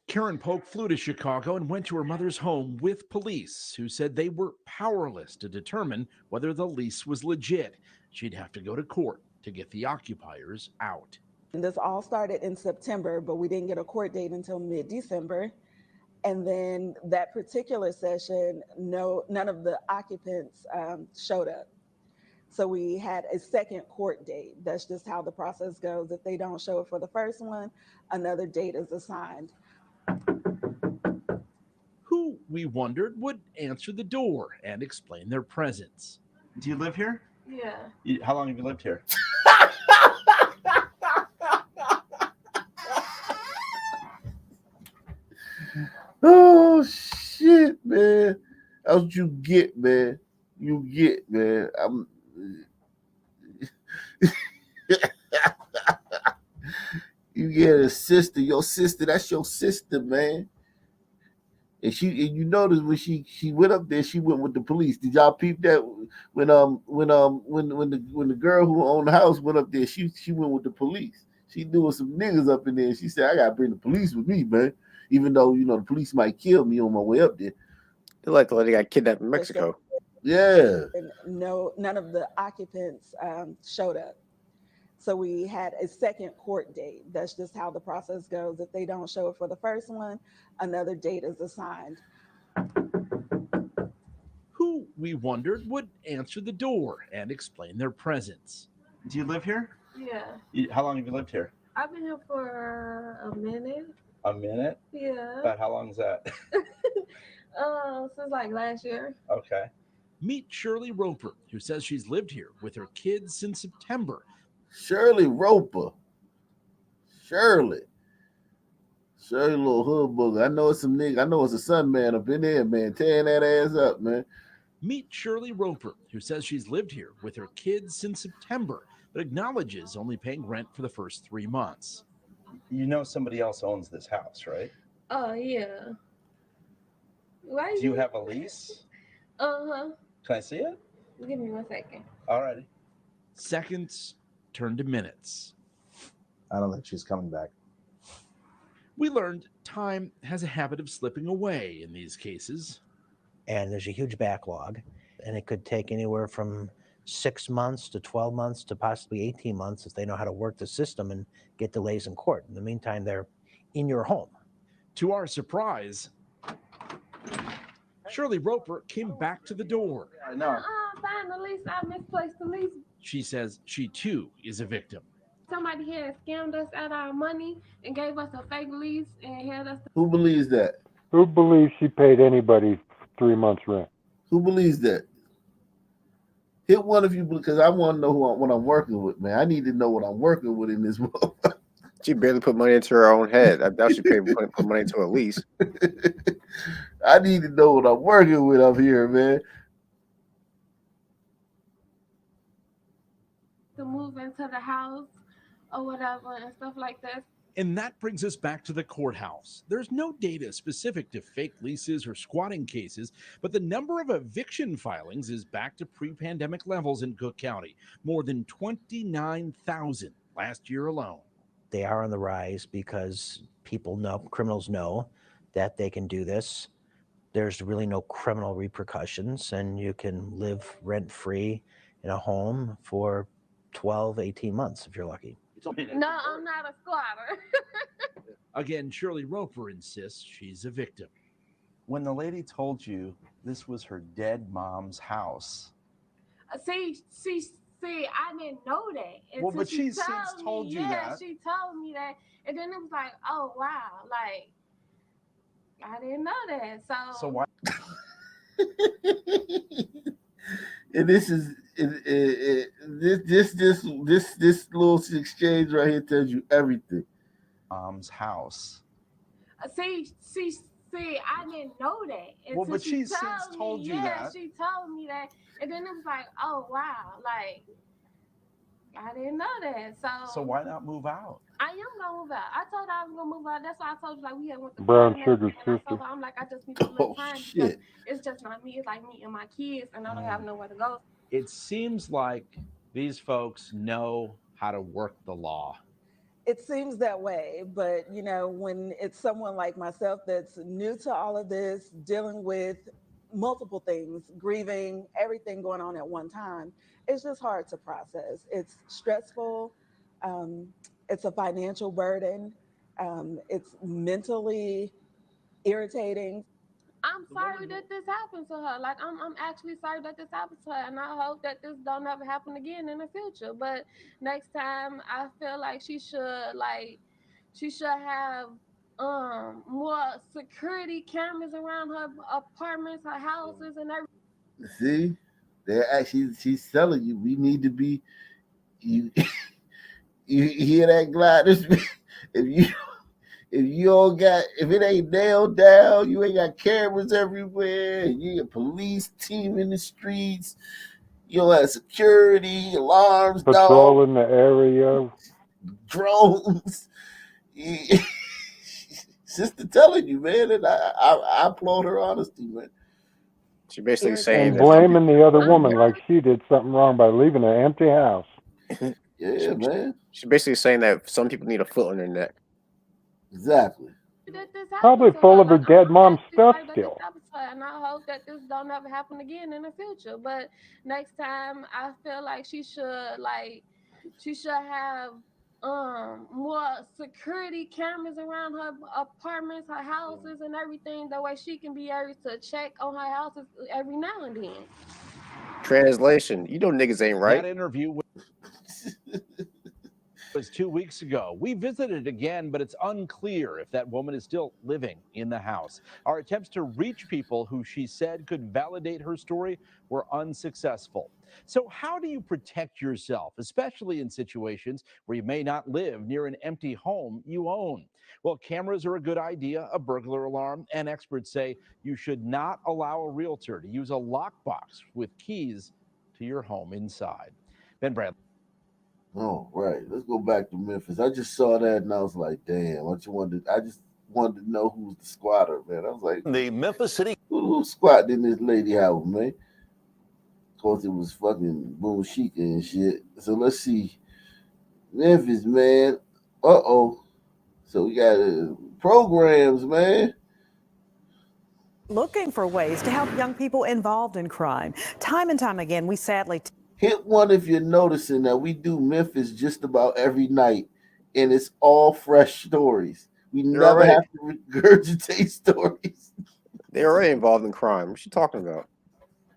Karen Polk flew to Chicago and went to her mother's home with police, who said they were powerless to determine whether the lease was legit. She'd have to go to court to get the occupiers out. And this all started in September, but we didn't get a court date until mid-December. And then that particular session, none of the occupants showed up. So we had a second court date. That's just how the process goes. If they don't show up for the first one, another date is assigned. Who, we wondered, would answer the door and explain their presence. Do you live here? Yeah. How long have you lived here? Oh shit, man! That's what you get, man. You get, man. You get a sister, your sister. That's your sister, man. And you notice when she went up there, she went with the police. Did y'all peep that when the girl who owned the house went up there, she went with the police. She doing some niggas up in there. She said, I gotta bring the police with me, man. Even though the police might kill me on my way up there. They like the lady got kidnapped in Mexico. Yeah. And none of the occupants showed up. So we had a second court date. That's just how the process goes. If they don't show up for the first one, another date is assigned. Who, we wondered, would answer the door and explain their presence. Do you live here? Yeah. How long have you lived here? I've been here for a minute. A minute? Yeah. About how long is that? Since like last year. Okay. Meet Shirley Roper, who says she's lived here with her kids since September. Shirley Roper. Shirley, little hood booger. I know it's some nigga. I know it's a sun man up in there, man, tearing that ass up, man. Meet Shirley Roper, who says she's lived here with her kids since September, but acknowledges only paying rent for the first 3 months. You know somebody else owns this house, right? Oh, yeah. Why Do you have a lease? Uh-huh. Can I see it? Give me 1 second. Alrighty. Seconds turn to minutes. I don't think she's coming back. We learned time has a habit of slipping away in these cases. And there's a huge backlog, and it could take anywhere from 6 months to 12 months to possibly 18 months if they know how to work the system and get delays in court. In the meantime, they're in your home. To our surprise, Shirley Roper came back to the door. I know. Find the lease. I misplaced the lease. She says she too is a victim. Somebody here scammed us out of our money and gave us a fake lease and held us. Who believes that? Who believes she paid anybody 3 months rent? Who believes that? Hit one of you, because I want to know what I'm working with, man. I need to know what I'm working with in this world. She barely put money into her own head. I doubt she put money into a lease. I need to know what I'm working with up here, man. To move into the house or whatever and stuff like that. And that brings us back to the courthouse. There's no data specific to fake leases or squatting cases, but the number of eviction filings is back to pre-pandemic levels in Cook County, more than 29,000 last year alone. They are on the rise because criminals know that they can do this. There's really no criminal repercussions, and you can live rent-free in a home for 12, 18 months if you're lucky. No, I'm not a squatter. Again, Shirley Roper insists she's a victim. When the lady told you this was her dead mom's house. See, I didn't know that. Well, but she she since told you yeah, that. she told me that. And then it was like, oh, wow. Like, I didn't know that. So why? And this is this little exchange right here tells you everything. Mom's house. See, I didn't know that. Well, but she since told you yeah, that. she told me that. And then it was like, oh, wow. Like, I didn't know that. So why not move out? I am gonna move out. I told her I was gonna move out. That's why I told you, like, we had went to Brown and sugar everything. And I sister. told her, I'm like, I just need a little time because it's just not me. It's like me and my kids, and I don't have nowhere to go. It seems like these folks know how to work the law. It seems that way, but you know, when it's someone like myself that's new to all of this, dealing with multiple things, grieving, everything going on at one time, it's just hard to process. It's stressful. It's a financial burden. It's mentally irritating. I'm sorry that this happened to her. Like, I'm actually sorry that this happened to her, and I hope that this don't ever happen again in the future. But next time, I feel like she should have more security cameras around her apartments, her houses, and everything. See, they're actually she's telling you we need to be. You you hear that, Gladys? If you don't got, if it ain't nailed down, you ain't got cameras everywhere, you got police team in the streets, you don't have security, alarms, Patrolling the area. drones. Sister telling you, man, and I applaud her honesty, man. She basically saying And that some blaming the other woman like she did something wrong by leaving an empty house. Yeah, man. She's basically saying that some people need a foot on their neck. Exactly. Probably full of her dead mom's stuff still. And I hope that this don't ever happen again in the future. But next time, I feel like she should have more security cameras around her apartments, her houses, and everything. That way she can be able to check on her houses every now and then. Translation: you know niggas ain't right. That interview was 2 weeks ago. We visited again, but it's unclear if that woman is still living in the house. Our attempts to reach people who she said could validate her story were unsuccessful. So how do you protect yourself, especially in situations where you may not live near an empty home you own? Well, cameras are a good idea, a burglar alarm, and experts say you should not allow a realtor to use a lockbox with keys to your home inside. Ben Bradley. Oh, right. Let's go back to Memphis. I just saw that and I was like, damn, I just wanted to know who's the squatter, man. I was like, the Memphis City. Who's squatting in this lady house, man? Of course, it was fucking Boom Chica and shit. So let's see. Memphis, man. Uh-oh. So we got programs, man. Looking for ways to help young people involved in crime. Time and time again, we sadly Hit one if you're noticing that we do Memphis just about every night, and it's all fresh stories. We never have to regurgitate stories. They're already involved in crime. What you talking about?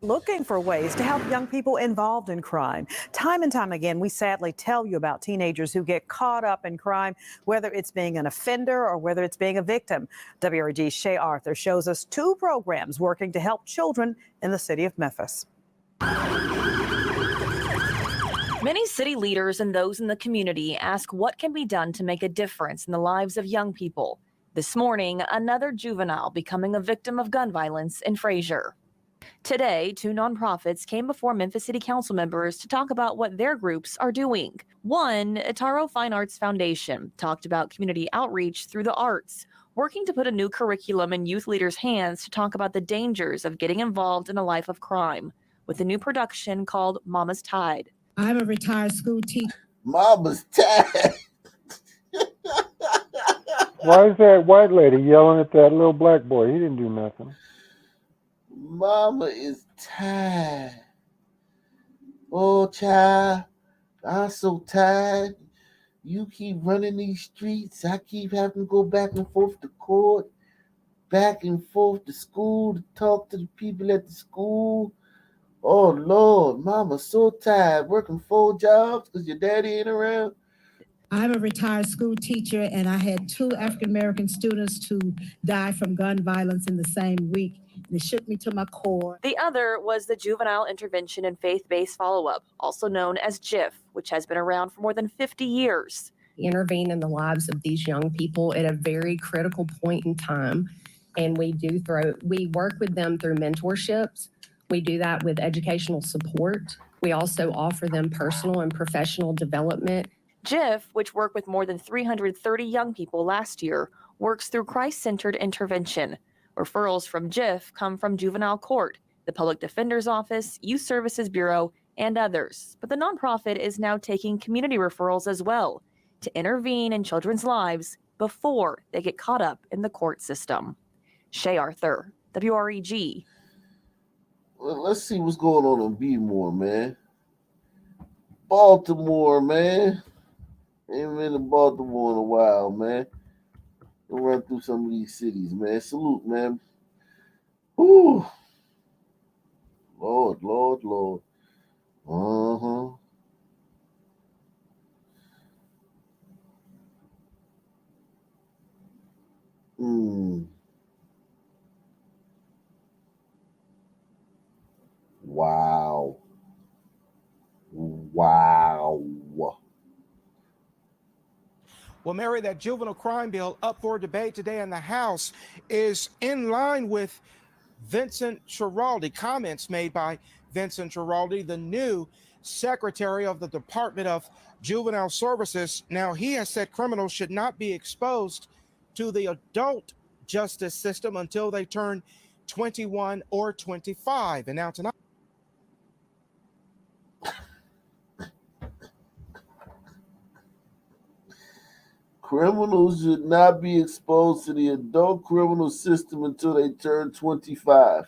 looking for ways to help young people involved in crime. Time and time again, we sadly tell you about teenagers who get caught up in crime, whether it's being an offender or whether it's being a victim. WRG's Shay Arthur shows us 2 programs working to help children in the city of Memphis. Many city leaders and those in the community ask what can be done to make a difference in the lives of young people. This morning, another juvenile becoming a victim of gun violence in Frazier. Today, 2 nonprofits came before Memphis City Council members to talk about what their groups are doing. One, Taro Fine Arts Foundation, talked about community outreach through the arts, working to put a new curriculum in youth leaders' hands to talk about the dangers of getting involved in a life of crime, with a new production called Mama's Tide. I'm a retired school teacher. Mama's Tide. Why is that white lady yelling at that little black boy? He didn't do nothing. Mama is tired. Oh, child, I'm so tired. You keep running these streets. I keep having to go back and forth to court, back and forth to school to talk to the people at the school. Oh, Lord, Mama's so tired working 4 jobs because your daddy ain't around. I'm a retired school teacher, and I had 2 African American students to die from gun violence in the same week. And it shook me to my core. The other was the Juvenile Intervention and Faith-Based Follow-Up, also known as JIF, which has been around for more than 50 years. Intervene in the lives of these young people at a very critical point in time. And we work with them through mentorships. We do that with educational support. We also offer them personal and professional development. JIF, which worked with more than 330 young people last year, works through Christ-centered intervention. Referrals from JIF come from juvenile court, the Public Defender's Office, Youth Services Bureau, and others. But the nonprofit is now taking community referrals as well to intervene in children's lives before they get caught up in the court system. Shay Arthur, WREG. Well, let's see what's going on in B-more, man. Baltimore, man. Ain't been to Baltimore in a while, man. We'll run through some of these cities, man. Salute, man. Whew. Lord, Lord, Lord. Uh-huh. Wow. Wow. Well, Mary, that juvenile crime bill up for debate today in the House is in line with Vincent Schiraldi, comments made by Vincent Schiraldi, the new Secretary of the Department of Juvenile Services. Now, he has said criminals should not be exposed to the adult justice system until they turn 21 or 25. And now tonight, Criminals should not be exposed to the adult criminal system until they turn 25.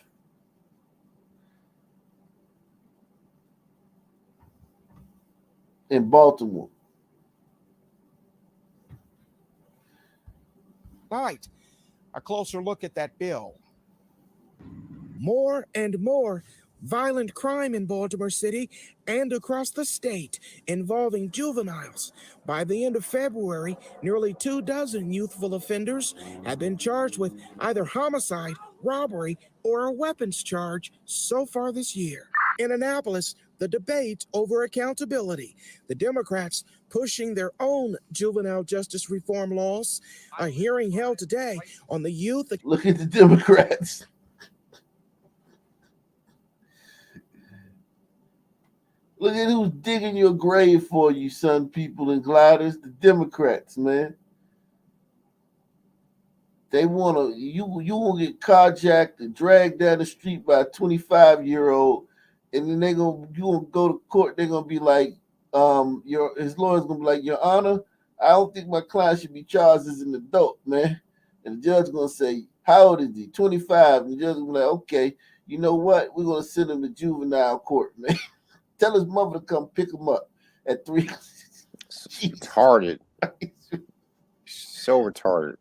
In Baltimore. a closer look at that bill. More and more violent crime in Baltimore City and across the state involving juveniles. By the end of February, nearly 24 youthful offenders have been charged with either homicide, robbery, or a weapons charge so far this year. In Annapolis, the debate over accountability. The Democrats pushing their own juvenile justice reform laws. A hearing held today on the youth. Look at the Democrats. Look at who's digging your grave for you, son, people and gliders. The Democrats, man. They want to, you will get carjacked and dragged down the street by a 25-year-old, and then you gonna go to court. They're gonna be like, his lawyer's gonna be like, Your Honor, I don't think my client should be charged as an adult, man. And the judge gonna say, how old is he? 25. And the judge gonna be like, okay, you know what? We're gonna send him to juvenile court, man. Tell his mother to come pick him up at 3. Retarded. So retarded.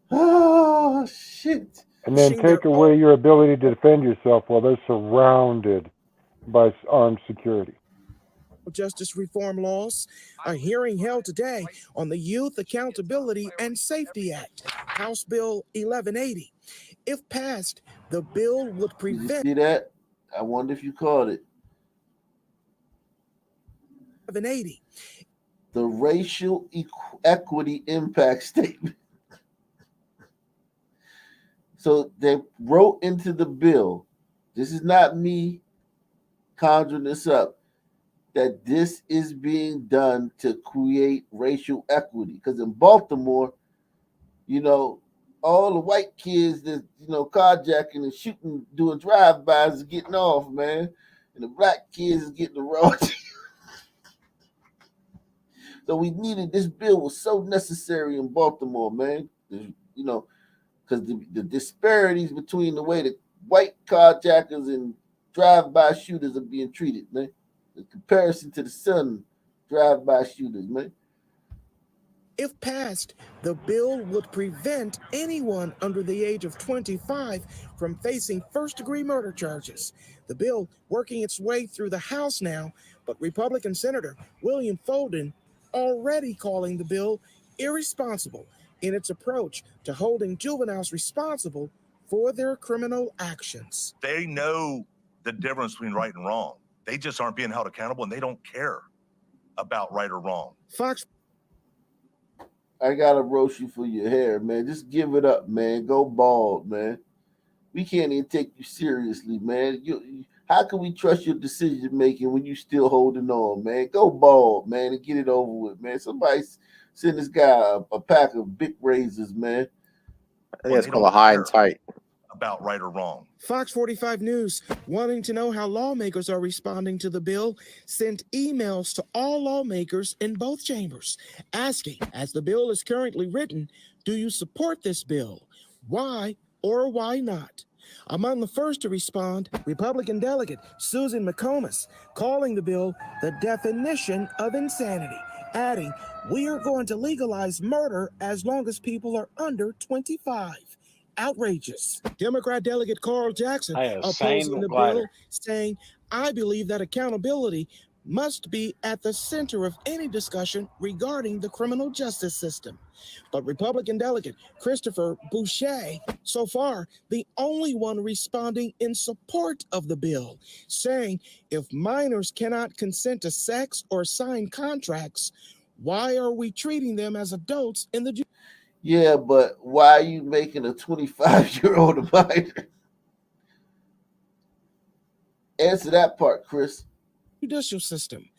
Oh, shit. And then take away your ability to defend yourself while they're surrounded by armed security. Justice reform laws. A hearing held today on the Youth Accountability and Safety Act, House Bill 1180. If passed, the bill would prevent. You see that? I wonder if you caught it. 1180. The racial equity impact statement. So they wrote into the bill, this is not me conjuring this up, that this is being done to create racial equity. Because in Baltimore, all the white kids that, carjacking and shooting, doing drive-bys is getting off, man. And the black kids is getting the raw. So this bill was so necessary in Baltimore, man. Because the disparities between the way the white carjackers and drive-by shooters are being treated, man. in comparison to the son drive-by shooters, man. If passed, the bill would prevent anyone under the age of 25 from facing first-degree murder charges. The bill working its way through the House now, but Republican Senator William Folden already calling the bill irresponsible in its approach to holding juveniles responsible for their criminal actions. They know the difference between right and wrong. They just aren't being held accountable, and they don't care about right or wrong. Fox. I gotta roast you for your hair, man. Just give it up, man. Go bald, man. We can't even take you seriously, man. How can we trust your decision making when you still holding on, man? Go bald, man, and get it over with, man. Somebody send this guy a pack of big razors, man. I think it's called a high and tight. About right or wrong. Fox 45 News, wanting to know how lawmakers are responding to the bill, sent emails to all lawmakers in both chambers asking, as the bill is currently written, do you support this bill? Why or why not? Among the first to respond, Republican delegate Susan McComas, calling the bill the definition of insanity, adding, we are going to legalize murder as long as people are under 25. Outrageous. Democrat delegate Carl Jackson opposing the bill, saying, I believe that accountability must be at the center of any discussion regarding the criminal justice system. But Republican delegate Christopher Boucher, so far, the only one responding in support of the bill, saying if minors cannot consent to sex or sign contracts, why are we treating them as adults in the Yeah, but why are you making a 25-year-old a minor? Answer that part, Chris. Judicial system?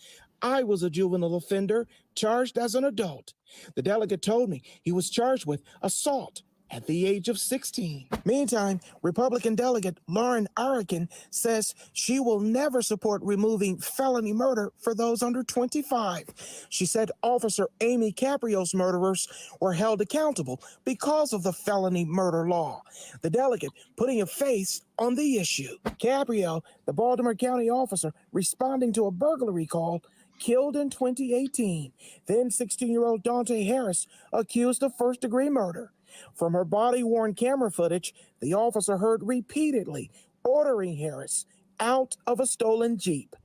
I was a juvenile offender charged as an adult. The delegate told me he was charged with assault at the age of 16. Meantime, Republican delegate Lauren Arikin says she will never support removing felony murder for those under 25. She said Officer Amy Caprio's murderers were held accountable because of the felony murder law. The delegate putting a face on the issue. Caprio, the Baltimore County officer responding to a burglary call, killed in 2018. Then 16-year-old Dante Harris accused of first-degree murder. From her body-worn camera footage, the officer heard repeatedly ordering Harris out of a stolen Jeep.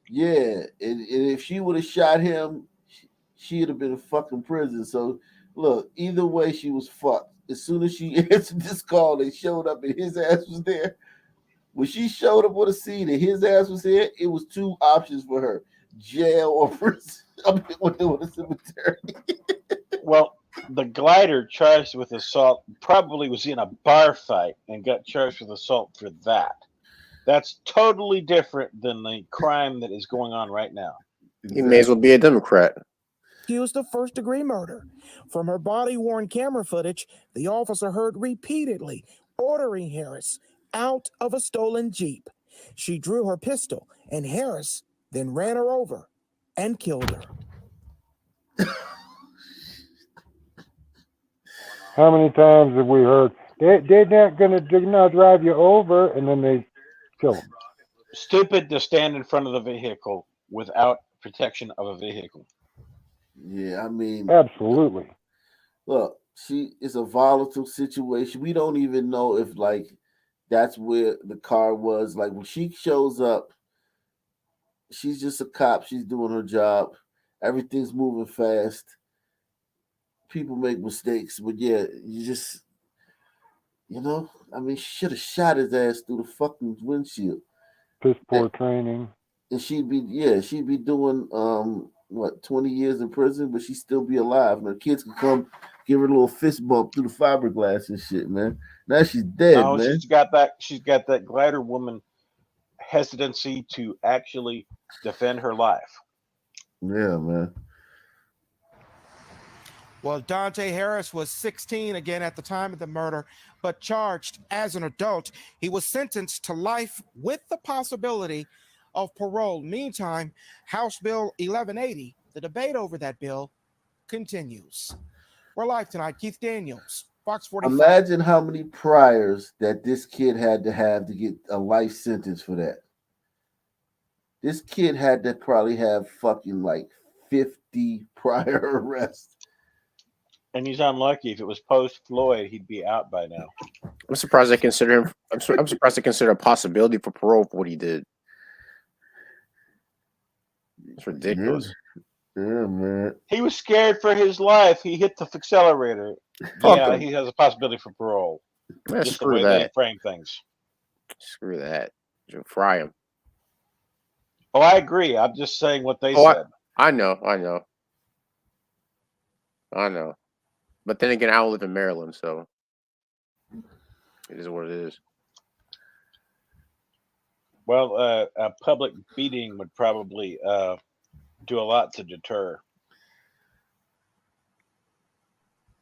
Yeah, and if she would have shot him, she'd have been in fucking prison. So, look, either way, she was fucked. As soon as she answered this call, they showed up and his ass was there. When she showed up with a scene and his ass was there, it was two options for her: jail or prison. I mean, with the cemetery. Well, the glider charged with assault probably was in a bar fight and got charged with assault for that. That's totally different than the crime that is going on right now. He may as well be a Democrat. Accused of first-degree murder. From her body-worn camera footage, the officer heard repeatedly ordering Harris out of a stolen Jeep. She drew her pistol, and Harris then ran her over and killed her. How many times have we heard they're not drive you over, and then they kill them? Stupid to stand in front of the vehicle without protection of a vehicle. Yeah, I mean, absolutely. Look, it's a volatile situation. We don't even know if that's where the car was. Like when she shows up, she's just a cop. She's doing her job. Everything's moving fast. People make mistakes, but yeah, I mean, should have shot his ass through the fucking windshield. Piss poor training. And she'd be doing 20 years in prison, but she'd still be alive. And her kids could come give her a little fist bump through the fiberglass and shit, man. Now she's dead, man. She's got that glider woman hesitancy to actually defend her life. Yeah, man. Well, Dante Harris was 16 again at the time of the murder, but charged as an adult. He was sentenced to life with the possibility of parole. Meantime, House Bill 1180, the debate over that bill, continues. We're live tonight. Keith Daniels, Fox 45. Imagine how many priors that this kid had to get a life sentence for that. This kid had to probably have fucking like 50 prior arrests. And he's unlucky. If it was post Floyd, he'd be out by now. I'm surprised they consider him. I'm surprised they consider a possibility for parole for what he did. It's ridiculous. Yeah, man. He was scared for his life. He hit the accelerator. Fuck Yeah, him. he has a possibility for parole. Man, Just the screw way they that. frame things. Screw that. Just fry him. Oh, I agree. I'm just saying what they Oh, said. I know. But then again, I don't live in Maryland, so it is what it is. Well, a public beating would probably do a lot to deter.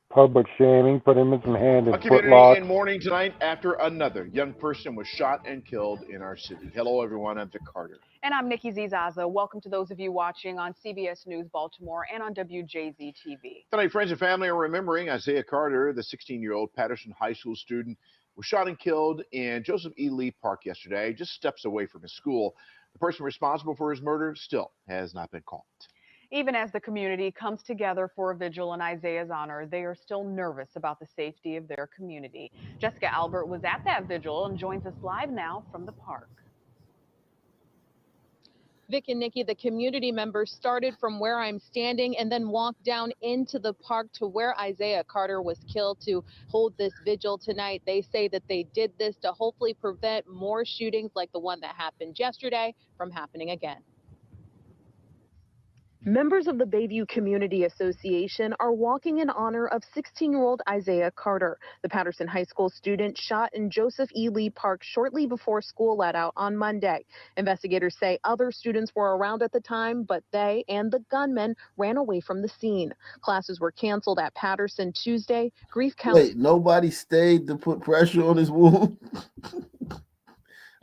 Public shaming, put him in some hand A and community footlock. in mourning tonight after another young person was shot and killed in our city. Hello, everyone. I'm Vic Carter. And I'm Nikki Zizaza. Welcome to those of you watching on CBS News Baltimore and on WJZ TV. Tonight, friends and family are remembering Isaiah Carter, the 16-year-old Patterson High School student, was shot and killed in Joseph E. Lee Park yesterday, just steps away from his school. The person responsible for his murder still has not been caught. Even as the community comes together for a vigil in Isaiah's honor, they are still nervous about the safety of their community. Jessica Albert was at that vigil and joins us live now from the park. Vic and Nikki, the community members started from where I'm standing and then walked down into the park to where Isaiah Carter was killed to hold this vigil tonight. They say that they did this to hopefully prevent more shootings like the one that happened yesterday from happening again. Members of the Bayview Community Association are walking in honor of 16-year-old Isaiah Carter, the Patterson High School student shot in Joseph E. Lee Park shortly before school let out on Monday. Investigators say other students were around at the time, but they and the gunman ran away from the scene. Classes were canceled at Patterson Tuesday. Grief counselors. Wait, nobody stayed to put pressure on his wound?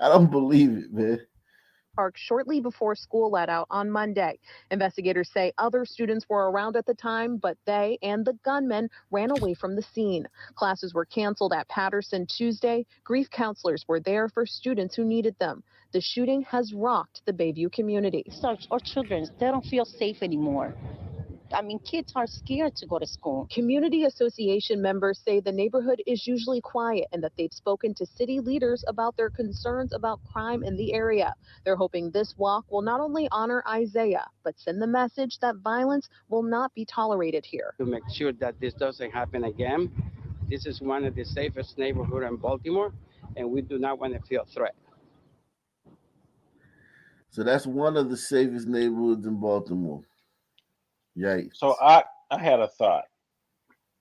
I don't believe it, man. Park shortly before school let out on Monday. Investigators say other students were around at the time, but they and the gunman ran away from the scene. Classes were canceled at Patterson Tuesday. Grief counselors were there for students who needed them. The shooting has rocked the Bayview community. Our children, they don't feel safe anymore. I mean, kids are scared to go to school. Community association members say the neighborhood is usually quiet and that they've spoken to city leaders about their concerns about crime in the area. They're hoping this walk will not only honor Isaiah, but send the message that violence will not be tolerated here. To make sure that this doesn't happen again, this is one of the safest neighborhoods in Baltimore, and we do not want to feel threat. So that's one of the safest neighborhoods in Baltimore. Yikes. So I had a thought.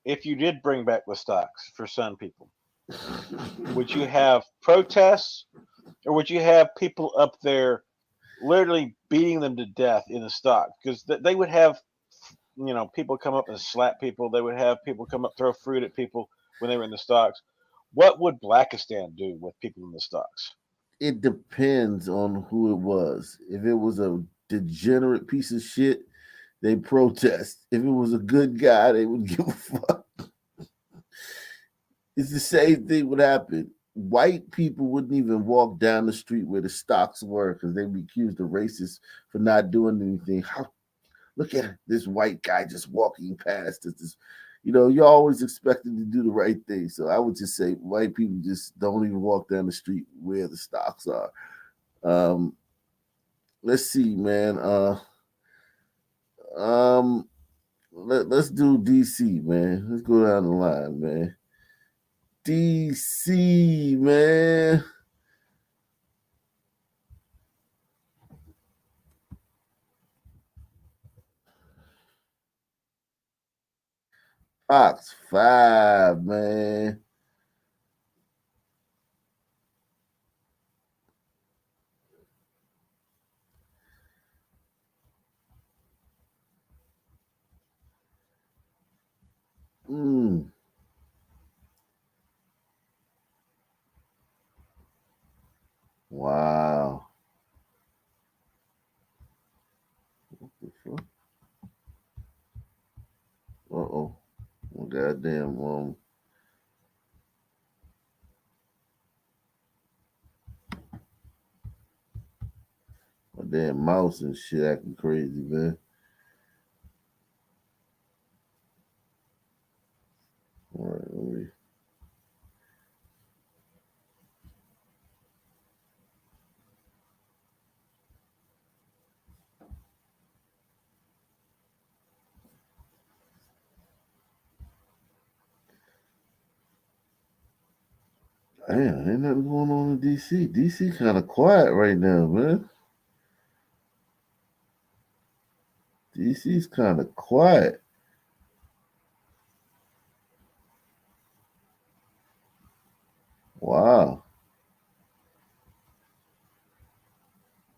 If you did bring back the stocks for some people, would you have protests or would you have people up there literally beating them to death in the stock? Because they would have, people come up and slap people. They would have people come up, throw fruit at people when they were in the stocks. What would Blackistan do with people in the stocks? It depends on who it was. If it was a degenerate piece of shit, they protest. If it was a good guy, they would give a fuck. It's the same thing would happen. White people wouldn't even walk down the street where the stocks were because they'd be accused of racist for not doing anything. Look at this white guy just walking past. You're always expected to do the right thing. So I would just say white people just don't even walk down the street where the stocks are. Let's see, man. Let's do DC, man. Let's go down the line, man. DC, man. Fox 5, man. Wow. What the fuck? Uh-oh. Well, goddamn. My damn mouse and shit acting crazy, man. All right, let me. Damn, ain't nothing going on in DC. DC kind of quiet right now, man. DC's kind of quiet. Wow.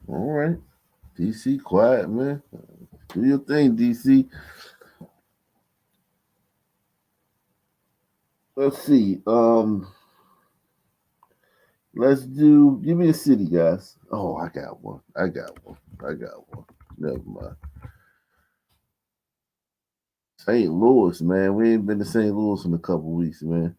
All right. DC quiet, man. Do your thing, DC. Let's see. Let's do. Give me a city, guys. Oh, I got one. Never mind. St. Louis, man. We ain't been to St. Louis in a couple weeks, man.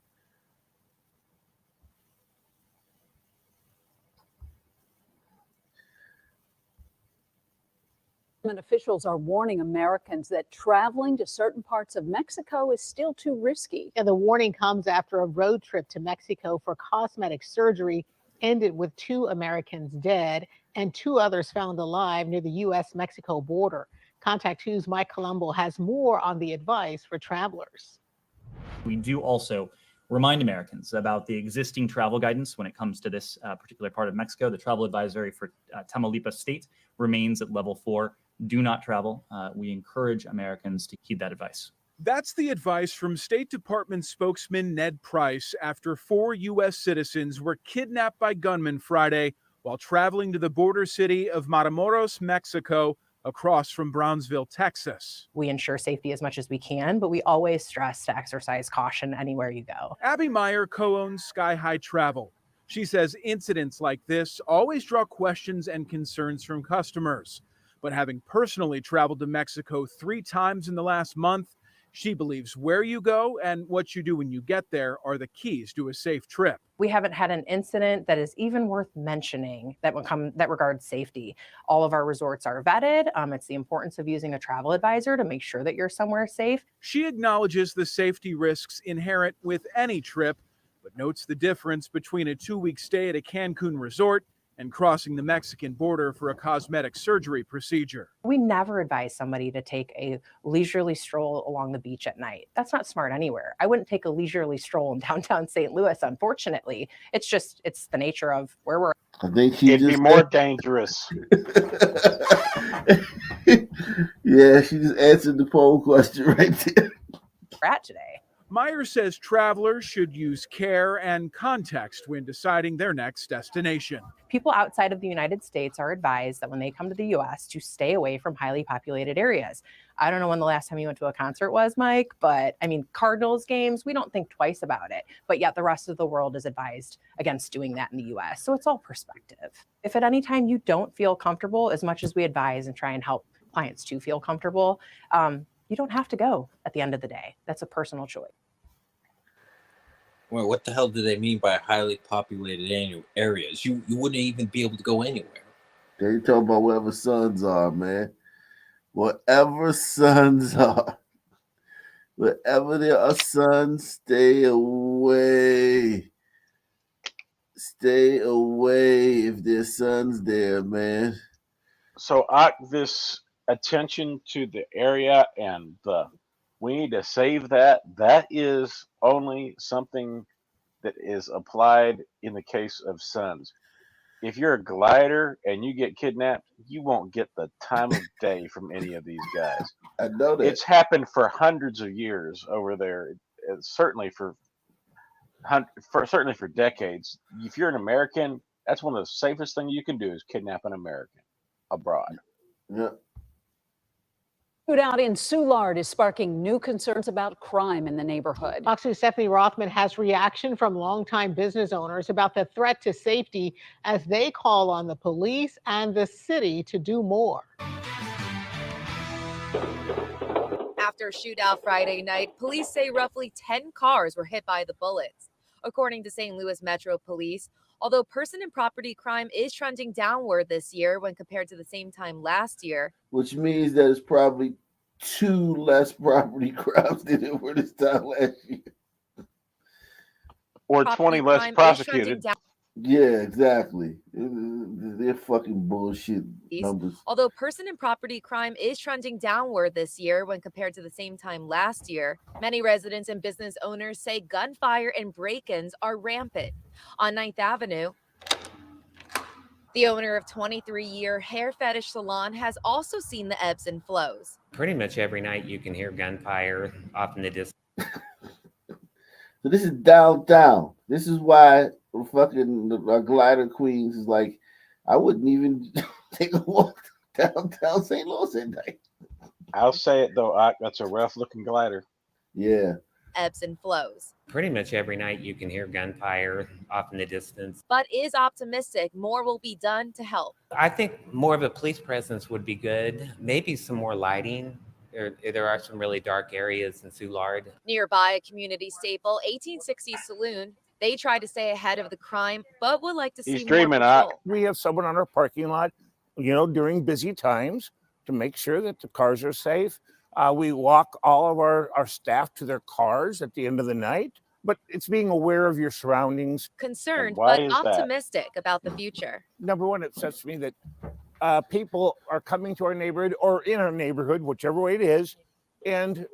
Officials are warning Americans that traveling to certain parts of Mexico is still too risky. And the warning comes after a road trip to Mexico for cosmetic surgery ended with 2 Americans dead and 2 others found alive near the U.S.-Mexico border. Contact 2's Mike Colombo has more on the advice for travelers. We do also remind Americans about the existing travel guidance when it comes to this particular part of Mexico. The travel advisory for Tamaulipas State remains at level 4. Do not travel. We encourage Americans to heed that advice. That's the advice from State Department spokesman Ned Price after 4 U.S. citizens were kidnapped by gunmen Friday while traveling to the border city of Matamoros, Mexico, across from Brownsville, Texas. We ensure safety as much as we can, but we always stress to exercise caution anywhere you go. Abby Meyer co-owns Sky High Travel. She says incidents like this always draw questions and concerns from customers. But having personally traveled to Mexico 3 times in the last month, she believes where you go and what you do when you get there are the keys to a safe trip. We haven't had an incident that is even worth mentioning that regards safety. All of our resorts are vetted. It's the importance of using a travel advisor to make sure that you're somewhere safe. She acknowledges the safety risks inherent with any trip, but notes the difference between a 2-week stay at a Cancun resort and crossing the Mexican border for a cosmetic surgery procedure. We never advise somebody to take a leisurely stroll along the beach at night. That's not smart anywhere. I wouldn't take a leisurely stroll in downtown St. Louis, unfortunately. It's the nature of where we're I think she It'd be more dangerous. Yeah, she just answered the poll question right there. at today. Meyer says travelers should use care and context when deciding their next destination. People outside of the United States are advised that when they come to the U.S. to stay away from highly populated areas. I don't know when the last time you went to a concert was, Mike, but I mean, Cardinals games, we don't think twice about it. But yet the rest of the world is advised against doing that in the U.S. So it's all perspective. If at any time you don't feel comfortable, as much as we advise and try and help clients to feel comfortable, you don't have to go at the end of the day. That's a personal choice. Well, what the hell do they mean by highly populated areas? You wouldn't even be able to go anywhere. They talk about wherever suns are, man. Wherever suns are. Wherever there are suns, stay away. Stay away if there's suns there, man. So, this attention to the area and we need to save that. That is only something that is applied in the case of suns. If you're a glider and you get kidnapped, you won't get the time of day from any of these guys. I know that. It's happened for hundreds of years over there. Certainly for decades. If you're an American, that's one of the safest things you can do is kidnap an American abroad. Yeah. Shootout in Soulard is sparking new concerns about crime in the neighborhood. Fox News' Stephanie Rothman has reaction from longtime business owners about the threat to safety as they call on the police and the city to do more. After a shootout Friday night, police say roughly 10 cars were hit by the bullets. According to St. Louis Metro Police, Although person and property crime is trending downward this year when compared to the same time last year. Which means that it's probably 2 less property crimes than it were this time last year. Or Property 20 less crime is prosecuted. trending down. Yeah, exactly. They're fucking bullshit numbers. Although person and property crime is trending downward this year when compared to the same time last year, many residents and business owners say gunfire and break-ins are rampant. On 9th Avenue, the owner of 23-year hair fetish salon has also seen the ebbs and flows. Pretty much every night you can hear gunfire off in the distance. So this is downtown. This is why fucking the glider queens is like, I wouldn't even take a walk downtown St. Louis at night. I'll say it though, that's a rough looking glider. Yeah. Ebbs and flows. Pretty much every night you can hear gunfire off in the distance. But is optimistic more will be done to help. I think more of a police presence would be good. Maybe some more lighting. There are some really dark areas in Soulard. Nearby a community staple, 1860 Saloon, they try to stay ahead of the crime, but would like to see more patrol. We have someone on our parking lot, during busy times to make sure that the cars are safe. We walk all of our staff to their cars at the end of the night, but it's being aware of your surroundings. Concerned, but optimistic about the future. Number one, it says to me that people are coming to our neighborhood or in our neighborhood, whichever way it is, and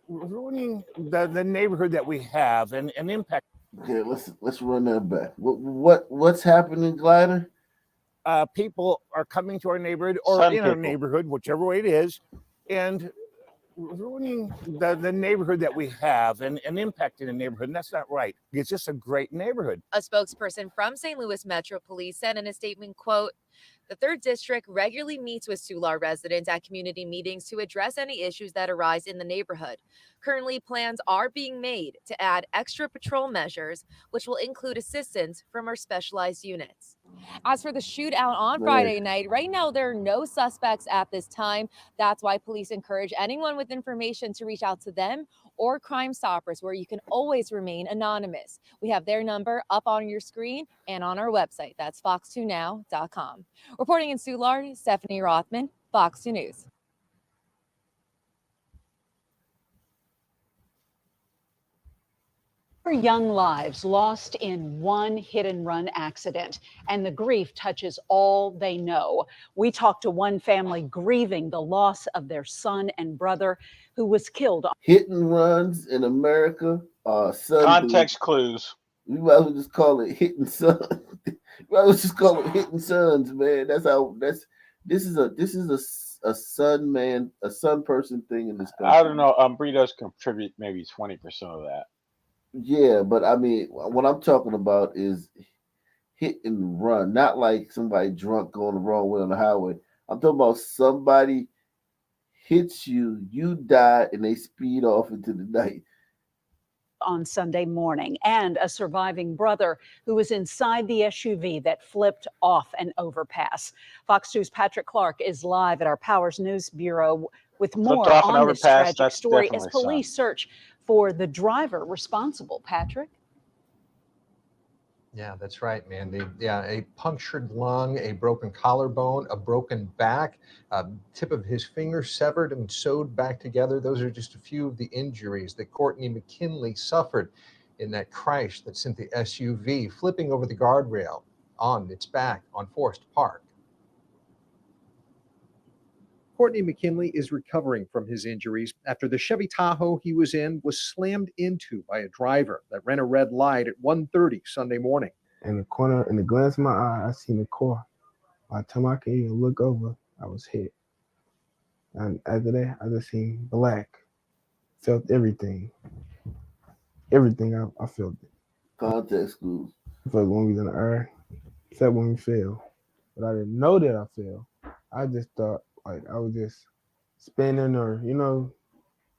ruining the neighborhood that we have and impact. Okay, let's run that back. What's happening, Glider? People are coming to our neighborhood or in our neighborhood, whichever way it is, and ruining the neighborhood that we have and impacting the neighborhood. And that's not right. It's just a great neighborhood. A spokesperson from St. Louis Metro Police said in a statement, quote, "The 3rd District regularly meets with Soulard residents at community meetings to address any issues that arise in the neighborhood. Currently, plans are being made to add extra patrol measures, which will include assistance from our specialized units." As for the shootout on Friday night, right now there are no suspects at this time. That's why police encourage anyone with information to reach out to them or Crime Stoppers, where you can always remain anonymous. We have their number up on your screen and on our website. That's fox2now.com. Reporting in Soulard, Stephanie Rothman, Fox 2 News. Young lives lost in one hit-and-run accident, and the grief touches all they know. We talked to one family grieving the loss of their son and brother who was killed. Hit and runs in America are Context clues. We might as well just call it hit and son. We might as well just call it hit and sons, man. This is a son person thing in this country. I don't know. Burritos contribute maybe 20% of that. Yeah, but I mean, what I'm talking about is hit and run, not like somebody drunk going the wrong way on the highway. I'm talking about somebody hits you, you die, and they speed off into the night. On Sunday morning, and a surviving brother who was inside the SUV that flipped off an overpass. Fox 2's Patrick Clark is live at our Powers News Bureau with more on this tragic story as police search for the driver responsible. Patrick? Yeah, that's right, Mandy. Yeah, a punctured lung, a broken collarbone, a broken back, tip of his finger severed and sewed back together. Those are just a few of the injuries that Courtney McKinley suffered in that crash that sent the SUV flipping over the guardrail on its back on Forest Park. Courtney McKinley is recovering from his injuries after the Chevy Tahoe he was in was slammed into by a driver that ran a red light at 1:30 Sunday morning. In the corner, in the glance of my eye, I seen the car. By the time I could even look over, I was hit. And after that, I just seen black. Felt everything. Everything, I felt it. Context clues. I felt when we was in the air, except when we fell. But I didn't know that I fell. I just thought, like I was just spinning or,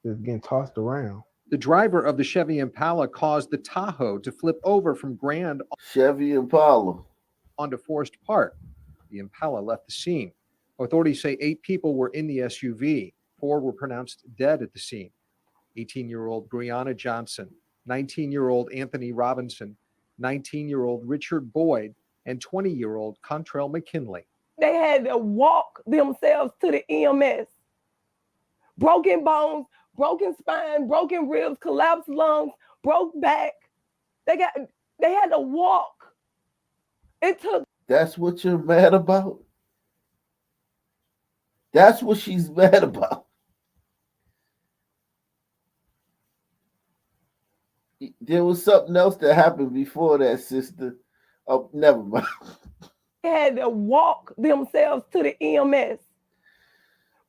just getting tossed around. The driver of the Chevy Impala caused the Tahoe to flip over from Grand Chevy Impala onto Forest Park. The Impala left the scene. Authorities say 8 people were in the SUV. 4 were pronounced dead at the scene. 18-year-old Brianna Johnson, 19-year-old Anthony Robinson, 19-year-old Richard Boyd, and 20-year-old Contrell McKinley. They had to walk themselves to the EMS. Broken bones, broken spine, broken ribs, collapsed lungs, broke back. They had to walk. It took. That's what you're mad about? That's what she's mad about. There was something else that happened before that, sister. Oh, never mind. They had to walk themselves to the EMS.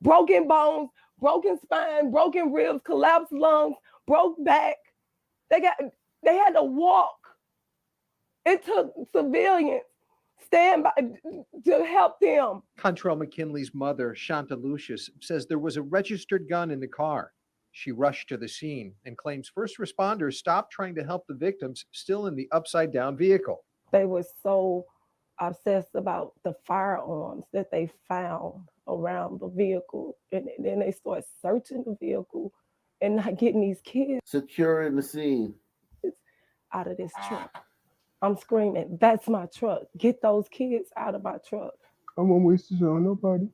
Broken bones, broken spine, broken ribs, collapsed lungs, broke back. They had to walk. It took civilians stand by to help them. Contrell McKinley's mother, Shanta Lucius, says there was a registered gun in the car. She rushed to the scene and claims first responders stopped trying to help the victims still in the upside-down vehicle. They were so obsessed about the firearms that they found around the vehicle. And then they started searching the vehicle and not getting these kids securing the scene out of this truck. I'm screaming, that's my truck. Get those kids out of my truck. I won't waste this on nobody.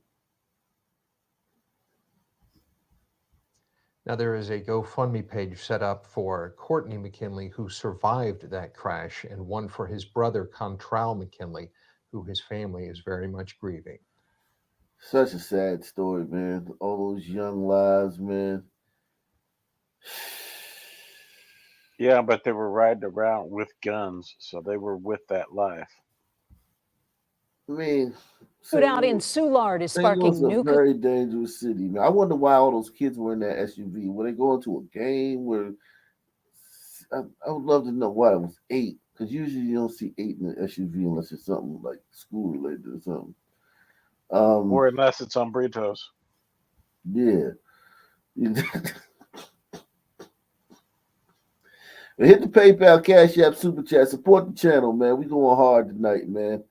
Now, there is a GoFundMe page set up for Courtney McKinley, who survived that crash, and one for his brother, Contrell McKinley, who his family is very much grieving. Such a sad story, man. All those young lives, man. Yeah, but they were riding around with guns, so they were with that life. I mean, Shootout in Soulard is sparking St. Louis is new. a very dangerous city, man. I wonder why all those kids were in that SUV. Were they going to a game? Where I would love to know why it was 8, because usually you don't see 8 in an SUV unless it's something like school related or something. Or unless it's on burritos. Yeah. Hit the PayPal, Cash App, Super Chat. Support the channel, man. We going hard tonight, man.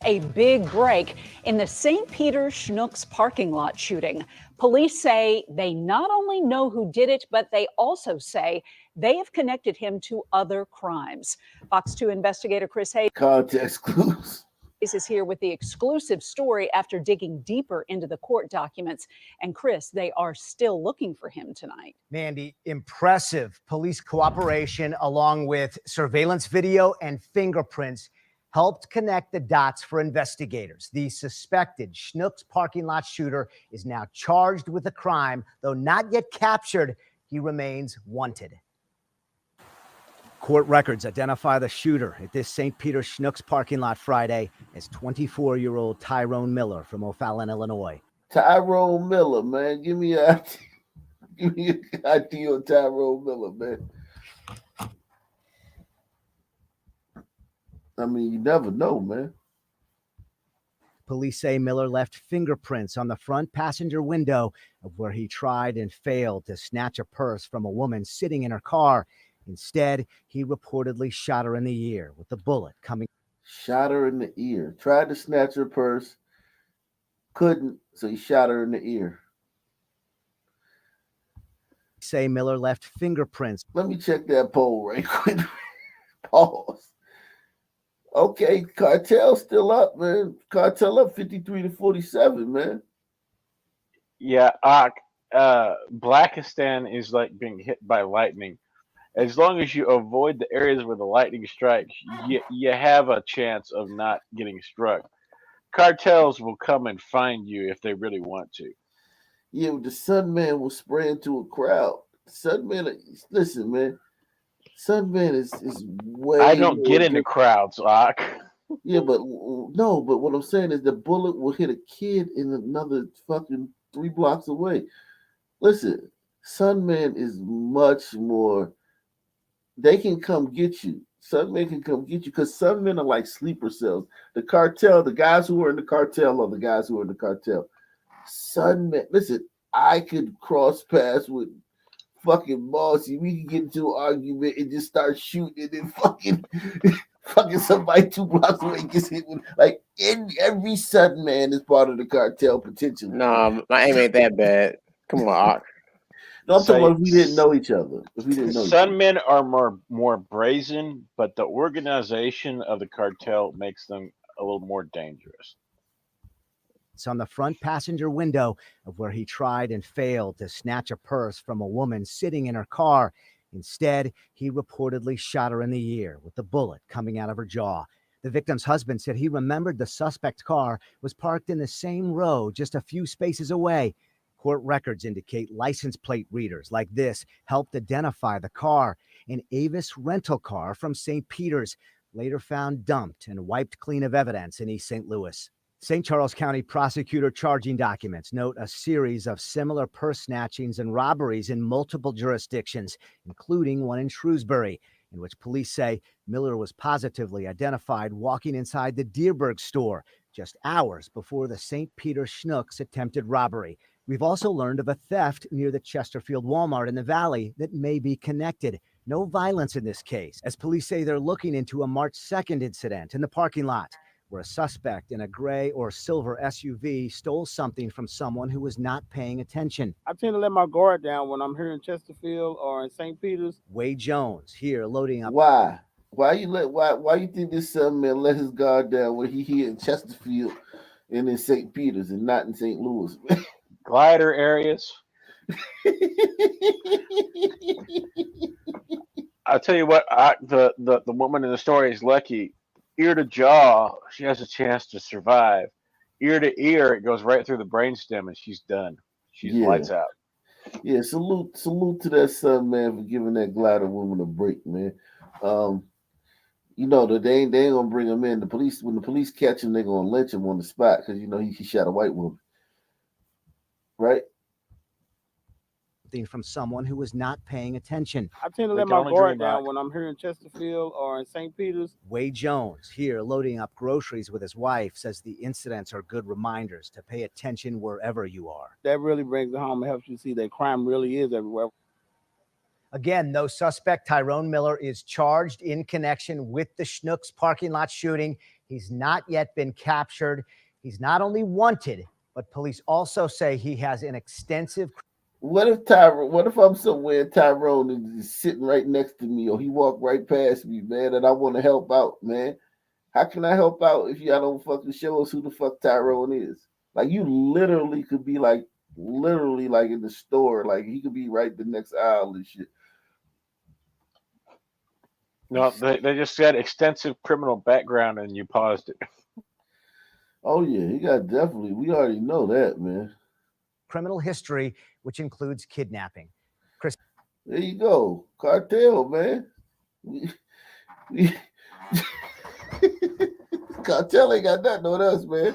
A big break in the St. Peter Schnucks parking lot shooting. Police say they not only know who did it, but they also say they have connected him to other crimes. Fox 2 investigator Chris Hayes Context clues is here with the exclusive story after digging deeper into the court documents. And Chris, they are still looking for him tonight. Mandy, impressive police cooperation along with surveillance video and fingerprints helped connect the dots for investigators. The suspected Schnucks parking lot shooter is now charged with the crime, though not yet captured. He remains wanted. Court records identify the shooter at this St. Peter Schnucks parking lot Friday as 24-year-old Tyrone Miller from O'Fallon, Illinois. Tyrone Miller, man. Give me an idea on Tyrone Miller, man. I mean, you never know, man. Police say Miller left fingerprints on the front passenger window of where he tried and failed to snatch a purse from a woman sitting in her car. Instead, he reportedly shot her in the ear with the bullet coming. Shot her in the ear. Tried to snatch her purse. Couldn't, so he shot her in the ear. Say Miller left fingerprints. Let me check that poll right quick. Pause. Okay, Cartel still up, man. Cartel up 53-47, man. Yeah, Blackistan is like being hit by lightning. As long as you avoid the areas where the lightning strikes, you have a chance of not getting struck. Cartels will come and find you if they really want to. Yeah, but the Sunman will spray into a crowd. Sunman, listen, man. Sunman is way. I don't get into crowds, Ock. Yeah, but no, but what I'm saying is the bullet will hit a kid in another fucking 3 blocks away. Listen, Sunman is much more. They can come get you. Sunmen can come get you because Sunmen are like sleeper cells. The cartel, the guys who are in the cartel are the guys who are in the cartel. Sunmen, listen, I could cross paths with fucking Bossy. We can get into an argument and just start shooting and then fucking somebody 2 blocks away gets hit with like every Sunman is part of the cartel potentially. Nah, my aim ain't that bad. Come on, Ock. No, I'm talking say about if we didn't know each other. If we didn't know each other. some men are more brazen, but the organization of the cartel makes them a little more dangerous. It's on the front passenger window of where he tried and failed to snatch a purse from a woman sitting in her car. Instead, he reportedly shot her in the ear with the bullet coming out of her jaw. The victim's husband said he remembered the suspect car was parked in the same row just a few spaces away. Court records indicate license plate readers like this helped identify the car, an Avis rental car from St. Peter's, later found dumped and wiped clean of evidence in East St. Louis. St. Charles County prosecutor charging documents note a series of similar purse snatchings and robberies in multiple jurisdictions, including one in Shrewsbury, in which police say Miller was positively identified walking inside the Deerberg store just hours before the St. Peter Schnucks attempted robbery. We've also learned of a theft near the Chesterfield Walmart in the Valley that may be connected. No violence in this case, as police say they're looking into a March 2nd incident in the parking lot, where a suspect in a gray or silver SUV stole something from someone who was not paying attention. I tend to let my guard down when I'm here in Chesterfield or in St. Peter's. Wade Jones here loading up. Why? Why you think this son man let his guard down when he here in Chesterfield and in St. Peter's and not in St. Louis? Glider areas. I'll tell you what, the woman in the story is lucky. Ear to jaw, she has a chance to survive. Ear to ear, it goes right through the brainstem and she's done. She's lights out. Yeah, salute to that son, man, for giving that glider woman a break, man. You know that they ain't gonna bring him in. When the police catch him, they're gonna lynch him on the spot because you know he shot a white woman, right? From someone who was not paying attention. I tend to let my guard down when I'm here in Chesterfield or in St. Peter's. Wade Jones here loading up groceries with his wife says the incidents are good reminders to pay attention wherever you are. That really brings it home and helps you see that crime really is everywhere. Again, though, suspect Tyrone Miller is charged in connection with the Schnucks parking lot shooting. He's not yet been captured. He's not only wanted, but police also say he has an extensive. What if I'm somewhere and Tyrone is sitting right next to me, or he walked right past me, man, and I want to help out, man? How can I help out if y'all don't fucking show us who the fuck Tyrone is? Like, you literally could be literally in the store, like he could be right the next aisle and shit. No, they just said extensive criminal background and you paused it. Oh yeah, he got definitely. We already know that, man. Criminal history, which includes kidnapping. Chris, there you go, cartel, man. Cartel ain't got nothing on us, man.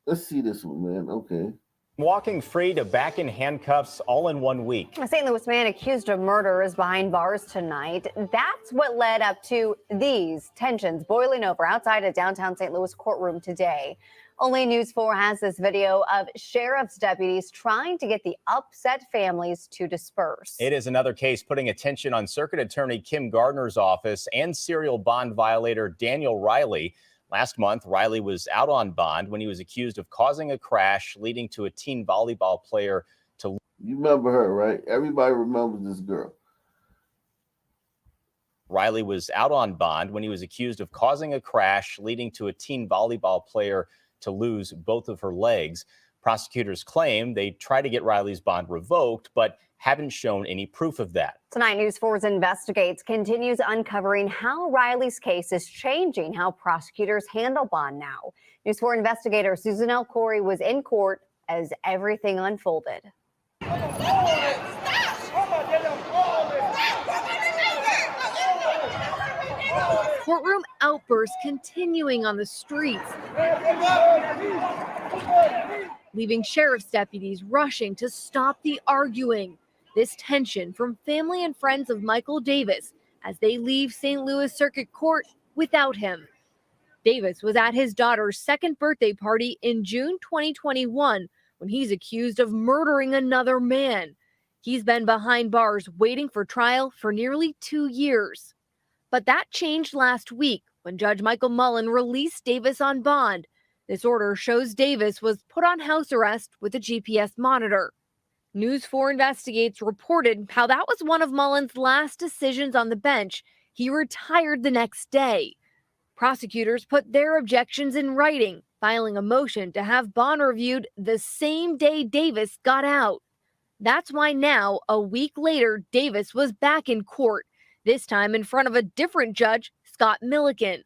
Let's see this one, man. Okay. Walking free to back in handcuffs all in 1 week. A St. Louis man accused of murder is behind bars tonight. That's what led up to these tensions boiling over outside a downtown St. Louis courtroom today. Only News 4 has this video of sheriff's deputies trying to get the upset families to disperse. It is another case putting attention on Circuit Attorney Kim Gardner's office and serial bond violator Daniel Riley. Last month, Riley was out on bond when he was accused of causing a crash leading to a teen volleyball player to. You remember her, right? Everybody remembers this girl. Riley was out on bond when he was accused of causing a crash leading to a teen volleyball player to lose both of her legs. Prosecutors claim they tried to get Riley's bond revoked, but haven't shown any proof of that. Tonight, News 4's Investigates continues uncovering how Riley's case is changing how prosecutors handle bond now. News 4 investigator Susan L. Corey was in court as everything unfolded. Courtroom outbursts continuing on the streets, leaving sheriff's deputies rushing to stop the arguing. This tension from family and friends of Michael Davis as they leave St. Louis Circuit Court without him. Davis was at his daughter's second birthday party in June 2021 when he's accused of murdering another man. He's been behind bars waiting for trial for nearly 2 years. But that changed last week when Judge Michael Mullen released Davis on bond. This order shows Davis was put on house arrest with a GPS monitor. News 4 Investigates reported how that was one of Mullen's last decisions on the bench. He retired the next day. Prosecutors put their objections in writing, filing a motion to have bond reviewed the same day Davis got out. That's why now, a week later, Davis was back in court, this time in front of a different judge, Scott Milliken.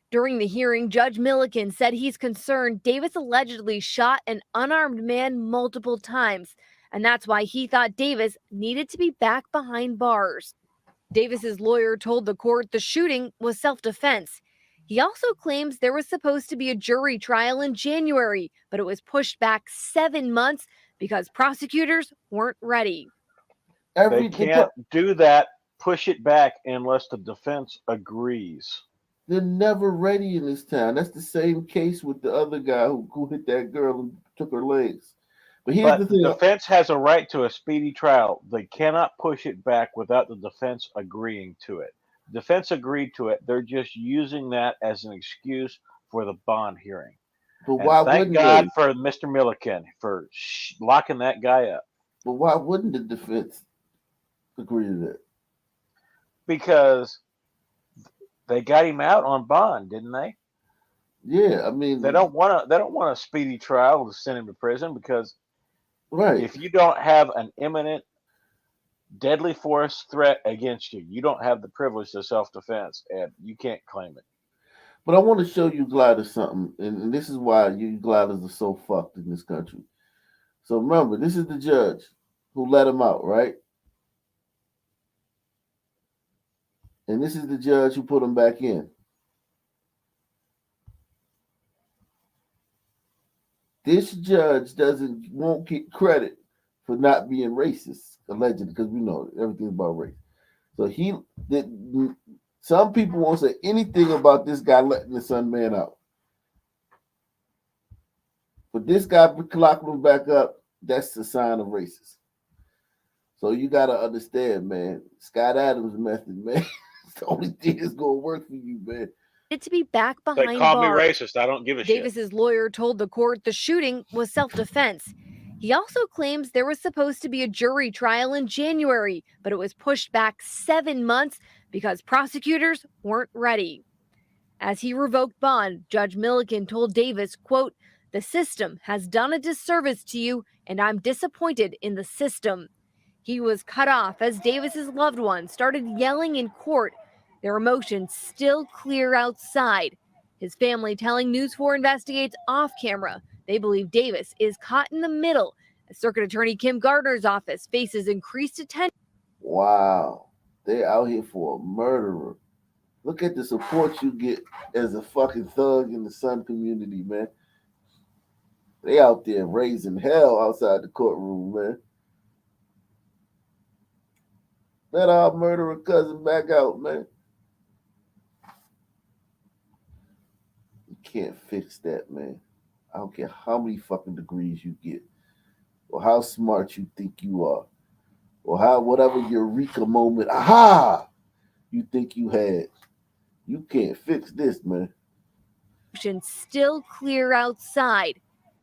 During the hearing, Judge Milliken said he's concerned Davis allegedly shot an unarmed man multiple times, and that's why he thought Davis needed to be back behind bars. Davis's lawyer told the court the shooting was self-defense. He also claims there was supposed to be a jury trial in January, but it was pushed back 7 months because prosecutors weren't ready. They can't do that, push it back, unless the defense agrees. They're never ready in this town. That's the same case with the other guy who hit that girl and took her legs. But here's the thing. The defense has a right to a speedy trial. They cannot push it back without the defense agreeing to it. The defense agreed to it. They're just using that as an excuse for the bond hearing. But And why thank wouldn't God they? for Mr. Milliken for locking that guy up. But why wouldn't the defense agree to that? Because they got him out on bond, didn't they? Yeah, I mean They don't want a speedy trial to send him to prison because right. If you don't have an imminent deadly force threat against you, you don't have the privilege of self-defense, and you can't claim it. But I want to show you gliders something, and this is why you gliders are so fucked in this country. So remember, this is the judge who let him out, right? And this is the judge who put him back in. This judge won't get credit for not being racist, allegedly, because we know everything's about race. So some people won't say anything about this guy letting the son man out. But this guy locking him back up, that's a sign of racist. So you gotta understand, man. Scott Adams' method, man. It's the only thing that's gonna work for you, man. To be back behind They call me bars. racist. I don't give a shit. Davis's lawyer told the court the shooting was self-defense. He also claims there was supposed to be a jury trial in January, but it was pushed back 7 months because prosecutors weren't ready. As he revoked bond, Judge Milliken told Davis, quote, "The system has done a disservice to you, and I'm disappointed in the system." He was cut off as Davis's loved ones started yelling in court, their emotions still clear outside. His family telling News 4 Investigates off camera they believe Davis is caught in the middle as Circuit Attorney Kim Gardner's office faces increased attention. Wow. They're out here for a murderer. Look at the support you get as a fucking thug in the Sun community, man. They out there raising hell outside the courtroom, man. Let our murderer cousin back out, man. You can't fix that, man. I don't care how many fucking degrees you get, or how smart you think you are, or how whatever eureka moment, aha, you think you had. You can't fix this, man. Still clear outside.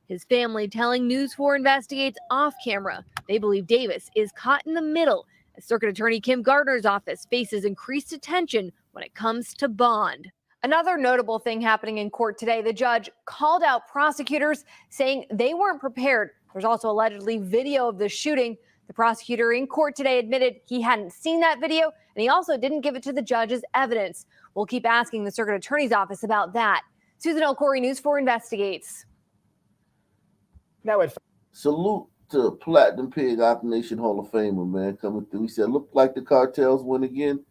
His family telling News 4 Investigates off camera they believe Davis is caught in the middle as Circuit Attorney Kim Gardner's office faces increased attention when it comes to bond. Another notable thing happening in court today, the judge called out prosecutors saying they weren't prepared. There's also allegedly video of the shooting. The prosecutor in court today admitted he hadn't seen that video, and he also didn't give it to the judge as evidence. We'll keep asking the Circuit Attorney's office about that. Susan Elcori, News 4 Investigates. Now, salute to Platinum Pig Op Nation Hall of Famer, man, coming through. He said, look like the cartels win again.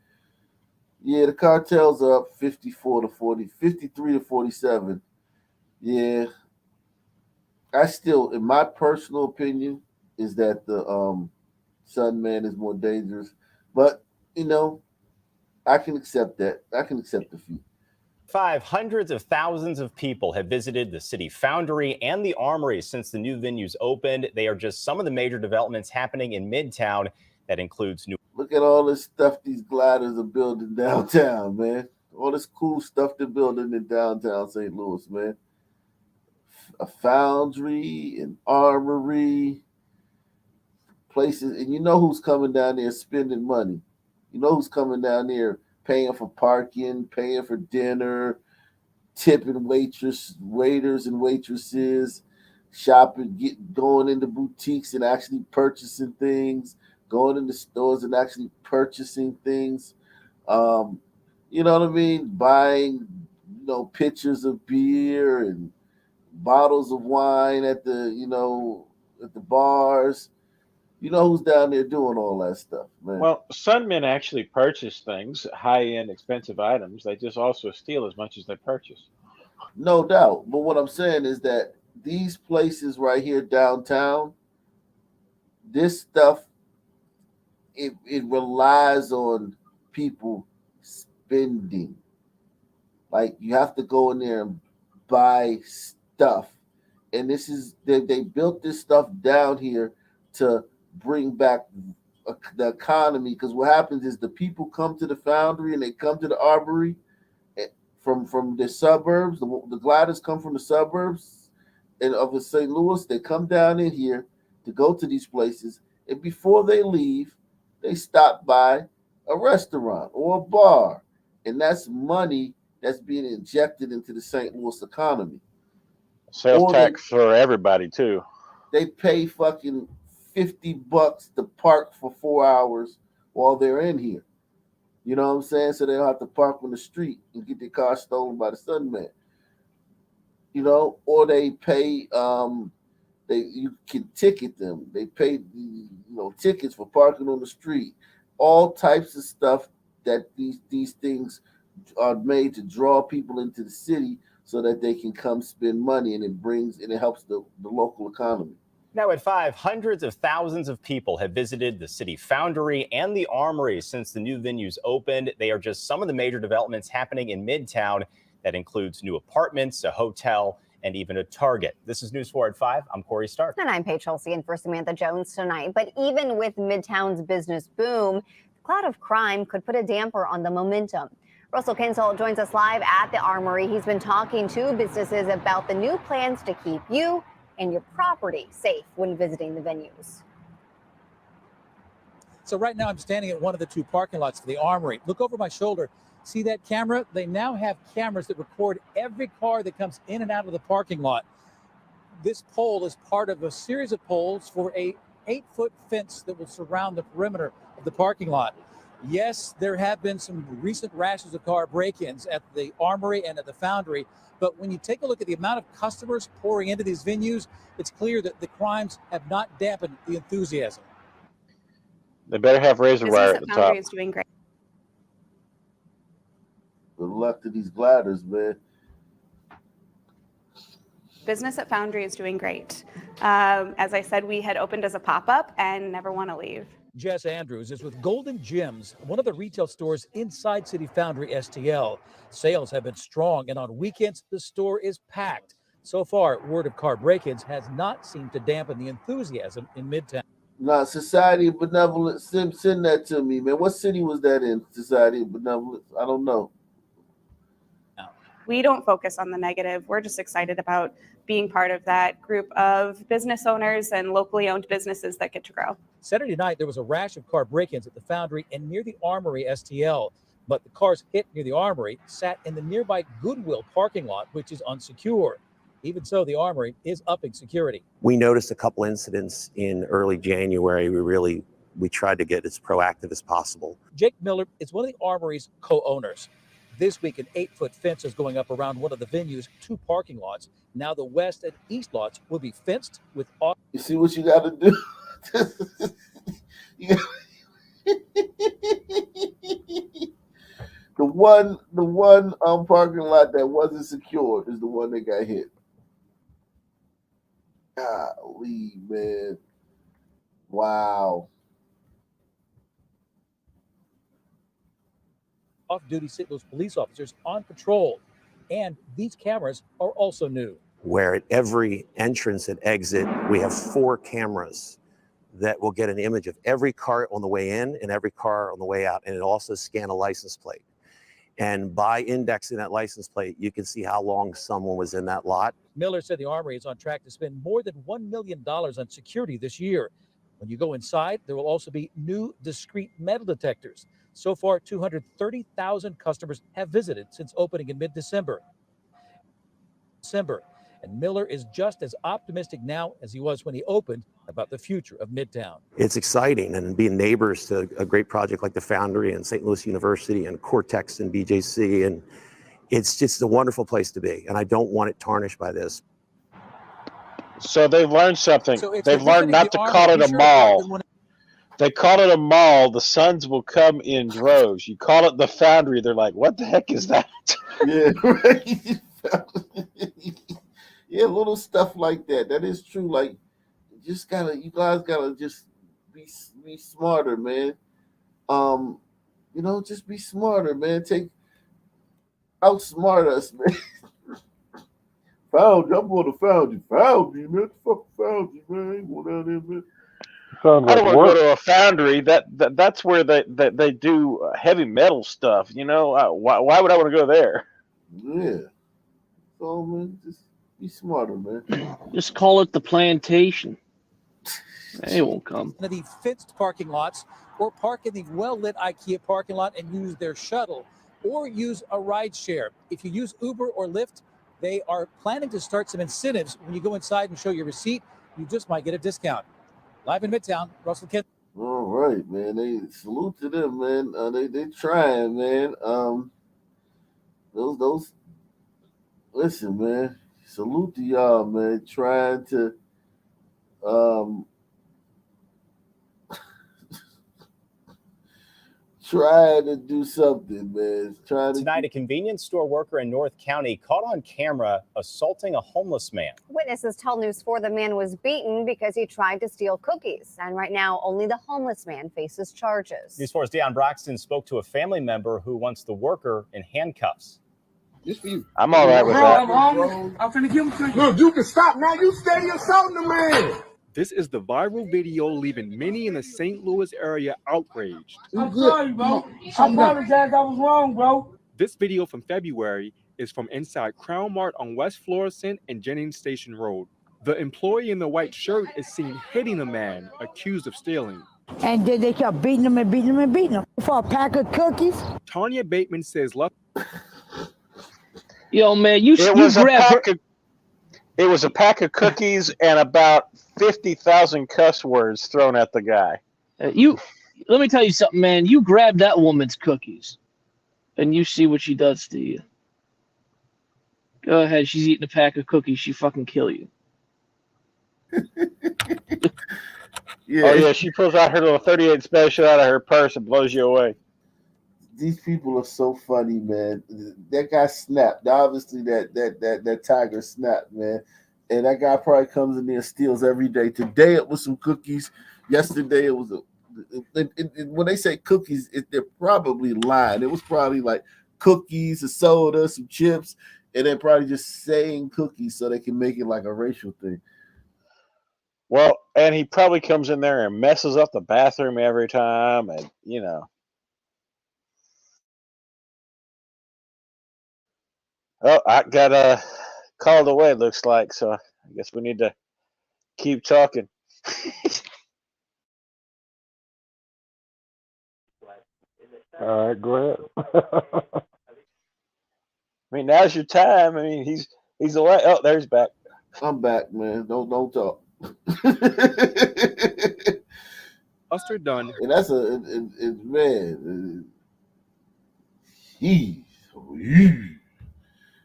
Yeah, the cartels are up 53 to 47. Yeah. I still, in my personal opinion, is that the Sun Man is more dangerous. But, you know, I can accept that. I can accept defeat. Hundreds of thousands of people have visited the City Foundry and the Armory since the new venues opened. They are just some of the major developments happening in Midtown. That includes new. Look at all this stuff these gliders are building downtown, man. All this cool stuff they're building in downtown St. Louis, man. a foundry, an armory, places, and you know who's coming down there spending money. You know who's coming down there paying for parking, paying for dinner, tipping waiters and waitresses, shopping, going into boutiques and actually purchasing things, going into stores and actually purchasing things. Um, you know what I mean? Buying, pitchers of beer and bottles of wine at the bars. You know who's down there doing all that stuff, man. Well, some men actually purchase things, high-end, expensive items. They just also steal as much as they purchase. No doubt. But what I'm saying is that these places right here downtown, this stuff, it relies on people spending. Like you have to go in there and buy stuff. And this is they built this stuff down here to bring back the economy, because what happens is the people come to the foundry and they come to the armory from the suburbs. The gliders come from the suburbs and of the St. Louis. They come down in here to go to these places, and before they leave, they stop by a restaurant or a bar, and that's money that's being injected into the St. Louis economy. Sales tax for everybody too. They pay fucking $50 to park for 4 hours while they're in here. You know what I'm saying? So they don't have to park on the street and get their car stolen by the Sunman. Or they pay. You can ticket them. They pay tickets for parking on the street. All types of stuff that these things are made to draw people into the city so that they can come spend money, and it helps the local economy. Now at 5, hundreds of thousands of people have visited the City Foundry and the Armory since the new venues opened. They are just some of the major developments happening in Midtown. That includes new apartments, a hotel, and even a Target. This is News 4 at 5. I'm Corey Stark. And I'm Paige Chelsea in for Samantha Jones tonight. But even with Midtown's business boom, the cloud of crime could put a damper on the momentum. Russell Kinsel joins us live at the Armory. He's been talking to businesses about the new plans to keep you and your property safe when visiting the venues. So right now I'm standing at one of the two parking lots for the Armory. Look over my shoulder. See that camera? They now have cameras that record every car that comes in and out of the parking lot. This pole is part of a series of poles for a 8-foot fence that will surround the perimeter of the parking lot. Yes, there have been some recent rashes of car break-ins at the Armory and at the Foundry, but when you take a look at the amount of customers pouring into these venues, it's clear that the crimes have not dampened the enthusiasm. They better have razor wire at the top. Is doing great. Good luck to these gliders, man. Business at Foundry is doing great. As I said, we had opened as a pop-up and never want to leave. Jess Andrews is with Golden Gems, one of the retail stores inside City Foundry STL. Sales have been strong, and on weekends, the store is packed. So far, word of car break-ins has not seemed to dampen the enthusiasm in Midtown. Nah, Society of Benevolence, send that to me, man. What city was that in, Society of Benevolence? I don't know. We don't focus on the negative. We're just excited about being part of that group of business owners and locally owned businesses that get to grow. Saturday night, there was a rash of car break-ins at the Foundry and near the Armory STL. But the cars hit near the Armory sat in the nearby Goodwill parking lot, which is unsecure. Even so, the Armory is upping security. We noticed a couple incidents in early January. We tried to get as proactive as possible. Jake Miller is one of the Armory's co-owners. This week, an 8-foot fence is going up around one of the venue's 2 parking lots. Now the west and east lots will be fenced with... You see what you got to do? The one parking lot that wasn't secured is the one that got hit. Golly, man. Wow. Off-duty St. Louis police officers on patrol, and these cameras are also new. Where at every entrance and exit, we have 4 cameras that will get an image of every car on the way in and every car on the way out, and it also scan a license plate. And by indexing that license plate, you can see how long someone was in that lot. Miller said the Armory is on track to spend more than $1 million on security this year. When you go inside, there will also be new discrete metal detectors. So far, 230,000 customers have visited since opening in mid-December. And Miller is just as optimistic now as he was when he opened about the future of Midtown. It's exciting, and being neighbors to a great project like the Foundry and St. Louis University and Cortex and BJC, and it's just a wonderful place to be, and I don't want it tarnished by this. So they've learned something. So if They've you're learned visiting not to the call Armory, it be a sure to park in mall. one They call it a mall. The Suns will come in droves. You call it the Foundry, they're like, "What the heck is that?" Yeah, right. Yeah, little stuff like that. That is true. Like, you guys gotta just be smarter, man. Just be smarter, man. Outsmart us, man. I'm going to Foundry, man. Fuck Foundry, man. I ain't going down there, man. I don't want to go to a foundry. That's where they do heavy metal stuff. Why would I want to go there? Yeah. So, man, just be smarter, man. Just call it the plantation. They won't come. of the fenced parking lots, or park in the well-lit IKEA parking lot and use their shuttle, or use a ride share. If you use Uber or Lyft, they are planning to start some incentives. When you go inside and show your receipt, you just might get a discount. Live in Midtown, Russell Kent. All right, man. They salute to them, man. They trying, man. Those. Listen, man. Salute to y'all, man. Trying to trying to do something, man. Tonight, a convenience store worker in North County caught on camera assaulting a homeless man. Witnesses tell News 4 the man was beaten because he tried to steal cookies. And right now, only the homeless man faces charges. News 4's Deion Broxton spoke to a family member who wants the worker in handcuffs. I'm all right with that. I'm finna give him to you. Look, you can stop now. You steady assaulting the man. This is the viral video leaving many in the St. Louis area outraged. I'm sorry, bro. I apologize. I was wrong, bro. This video from February is from inside Crown Mart on West Florissant and Jennings Station Road. The employee in the white shirt is seen hitting a man accused of stealing. And then they kept beating him and beating him and beating him for a pack of cookies. Tanya Bateman says, Yo, man, It was a pack of cookies and about 50,000 cuss words thrown at the guy. Let me tell you something, man. You grab that woman's cookies, and you see what she does to you. Go ahead. She's eating a pack of cookies. She fucking kill you. Yeah. Oh, yeah, she pulls out her little 38 special out of her purse and blows you away. These people are so funny, man. That guy snapped. Obviously, that tiger snapped, man. And that guy probably comes in there and steals every day. Today it was some cookies. Yesterday it was when they say cookies, they're probably lying. It was probably like cookies, a soda, some chips, and they're probably just saying cookies so they can make it like a racial thing. Well, and he probably comes in there and messes up the bathroom every time, and Oh, I got called away, looks like, so I guess we need to keep talking. All right, go ahead. I mean, now's your time. I mean, he's away. Oh, there he's back. I'm back, man. Don't talk. Buster Dunn. And that's man.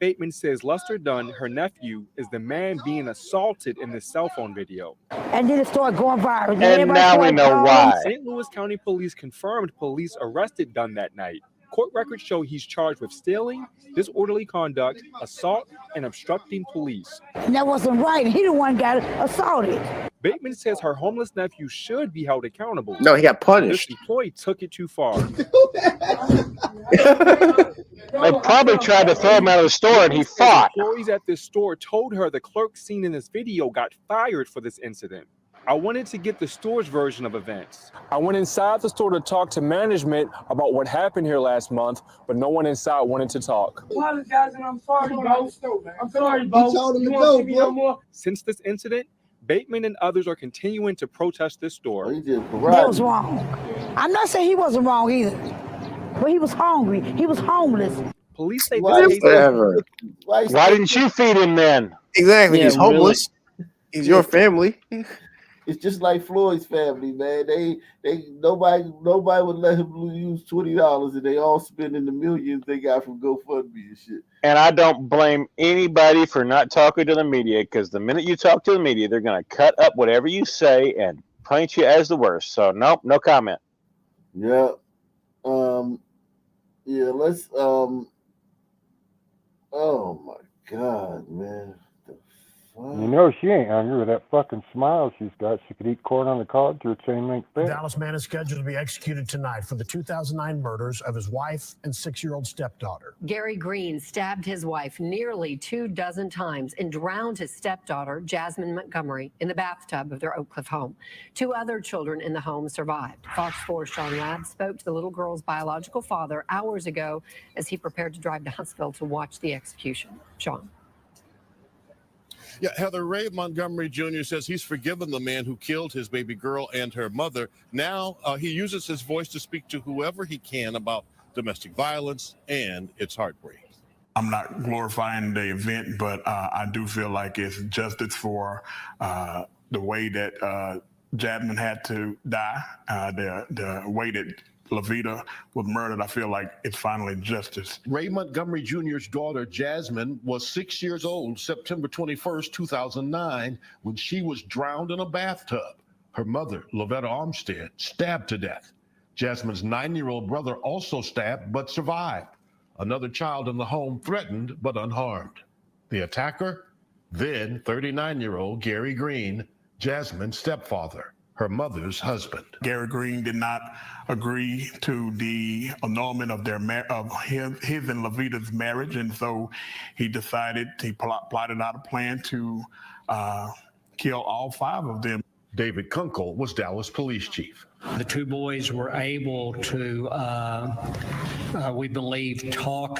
Bateman says Luster Dunn, her nephew, is the man being assaulted in the cell phone video. And then it started going viral. And now we know why. St. Louis County Police confirmed police arrested Dunn that night. Court records show he's charged with stealing, disorderly conduct, assault, and obstructing police. And that wasn't right. He the one got assaulted. Bateman says her homeless nephew should be held accountable. No, he got punished. This employee took it too far. They probably tried to throw him out of the store, and he fought. Employees at this store told her the clerk seen in this video got fired for this incident. I wanted to get the store's version of events. I went inside the store to talk to management about what happened here last month, but no one inside wanted to talk. Apologizing, I'm sorry, bro. I'm sorry, bro. You won't see me no more. Since this incident, Bateman and others are continuing to protest this store. They was wrong. I'm not saying he wasn't wrong either, but he was hungry. He was homeless. Police say Why this case Why didn't you feed him then? Exactly. Yeah, He's homeless. He's your family. It's just like Floyd's family, man. Nobody would let him use $20, and they all spending the millions they got from GoFundMe and shit. And I don't blame anybody for not talking to the media, because the minute you talk to the media, they're going to cut up whatever you say and paint you as the worst. So nope, no comment. Yeah. Yeah, let's oh my God, man. You know she ain't hungry with that fucking smile she's got. She could eat corn on the cob to her chain link fence. Dallas man is scheduled to be executed tonight for the 2009 murders of his wife and 6-year-old stepdaughter. Gary Green stabbed his wife nearly 24 times and drowned his stepdaughter, Jasmine Montgomery, in the bathtub of their Oak Cliff home. 2 other children in the home survived. Fox 4's Sean Ladd spoke to the little girl's biological father hours ago as he prepared to drive to Huntsville to watch the execution. Sean. Yeah, Heather, Ray Montgomery Jr. says he's forgiven the man who killed his baby girl and her mother. Now he uses his voice to speak to whoever he can about domestic violence and its heartbreak. I'm not glorifying the event, but I do feel like it's justice for the way that Jasmine had to die, the way that Lavita was murdered. I feel like it's finally justice. Ray Montgomery Jr.'s daughter, Jasmine, was 6 years old September 21st, 2009, when she was drowned in a bathtub. Her mother, Lavetta Armstead, stabbed to death. Jasmine's 9-year-old brother also stabbed but survived. Another child in the home threatened but unharmed. The attacker, then 39-year-old Gary Green, Jasmine's stepfather, her mother's husband. Gary Green did not agree to the annulment of his and Lavita's marriage, and so he decided, he plotted out a plan to kill all 5 of them. David Kunkel was Dallas police chief. The 2 boys were able to, we believe, talk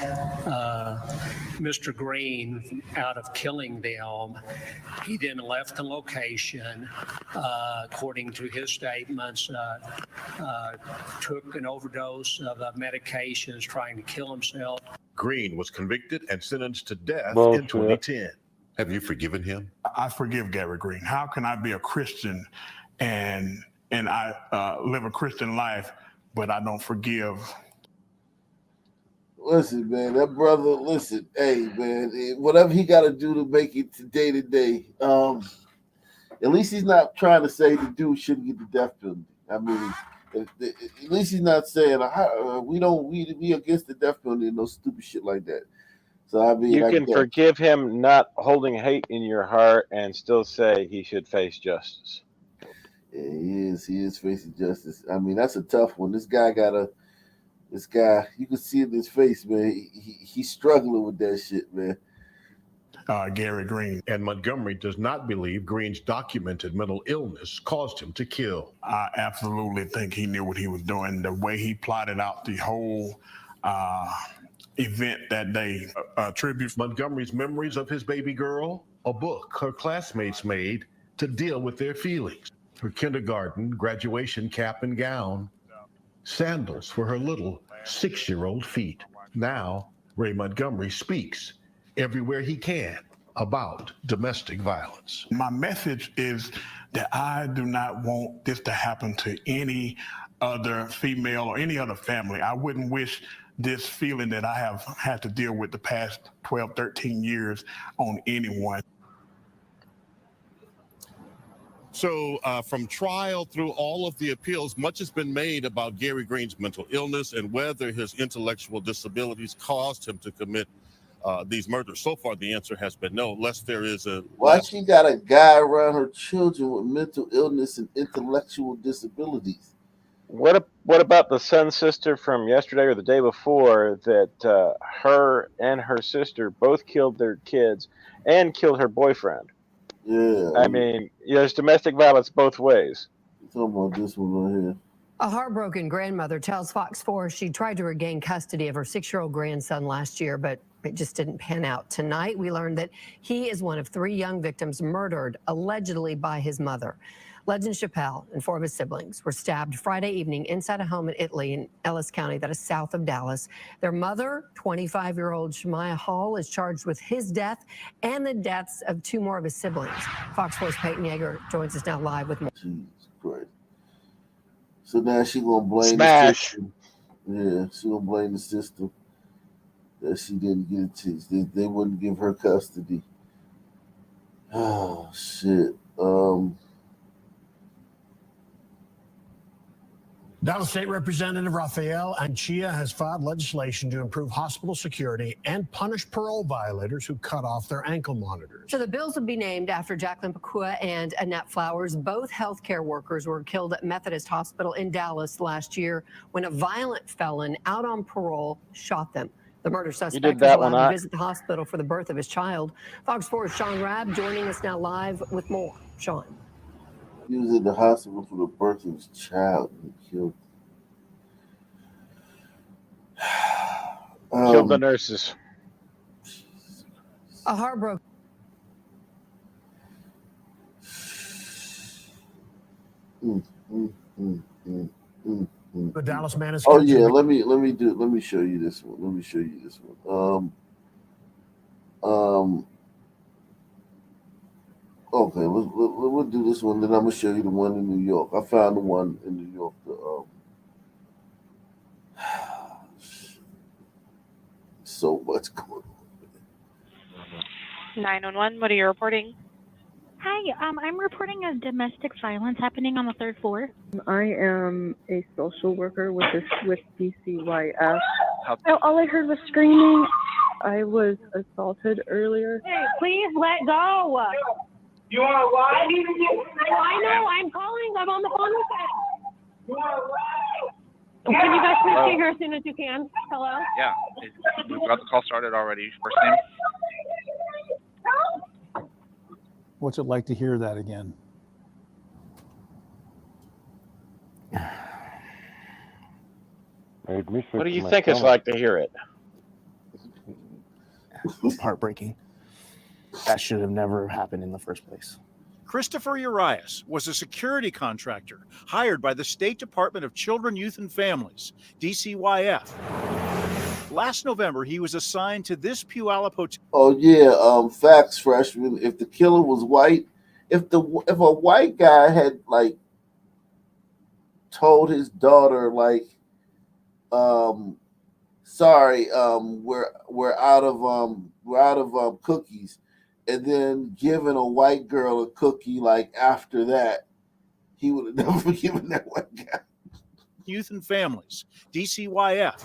Mr. Green out of killing them. He then left the location, according to his statements, took an overdose of medications trying to kill himself. Green was convicted and sentenced to death Bullshit. in 2010. Have you forgiven him? I forgive Gary Green. How can I be a Christian and I live a Christian life, but I don't forgive? Listen, man, that brother, listen, hey, man, whatever he got to do to make it to day, at least he's not trying to say the dude shouldn't get the death penalty. I mean, at least he's not saying, we against the death penalty and no stupid shit like that. So, I mean, You can forgive him not holding hate in your heart and still say he should face justice. Yeah, he is facing justice. I mean, that's a tough one. This guy, you can see in his face, man, he's struggling with that shit, man. Gary Green. And Montgomery does not believe Green's documented mental illness caused him to kill. I absolutely think he knew what he was doing. The way he plotted out the whole event that day. Tribute Montgomery's memories of his baby girl, a book her classmates made to deal with their feelings. Her kindergarten graduation cap and gown, sandals for her little 6-year-old feet. Now, Ray Montgomery speaks everywhere he can about domestic violence. My message is that I do not want this to happen to any other female or any other family. I wouldn't wish this feeling that I have had to deal with the past 12, 13 years on anyone. So from trial through all of the appeals, much has been made about Gary Green's mental illness and whether his intellectual disabilities caused him to commit these murders. So far, the answer has been no, unless there is a... Why she got a guy around her children with mental illness and intellectual disabilities? What about the son's sister from yesterday or the day before that her and her sister both killed their kids and killed her boyfriend? Yeah. I mean, there's domestic violence both ways. Talking about this one right here. A heartbroken grandmother tells Fox 4 she tried to regain custody of her 6-year-old grandson last year, but it just didn't pan out. Tonight, we learned that he is one of 3 young victims murdered, allegedly by his mother. Legend Chappelle and 4 of his siblings were stabbed Friday evening inside a home in Italy in Ellis County, that is south of Dallas. Their mother, 25-year-old Shemaiah Hall, is charged with his death and the deaths of 2 more of his siblings. Fox 4's Peyton Yeager joins us now live with more. Jesus Christ. So now she gonna blame Smash. the system. Yeah, she gonna blame the system that she didn't get it. They wouldn't give her custody. Oh shit. Dallas State Representative Rafael Anchia has filed legislation to improve hospital security and punish parole violators who cut off their ankle monitors. So the bills would be named after Jacqueline Pakua and Annette Flowers. Both healthcare workers were killed at Methodist Hospital in Dallas last year when a violent felon out on parole shot them. The murder suspect was allowed to visit the hospital for the birth of his child. Fox 4's Sean Rabb joining us now live with more. Sean. He was in the hospital for the birth of his child and killed. Killed the nurses. A heartbroken. The Dallas man is. Oh yeah, let me show you this one. Let me show you this one. Okay, we'll do this one. Then I'm gonna show you the one in New York. I found the one in New York. So much going on. 911. What are you reporting? Hi, I'm reporting a domestic violence happening on the 3rd floor. I am a social worker with DCYF. All I heard was screaming. I was assaulted earlier. Hey, please let go. You want to lie? I know, I'm calling. I'm on the phone with them. You want to lie? Can you guys please get here as soon as you can? Hello? Yeah, we've got the call started already. First name? What's it like to hear that again? What do you think it's like to hear it? Heartbreaking. That should have never happened in the first place. Christopher Urias was a security contractor hired by the State Department of Children, Youth, and Families, DCYF. Last November, he was assigned to this Puyallup hotel. Oh yeah, facts, freshman. If the killer was white, if a white guy had like told his daughter like, sorry, we're out of cookies, and then given a white girl a cookie like after that, he would have never forgiven that white guy. Youth and Families, DCYF.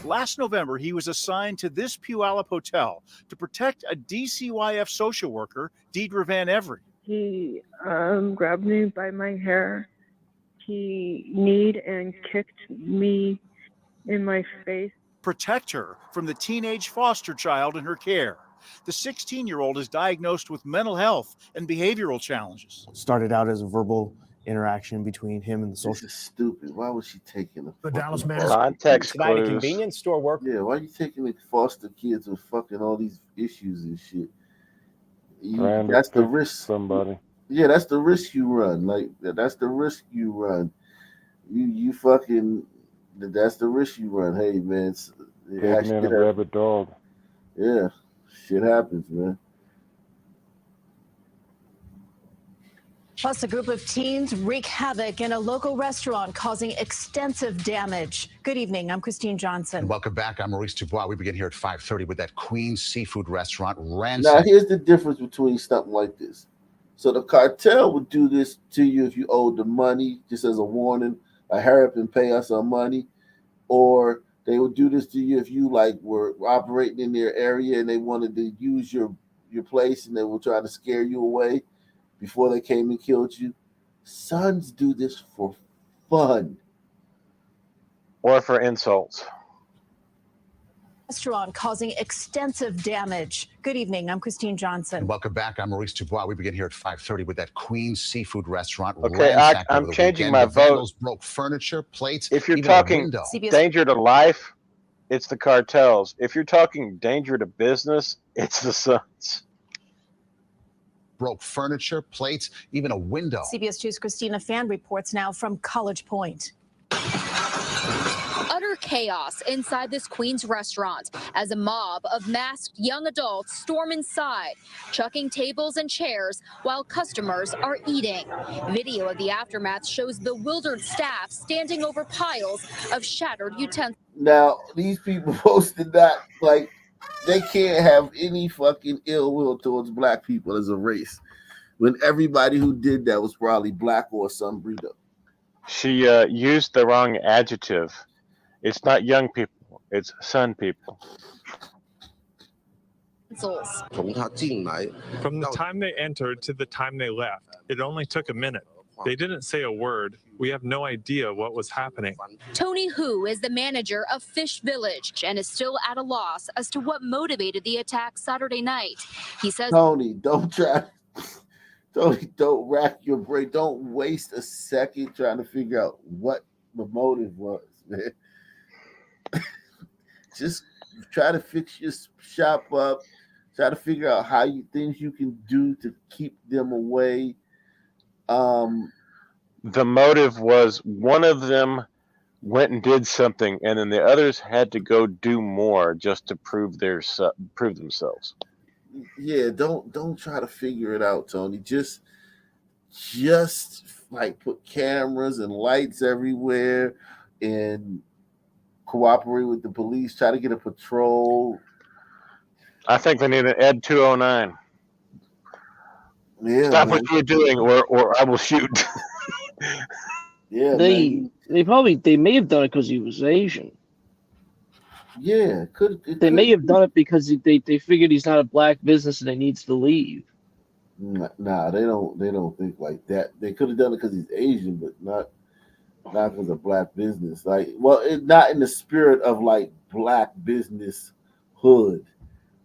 Last November, he was assigned to this Puyallup hotel to protect a DCYF social worker, Deidre Van Every. He grabbed me by my hair. He kneed and kicked me in my face. Protect her from the teenage foster child in her care. The 16-year-old is diagnosed with mental health and behavioral challenges. Started out as a verbal interaction between him and the social. This is stupid. Why was she taking the Dallas man? Context Tonight, a clues. convenience store worker. Yeah, why you taking the foster kids with fucking all these issues and shit? That's the risk. Somebody. Yeah, that's the risk you run. Like that's the risk you run. You fucking. That's the risk you run. Hey man, Caveman and rabid dog. Yeah, shit happens, man. Plus, a group of teens wreak havoc in a local restaurant, causing extensive damage. Good evening. I'm Christine Johnson. And welcome back. I'm Maurice Dubois. We begin here at 5:30 with that Queen's Seafood Restaurant Now, ransacked. here's the difference between something like this. So the cartel would do this to you if you owed the money, just as a warning, like hurry up and pay us our money, or they would do this to you if you like were operating in their area and they wanted to use your place and they were trying to scare you away before they came and killed you. Sons do this for fun. Or for insults. Restaurant causing extensive damage. Good evening. I'm Christine Johnson. And welcome back. I'm Maurice Dubois. We begin here at 5:30 with that Queen's Seafood Restaurant. Okay, ransacked over I'm the changing weekend. my The vote. vandals broke furniture, plates, If you're even a talking window. danger to life, it's the cartels. If you're talking danger to business, it's the Suns. Broke furniture, plates, even a window. CBS 2's Christina Fan reports now from College Point. Utter chaos inside this Queens restaurant as a mob of masked young adults storm inside, chucking tables and chairs while customers are eating. Video of the aftermath shows bewildered staff standing over piles of shattered utensils. Now, these people posted that, like, they can't have any fucking ill will towards black people as a race when everybody who did that was probably black or some breed of. She used the wrong adjective. It's not young people, it's Sun people. From the time they entered to the time they left, it only took a minute. They didn't say a word. We have no idea what was happening. Tony Hu is the manager of Fish Village and is still at a loss as to what motivated the attack Saturday night. He says, Tony, don't rack your brain. Don't waste a second trying to figure out what the motive was, man. Just try to fix your shop up. Try to figure out things you can do to keep them away. The motive was one of them went and did something, and then the others had to go do more just to prove themselves. Yeah, don't try to figure it out, Tony. Just like put cameras and lights everywhere and cooperate with the police. Try to get a patrol. I think they need an Ed 209. Yeah, stop man. what you're doing, or I will shoot. Yeah, they may have done it because he was Asian. Yeah, they may have done it because they figured he's not a black business and he needs to leave. Nah, they don't think like that. They could have done it because he's Asian, but not because of black business. Like, well, it's not in the spirit of like black business hood,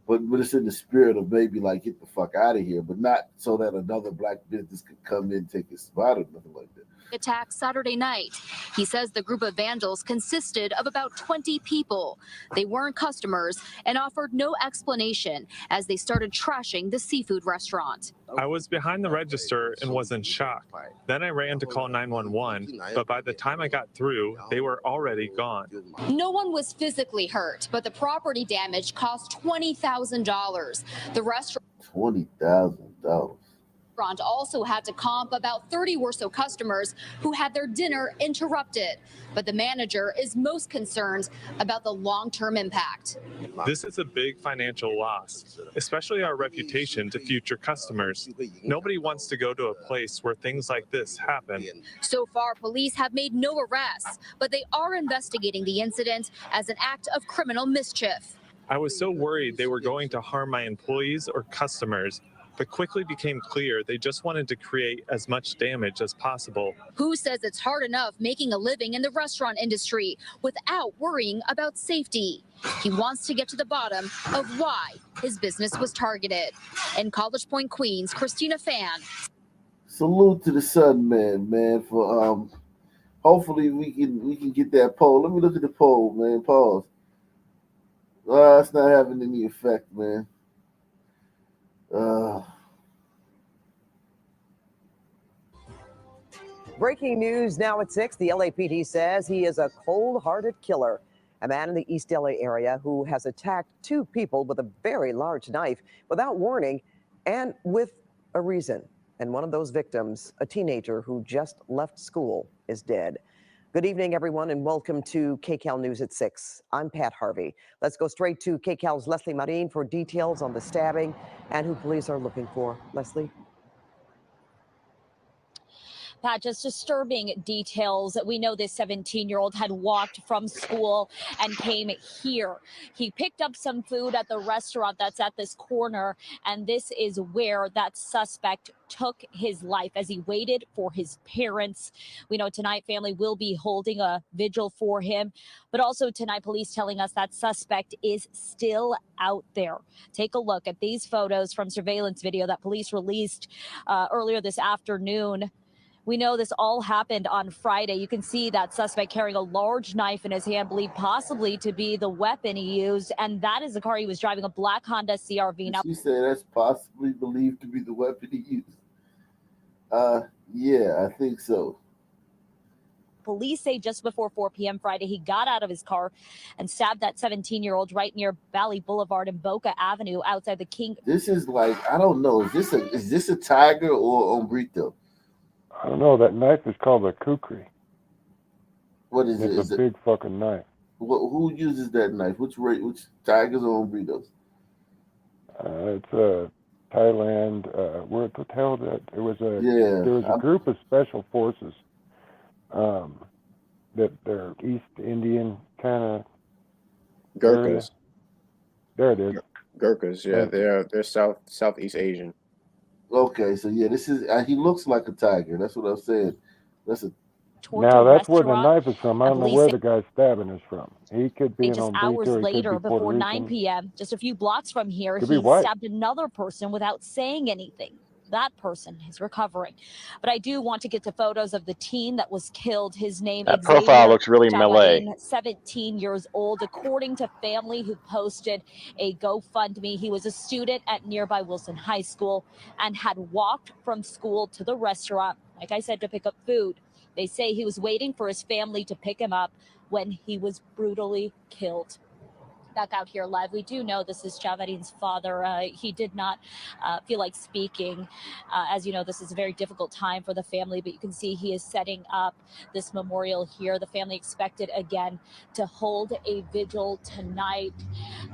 but it's in the spirit of maybe like get the fuck out of here, but not so that another black business could come in and take his spot or nothing like that. Attack Saturday night. He says the group of vandals consisted of about 20 people. They weren't customers and offered no explanation as they started trashing the seafood restaurant. I was behind the register and was in shock. Then I ran to call 911, but by the time I got through, they were already gone. No one was physically hurt, but the property damage cost $20,000. The restaurant $20,000. Also had to comp about 30 or so customers who had their dinner interrupted. But the manager is most concerned about the long-term impact. This is a big financial loss, especially our reputation to future customers. Nobody wants to go to a place where things like this happen. So far, police have made no arrests, but they are investigating the incident as an act of criminal mischief. I was so worried they were going to harm my employees or customers, but quickly became clear they just wanted to create as much damage as possible. Hu says it's hard enough making a living in the restaurant industry without worrying about safety. He wants to get to the bottom of why his business was targeted. In College Point, Queens, Christina Fan. Salute to the Sun man, for hopefully we can get that poll. Let me look at the poll, man. Pause. It's not having any effect, man. Breaking news now at 6. The LAPD says he is a cold-hearted killer. A man in the East LA area who has attacked 2 people with a very large knife without warning and with a reason. And one of those victims, a teenager who just left school, is dead. Good evening, everyone, and welcome to KCAL News at 6. I'm Pat Harvey. Let's go straight to KCAL's Leslie Marine for details on the stabbing and who police are looking for. Leslie? Pat, just disturbing details. We know this 17-year-old had walked from school and came here. He picked up some food at the restaurant that's at this corner, and this is where that suspect took his life as he waited for his parents. We know tonight family will be holding a vigil for him, but also tonight police telling us that suspect is still out there. Take a look at these photos from surveillance video that police released earlier this afternoon. We know this all happened on Friday. You can see that suspect carrying a large knife in his hand, believed possibly to be the weapon he used. And that is the car he was driving, a black Honda CRV. Now, She said that's possibly believed to be the weapon he used. Yeah, I think so. police say just before 4 p.m. Friday, he got out of his car and stabbed that 17-year-old right near Valley Boulevard and Boca Avenue outside the King. This is like, I don't know. Is this a tiger or hombrito? I don't know. That knife is called a kukri. What is it? It's a big fucking knife. Who uses that knife? Which tigers or hombritos? It's Thailand. Where the hell that? There was a group of special forces. That they're East Indian kind of Gurkhas. There it is. Gurkhas, yeah, they're Southeast Asian. Okay, so yeah, this is he looks like a tiger. That's what I'm saying. That's a now that's where the knife is from. I don't know where the guy's stabbing is from. He could be an Just hombrito, hours he could later, be before Puerto 9 Rican. p.m., just a few blocks from here, Could be he white. stabbed another person without saying anything. That person is recovering. But I do want to get to photos of the teen that was killed. His name That is profile looks really Malay. 17 years old. According to family who posted a GoFundMe, he was a student at nearby Wilson High School and had walked from school to the restaurant, like I said, to pick up food. They say he was waiting for his family to pick him up when he was brutally killed. Back out here live, we do know this is Javadin's father. He did not feel like speaking. As you know, this is a very difficult time for the family, but you can see he is setting up this memorial here. The family expected again to hold a vigil tonight.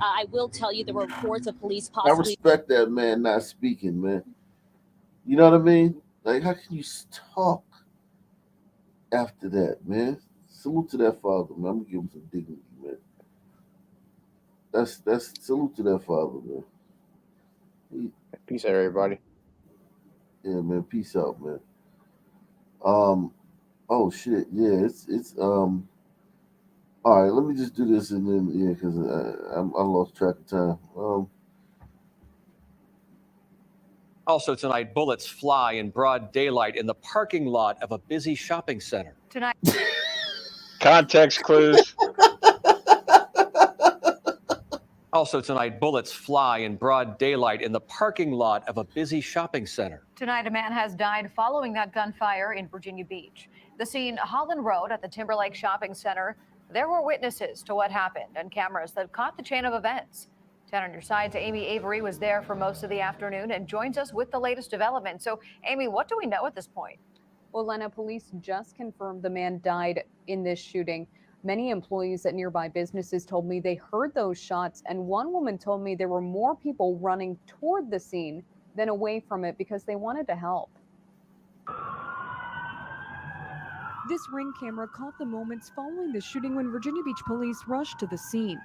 I will tell you, there were reports of police I possibly. respect that man not speaking, man. You know what I mean? Like, how can you talk after that, man? Salute to that father, man. I'm gonna give him some dignity, man. That's salute to that father, man. Peace out, everybody. Yeah, man. Peace out, man. Oh shit. Yeah, it's All right, let me just do this and then because I lost track of time. Also tonight, bullets fly in broad daylight in the parking lot of a busy shopping center. Tonight. Context clues. Also tonight, bullets fly in broad daylight in the parking lot of a busy shopping center. Tonight, a man has died following that gunfire in Virginia Beach. The scene, Holland Road at the Timberlake Shopping Center. There were witnesses to what happened and cameras that caught the chain of events. 10 on your side, Amy Avery was there for most of the afternoon and joins us with the latest development. So, Amy, what do we know at this point? Well, Lena, police just confirmed the man died in this shooting. Many employees at nearby businesses told me they heard those shots, and one woman told me there were more people running toward the scene than away from it because they wanted to help. This Ring camera caught the moments following the shooting when Virginia Beach police rushed to the scene.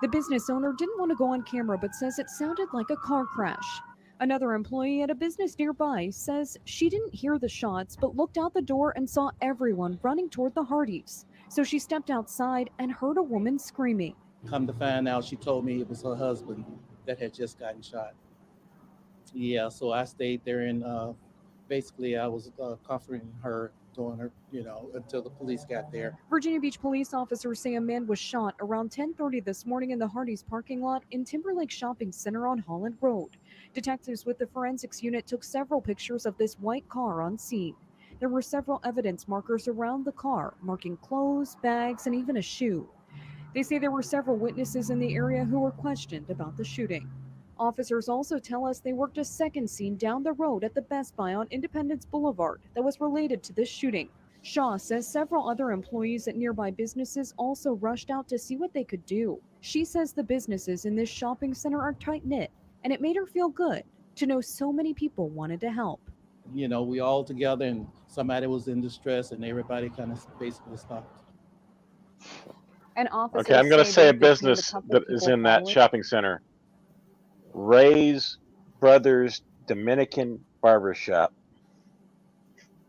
The business owner didn't want to go on camera but says it sounded like a car crash. Another employee at a business nearby says she didn't hear the shots but looked out the door and saw everyone running toward the Hardys. So she stepped outside and heard a woman screaming. Come to find out, she told me it was her husband that had just gotten shot. Yeah, so I stayed there and basically I was comforting her, doing her, until the police got there. Virginia Beach police officers say a man was shot around 10:30 this morning in the Hardee's parking lot in Timberlake Shopping Center on Holland Road. Detectives with the forensics unit took several pictures of this white car on scene. There were several evidence markers around the car, marking clothes, bags, and even a shoe. They say there were several witnesses in the area who were questioned about the shooting. Officers also tell us they worked a second scene down the road at the Best Buy on Independence Boulevard that was related to this shooting. Shaw says several other employees at nearby businesses also rushed out to see what they could do. She says the businesses in this shopping center are tight-knit, and it made her feel good to know so many people wanted to help. you know, we all together and somebody was in distress and everybody kind of basically stopped. And officers Okay, I'm going to say a they detained business couple that people is in that following shopping center. Ray's Brothers Dominican Barbershop.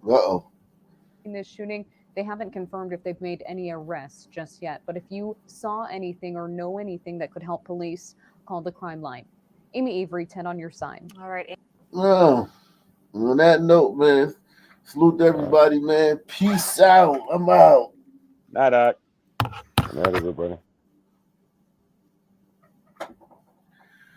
Uh-oh. in this shooting. They haven't confirmed if they've made any arrests just yet. But if you saw anything or know anything that could help police, call the crime line. Amy Avery, 10 on your side. All right. Oh, on that note, man, salute to everybody, man. Peace out. I'm out. Night, Night, everybody.